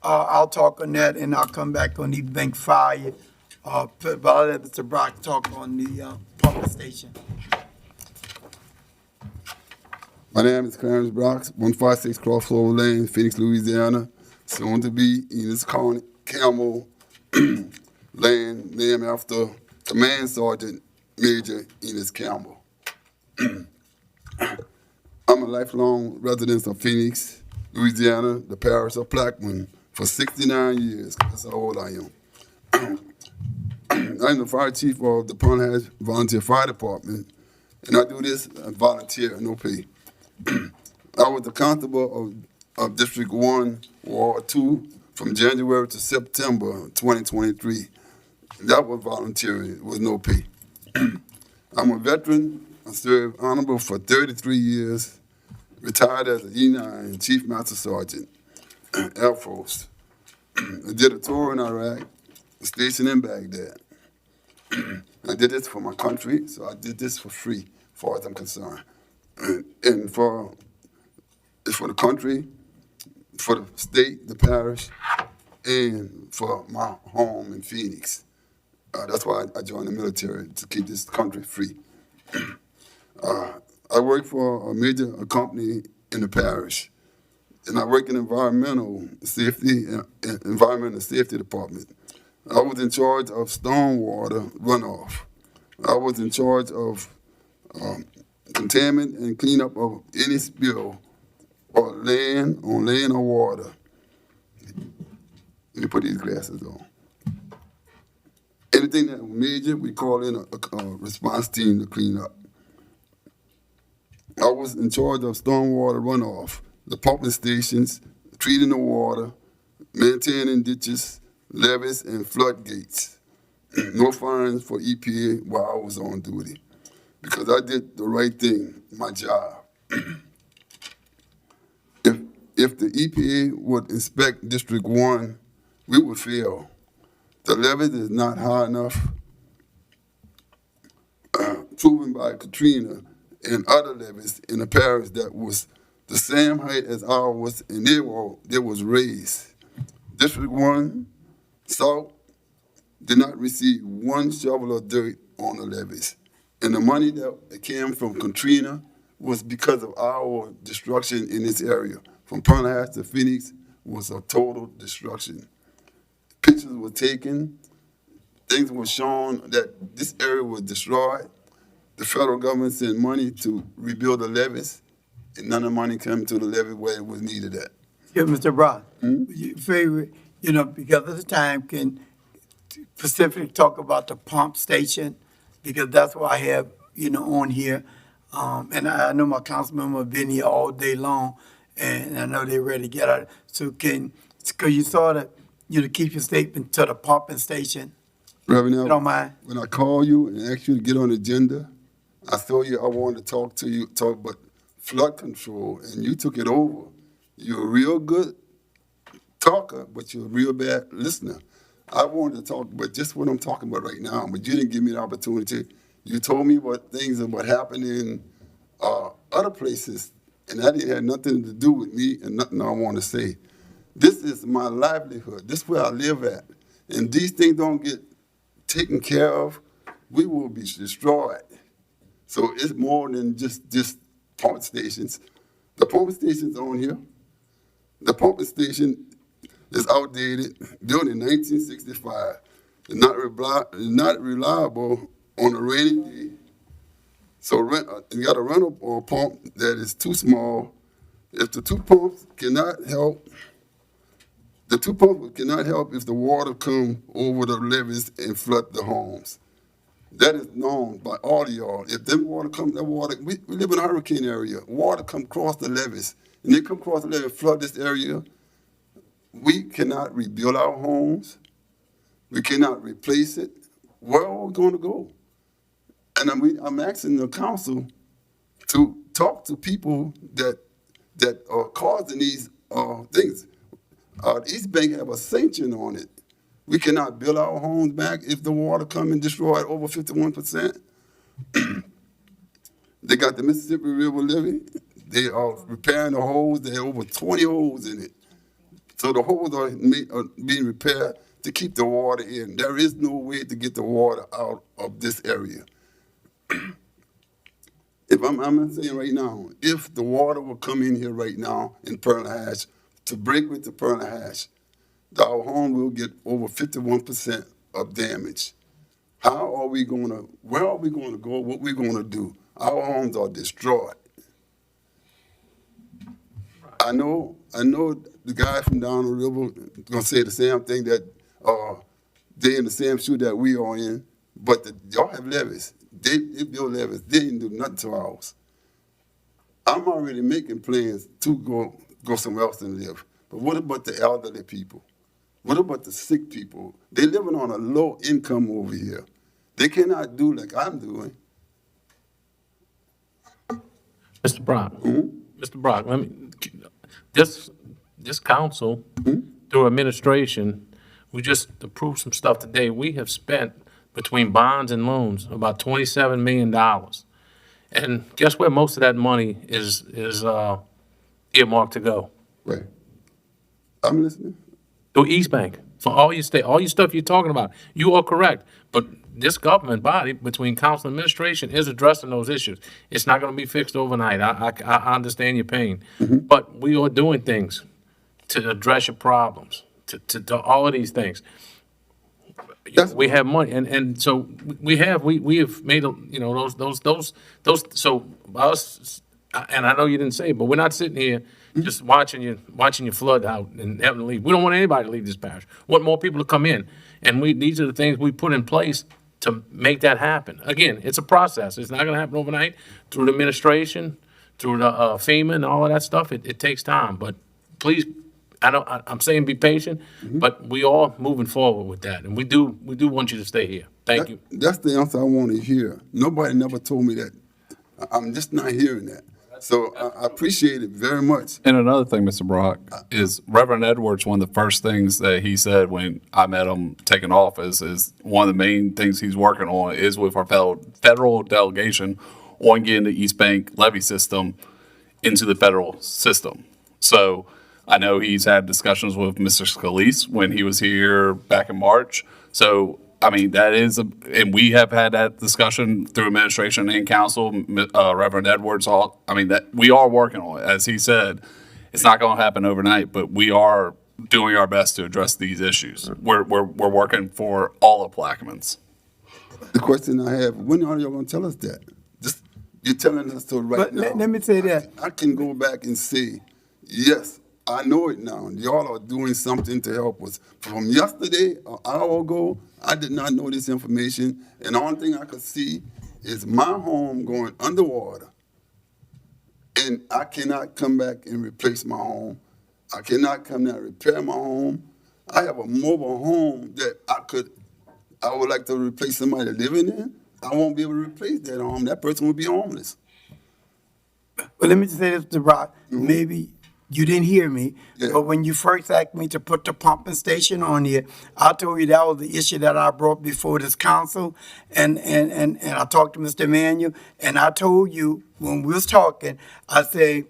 G: I'll talk on that, and I'll come back on the bank fire. But I'll let Mr. Brock talk on the pumping station.
Q: My name is Clarence Brock, 156 Crossover Lane, Phoenix, Louisiana, soon to be Enos County, Camel Lane, named after Command Sergeant Major Enos Campbell. I'm a lifelong resident of Phoenix, Louisiana, the parish of Plaquemine, for 69 years. That's how old I am. I'm the fire chief of the Pond Hatch Volunteer Fire Department, and I do this volunteer, no pay. I was the constable of District 1, Ward 2, from January to September 2023. That was voluntary, with no pay. I'm a veteran. I served honorable for 33 years, retired as an E9 Chief Master Sergeant, Air Force. I did a tour in Iraq, stationed in Baghdad. I did this for my country, so I did this for free, as far as I'm concerned. And for the country, for the state, the parish, and for my home in Phoenix. That's why I joined the military, to keep this country free. I work for a major company in the parish, and I work in environmental safety department. I was in charge of stormwater runoff. I was in charge of containment and cleanup of any spill on land or water. Let me put these glasses on. Anything that was major, we call in a response team to clean up. I was in charge of stormwater runoff, the pumping stations, treating the water, maintaining ditches, levees, and floodgates. No fines for EPA while I was on duty, because I did the right thing, my job. If the EPA would inspect District 1, we would fail. The levee is not high enough. proven by Katrina and other levees in the parish that was the same height as ours, and they was raised. District 1 South did not receive one shovel of dirt on the levees. And the money that came from Katrina was because of our destruction in this area. From Pearl Hatch to Phoenix was a total destruction. Pictures were taken, things were shown that this area was destroyed. The federal government sent money to rebuild the levees, and none of the money came to the levee where it was needed at.
G: Yeah, Mr. Brown, your favorite, because of the time, can specifically talk about the pump station, because that's what I have, on here. And I know my council member have been here all day long, and I know they're ready to get out. So could you sort of, keep your statement to the pumping station?
Q: Reverend,
G: You don't mind?
Q: when I called you and asked you to get on the agenda, I told you I wanted to talk about flood control, and you took it over. You're a real good talker, but you're a real bad listener. I wanted to talk about just what I'm talking about right now, but you didn't give me the opportunity. You told me about things that what happened in other places, and that didn't have nothing to do with me and nothing I want to say. This is my livelihood. This is where I live at. And these things don't get taken care of, we will be destroyed. So it's more than just pump stations. The pump station's on here. The pumping station is outdated, built in 1965. It's not reliable on a rainy day. So you got a rental pump that is too small. If the two pumps cannot help, if the water come over the levees and flood the homes. That is known by all of y'all. If them water come, we live in a hurricane area. Water come across the levees, and they come across the levee and flood this area. We cannot rebuild our homes. We cannot replace it. Where are we going to go? And I'm asking the council to talk to people that are causing these things. East Bank have a sanction on it. We cannot build our homes back if the water come and destroy it over 51%. They got the Mississippi River levee. They are repairing the holes. They have over 20 holes in it. So the holes are being repaired to keep the water in. There is no way to get the water out of this area. If I'm saying right now, if the water will come in here right now in Pearl Hatch to break with the Pearl Hatch, our home will get over 51% of damage. Where are we going to go? What we going to do? Our homes are destroyed. I know the guy from down the river going to say the same thing, that they in the same shoe that we are in, but y'all have levees. They build levees. They didn't do nothing to ours. I'm already making plans to go somewhere else and live. But what about the elderly people? What about the sick people? They're living on a low income over here. They cannot do like I'm doing.
H: Mr. Brock, Mr. Brock, this council, through administration, we just approved some stuff today. We have spent between bonds and loans about $27 million. And guess where most of that money is earmarked to go?
Q: Right. I'm listening.
H: To East Bank, for all your stuff you're talking about. You are correct, but this government body, between council and administration, is addressing those issues. It's not going to be fixed overnight. I understand your pain, but we are doing things to address your problems, to all of these things. We have money, and so we have made those. So us, and I know you didn't say it, but we're not sitting here just watching you flood out and having to leave. We don't want anybody to leave this parish. We want more people to come in, and these are the things we put in place to make that happen. Again, it's a process. It's not going to happen overnight. Through the administration, through the FEMA and all of that stuff, it takes time. But please, I'm saying be patient, but we are moving forward with that, and we do want you to stay here. Thank you.
Q: That's the answer I want to hear. Nobody never told me that. I'm just not hearing that. So I appreciate it very much.
I: And another thing, Mr. Brock, is Reverend Edwards, one of the first things that he said when I met him taking office is one of the main things he's working on is with our federal delegation on getting the East Bank levy system into the federal system. So I know he's had discussions with Mr. Scalise when he was here back in March. So, I mean, that is, and we have had that discussion through administration and council, Reverend Edwards, that we are working on it. As he said, it's not going to happen overnight, but we are doing our best to address these issues. We're working for all of Plaquemines.
Q: The question I have, when are you going to tell us that? Just, you're telling us so right
G: But
Q: now.
G: let me say that.
Q: I can go back and say, yes, I know it now. Y'all are doing something to help us. From yesterday, an hour ago, I did not know this information, and the only thing I could see is my home going underwater, and I cannot come back and replace my home. I cannot come down and repair my home. I have a mobile home that I would like to replace somebody living in. I won't be able to replace that home. That person will be homeless.
G: But let me just say this to Brock. Maybe you didn't hear me, but when you first asked me to put the pumping station on here, I told you that was the issue that I brought before this council, and I talked to Mr. Manuel, and I told you when we was talking, I say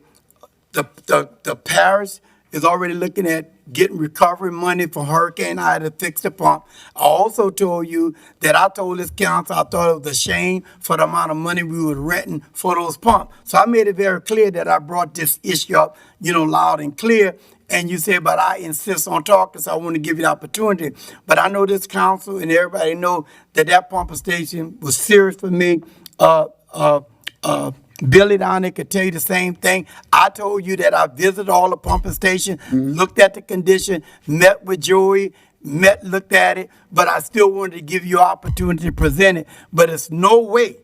G: the parish is already looking at getting recovery money for Hurricane Ida to fix the pump. I also told you that I told this council I thought it was a shame for the amount of money we were renting for those pumps. So I made it very clear that I brought this issue up, loud and clear. And you said, but I insist on talking, so I want to give you the opportunity. But I know this council and everybody know that pumping station was serious for me. Billy down there could tell you the same thing. I told you that I visited all the pumping stations, looked at the condition, met with Joey, looked at it, but I still wanted to give you an opportunity to present it. But it's no way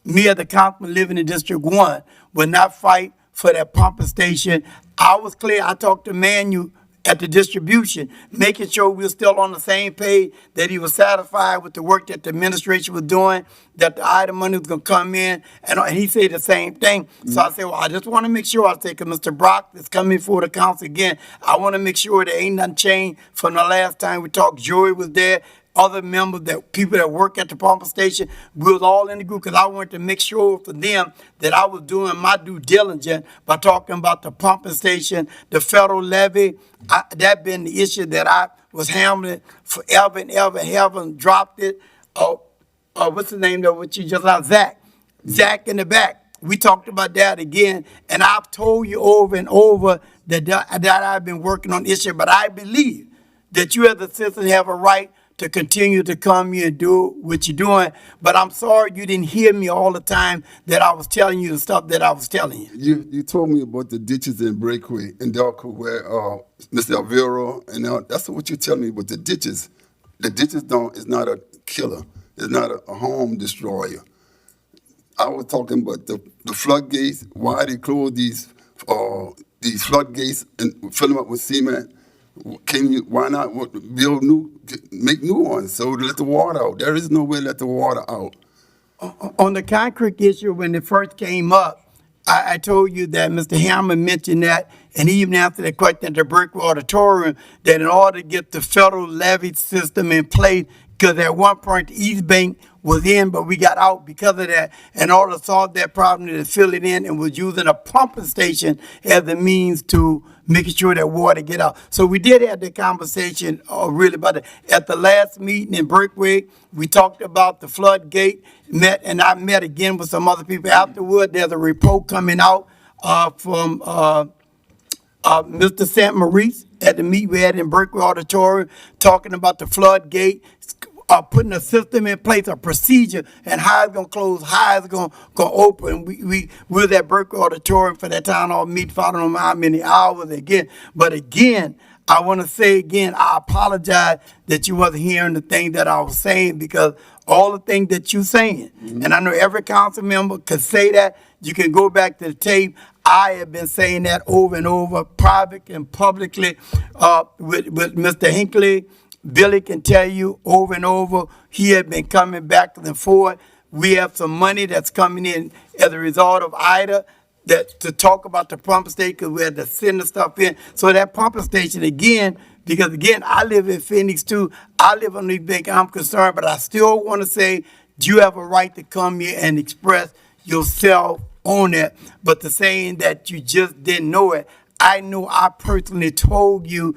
G: me as the councilman living in District 1 would not fight for that pumping station. I was clear. I talked to Manu at the distribution, making sure we were still on the same page, that he was satisfied with the work that the administration was doing, that the item money was going to come in, and he said the same thing. So I said, well, I just want to make sure, because Mr. Brock is coming before the council again. I want to make sure there ain't nothing changed from the last time we talked. Joey was there, other members, people that work at the pumping station, we was all in the group, because I wanted to make sure for them that I was doing my due diligence by talking about the pumping station, the federal levy. That been the issue that I was handling forever and ever, haven't dropped it. What's the name of what you just said? Zach in the back. We talked about that again, and I've told you over and over that I've been working on the issue, but I believe that you as a citizen have a right to continue to come here and do what you're doing. But I'm sorry you didn't hear me all the time that I was telling you the stuff that I was telling you.
Q: You told me about the ditches in Breakaway in Delco where Mr. Alvaro, and that's what you're telling me about the ditches. The ditches is not a killer. It's not a home destroyer. I was talking about the floodgates, why they close these floodgates and fill them up with cement. Why not make new ones so to let the water out? There is no way to let the water out.
G: On the concrete issue, when it first came up, I told you that Mr. Hammond mentioned that, and he even answered that question at the Berkeley Auditorium, that in order to get the federal levy system in place, because at one point the East Bank was in, but we got out because of that. In order to solve that problem, to fill it in, and was using a pumping station as a means to making sure that water get out. So we did have the conversation really about it. At the last meeting in Berkeley, we talked about the floodgate, and I met again with some other people afterward. There's a report coming out from Mr. St. Maurice at the meet we had in Berkeley Auditorium, talking about the floodgate, putting a system in place, a procedure, and how it's going to close, how it's going to open. We were at Berkeley Auditorium for that town hall meeting for I don't know how many hours again. But again, I want to say again, I apologize that you wasn't hearing the thing that I was saying, because all the things that you're saying, and I know every council member could say that. You can go back to the tape. I have been saying that over and over, private and publicly, with Mr. Hinckley. Billy can tell you over and over, he has been coming back and forth. We have some money that's coming in as a result of Ida that to talk about the pumping station, because we had to send the stuff in. So that pumping station again, because again, I live in Phoenix too. I live on East Bank. I'm concerned, but I still want to say you have a right to come here and express yourself on it. But the saying that you just didn't know it, I know I personally told you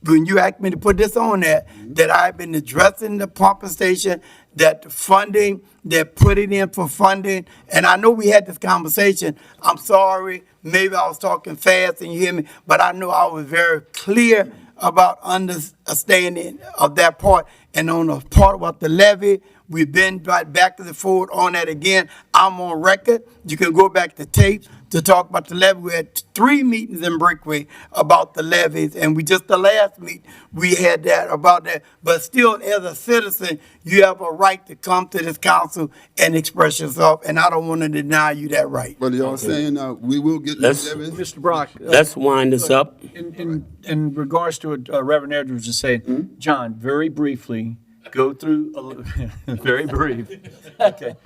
G: when you asked me to put this on there, that I've been addressing the pumping station, that the funding, that put it in for funding, and I know we had this conversation. I'm sorry, maybe I was talking fast and you hear me, but I know I was very clear about understanding of that part. And on the part about the levy, we've been right back and forth on that again. I'm on record. You can go back to tape to talk about the levy. We had 3 meetings in Breakaway about the levies, and the last meet, we had that about that. But still, as a citizen, you have a right to come to this council and express yourself, and I don't want to deny you that right.
Q: But y'all saying we will get the levies?
K: Mr. Brock.
A: Let's wind this up.
K: In regards to what Reverend Edwards is saying, John, very briefly, go through, very brief. Okay.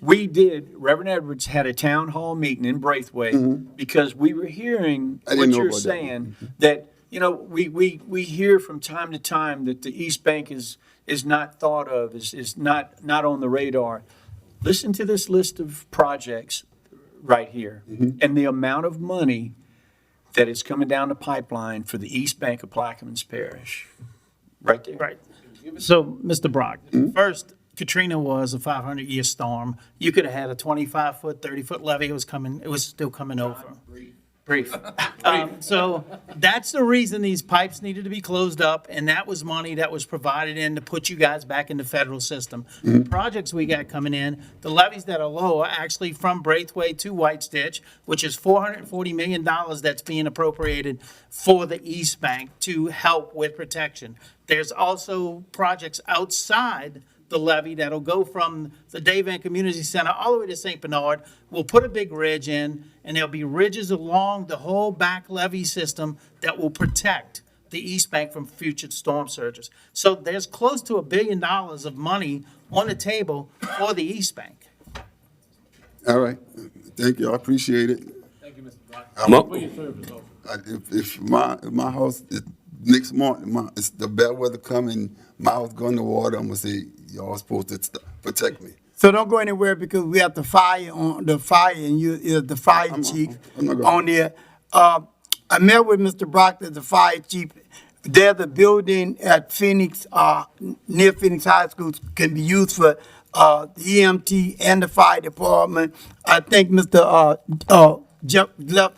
K: Reverend Edwards had a town hall meeting in Braithwaite because we were hearing what you're saying, that, you know, we hear from time to time that the East Bank is not thought of, is not on the radar. Listen to this list of projects right here and the amount of money that is coming down the pipeline for the East Bank of Plaquemines Parish. Right there.
O: Right. So, Mr. Brock, first, Katrina was a 500-year storm. You could have had a 25-foot, 30-foot levee. It was still coming over. Brief. So that's the reason these pipes needed to be closed up, and that was money that was provided in to put you guys back in the federal system. The projects we got coming in, the levees that are low are actually from Braithwaite to White Stitch, which is $440 million that's being appropriated for the East Bank to help with protection. There's also projects outside the levee that'll go from the Dave Van Community Center all the way to St. Bernard. We'll put a big ridge in, and there'll be ridges along the whole back levee system that will protect the East Bank from future storm surges. So there's close to $1 billion of money on the table for the East Bank.
Q: All right. Thank you. I appreciate it.
H: Thank you, Mr. Brock.
Q: If my house next morning, it's the bad weather coming, my house going to water, I'm gonna say y'all supposed to protect me.
G: So don't go anywhere because we have the fire and you're the fire chief on there. I met with Mr. Brock, the fire chief. There's a building at Phoenix, near Phoenix High School, can be used for the EMT and the fire department. I think Mr. Jeff left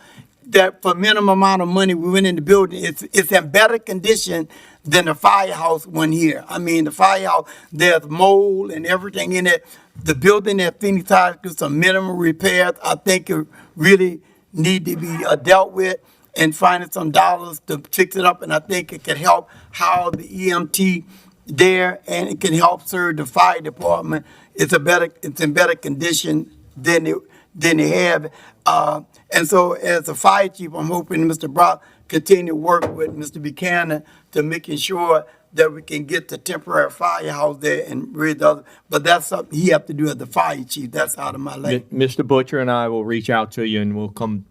G: that for minimum amount of money we went in the building. It's in better condition than the firehouse one here. I mean, the firehouse, there's mold and everything in it. The building at Phoenix High School, some minimal repairs. I think it really need to be dealt with and finding some dollars to fix it up. And I think it can help how the EMT there, and it can help serve the fire department. It's in better condition than they have. And so as a fire chief, I'm hoping Mr. Brock continue to work with Mr. Buchanan to making sure that we can get the temporary firehouse there and rid of, but that's something he have to do as the fire chief. That's out of my lane.
N: Mr. Butcher and I will reach out to you and we'll come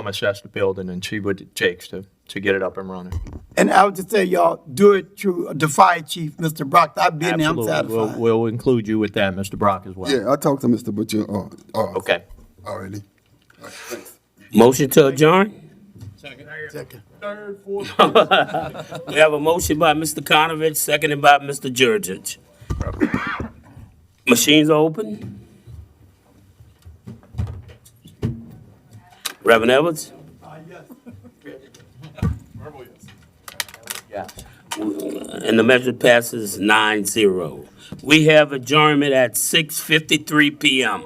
N: assess the building and see what it takes to get it up and running.
G: And I would just say, y'all, do it through the fire chief, Mr. Brock. I've been there, I'm satisfied.
N: We'll include you with that, Mr. Brock, as well.
Q: Yeah, I talked to Mr. Butcher.
N: Okay.
Q: Already. Right, thanks.
A: Motion to adjourn?
G: Second.
C: Third, fourth.
A: We have a motion by Mr. Konovich, seconded by Mr. Jurgich. Machines are open. Reverend Edwards?
N: Yes.
A: And the measure passes 9-0. We have adjournment at 6:53 p.m.